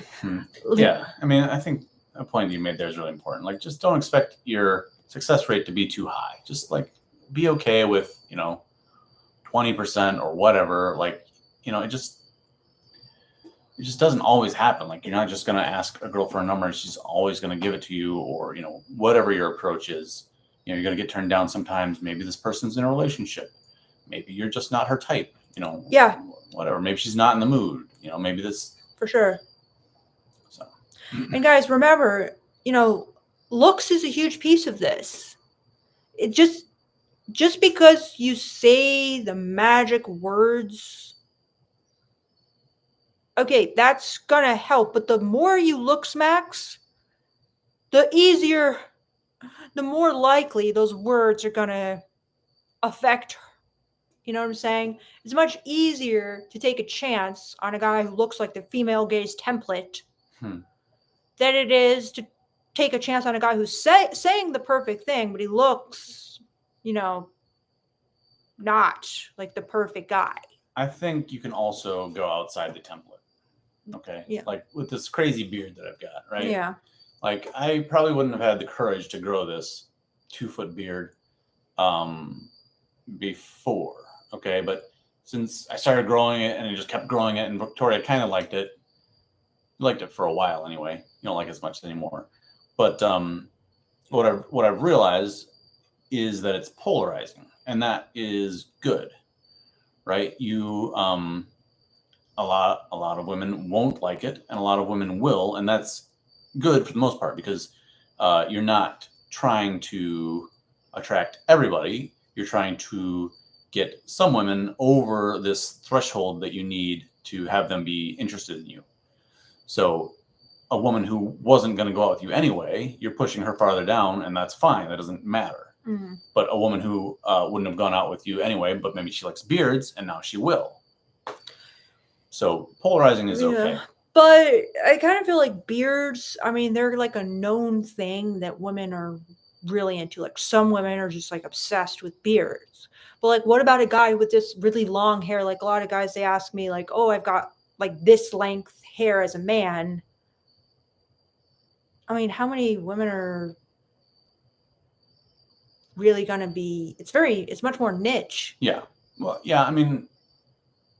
Yeah, I mean, I think a point you made there is really important. Like, just don't expect your success rate to be too high. Just like be okay with 20% or whatever. Like, it just doesn't always happen. Like, you're not just gonna ask a girl for a number and she's always gonna give it to you, or whatever your approach is. You're gonna get turned down sometimes. Maybe this person's in a relationship. Maybe you're just not her type. Yeah. Whatever. Maybe she's not in the mood. Maybe this. For sure. So. And guys, remember, looks is a huge piece of this. It just because you say the magic words, okay, that's gonna help. But the more you looks max, the more likely those words are gonna affect her. You know what I'm saying? It's much easier to take a chance on a guy who looks like the female gaze template than it is to take a chance on a guy who's saying the perfect thing, but he looks, not like the perfect guy. I think you can also go outside the template. Okay. Yeah. Like with this crazy beard that I've got, right? Yeah. Like I probably wouldn't have had the courage to grow this 2-foot beard before. Okay. But since I started growing it and I just kept growing it, and Victoria kind of liked it. Liked it for a while anyway. You don't like it as much anymore. But what I've realized is that it's polarizing, and that is good, right? You a lot of women won't like it, and a lot of women will, and that's good for the most part because you're not trying to attract everybody. You're trying to get some women over this threshold that you need to have them be interested in you. So a woman who wasn't going to go out with you anyway, you're pushing her farther down, and that's fine. That doesn't matter. Mm-hmm. But a woman who wouldn't have gone out with you anyway, but maybe she likes beards, and now she will. So polarizing is okay. But I kind of feel like beards, I mean, they're like a known thing that women are really into. Like some women are just like obsessed with beards. But like, what about a guy with this really long hair? Like a lot of guys, they ask me like, oh, I've got like this length hair as a man. I mean, how many women are really going to be, it's much more niche. Yeah. Well, yeah, I mean,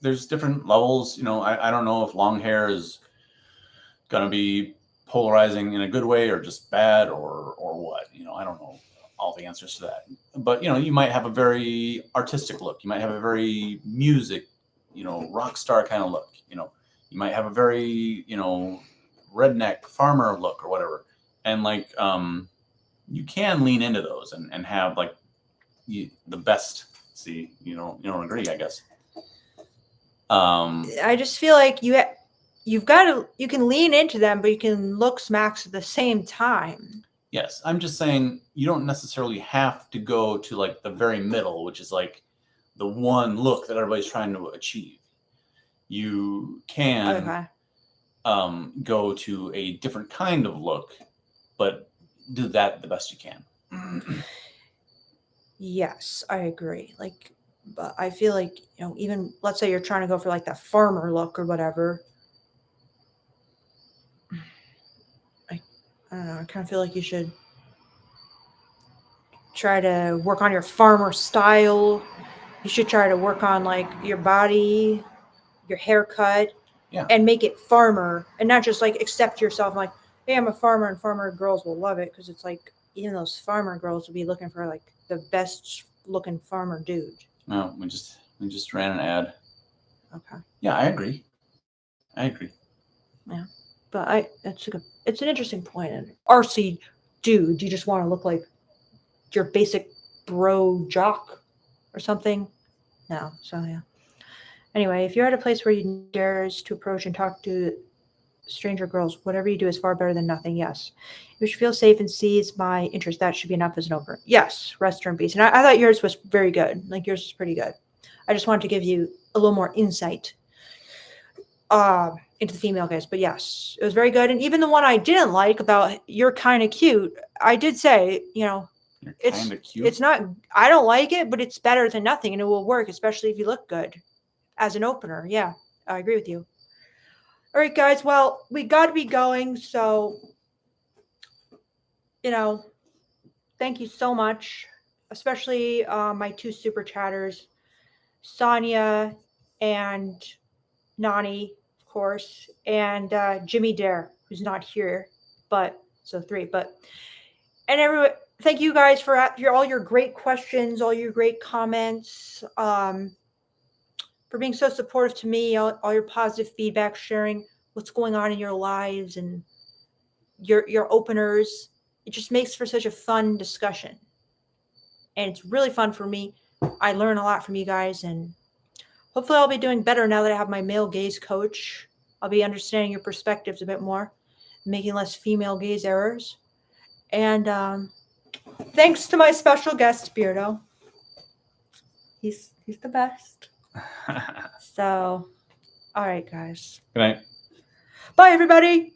there's different levels. I don't know if long hair is going to be polarizing in a good way or just bad or what. I don't know all the answers to that. But, you might have a very artistic look. You might have a very music, rock star kind of look. You might have a very, redneck farmer look or whatever. And like, you can lean into those and have like the best. See, you don't agree, I guess. I just feel like you can lean into them, but you can look smacks at the same time. Yes, I'm just saying you don't necessarily have to go to like the very middle, which is like the one look that everybody's trying to achieve. You can go to a different kind of look, but do that the best you can. Yes, I agree. Like, but I feel like, even let's say you're trying to go for like that farmer look or whatever. I don't know. I kind of feel like you should try to work on your farmer style. You should try to work on like your body, your haircut, and make it farmer, and not just like accept yourself like, hey, I'm a farmer, and farmer girls will love it because it's like even those farmer girls will be looking for like the best looking farmer dude. No, we just ran an ad. Okay. Yeah, I agree. Yeah, but it's an interesting point. And RC dude, you just want to look like your basic bro jock or something? No. So yeah. Anyway, if you're at a place where you dares to approach and talk to stranger girls, whatever you do is far better than nothing. Yes. You should feel safe and seize my interest. That should be enough as an opener. Yes. Rest in peace. And I thought yours was very good. Like yours is pretty good. I just wanted to give you a little more insight into the female gaze. But yes, it was very good. And even the one I didn't like about you're kind of cute, I did say, you know, You're it's kind of cute. it's not, I don't like it, but it's better than nothing and it will work, especially if you look good as an opener. Yeah, I agree with you. All right, guys. Well, we got to be going. So, you know, thank you so much, especially my two super chatters, Sonia and Nani, of course, and Jimmy Dare, who's not here, but so 3. But and everyone, thank you guys for all your great questions, all your great comments, for being so supportive to me, all your positive feedback, sharing what's going on in your lives and your openers. It just makes for such a fun discussion. And it's really fun for me. I learn a lot from you guys, and hopefully I'll be doing better now that I have my male gaze coach. I'll be understanding your perspectives a bit more, making less female gaze errors. And thanks to my special guest, Beardo. He's the best. So, all right, guys. Good night. Bye, everybody.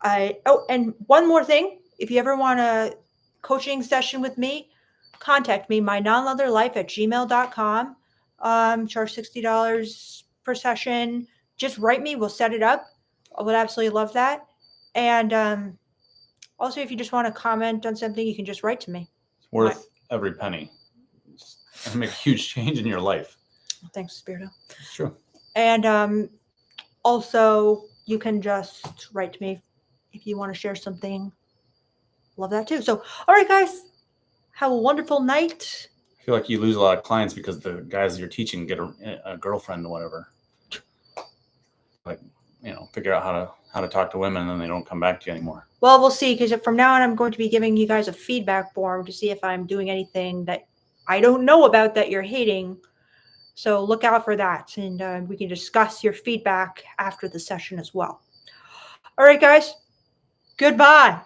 And one more thing. If you ever want a coaching session with me, contact me, my nonleatherlife@gmail.com. Charge $60 per session. Just write me. We'll set it up. I would absolutely love that. And also, if you just want to comment on something, you can just write to me. It's worth every penny. It'll make a huge change in your life. Thanks, Spirito. It's true. And also, you can just write to me if you want to share something. Love that too. So, all right, guys, have a wonderful night. I feel like you lose a lot of clients because the guys you're teaching get a girlfriend or whatever. Like, figure out how to talk to women, and then they don't come back to you anymore. Well, we'll see, because from now on, I'm going to be giving you guys a feedback form to see if I'm doing anything that I don't know about that you're hating. So look out for that, and we can discuss your feedback after the session as well. All right, guys. Goodbye.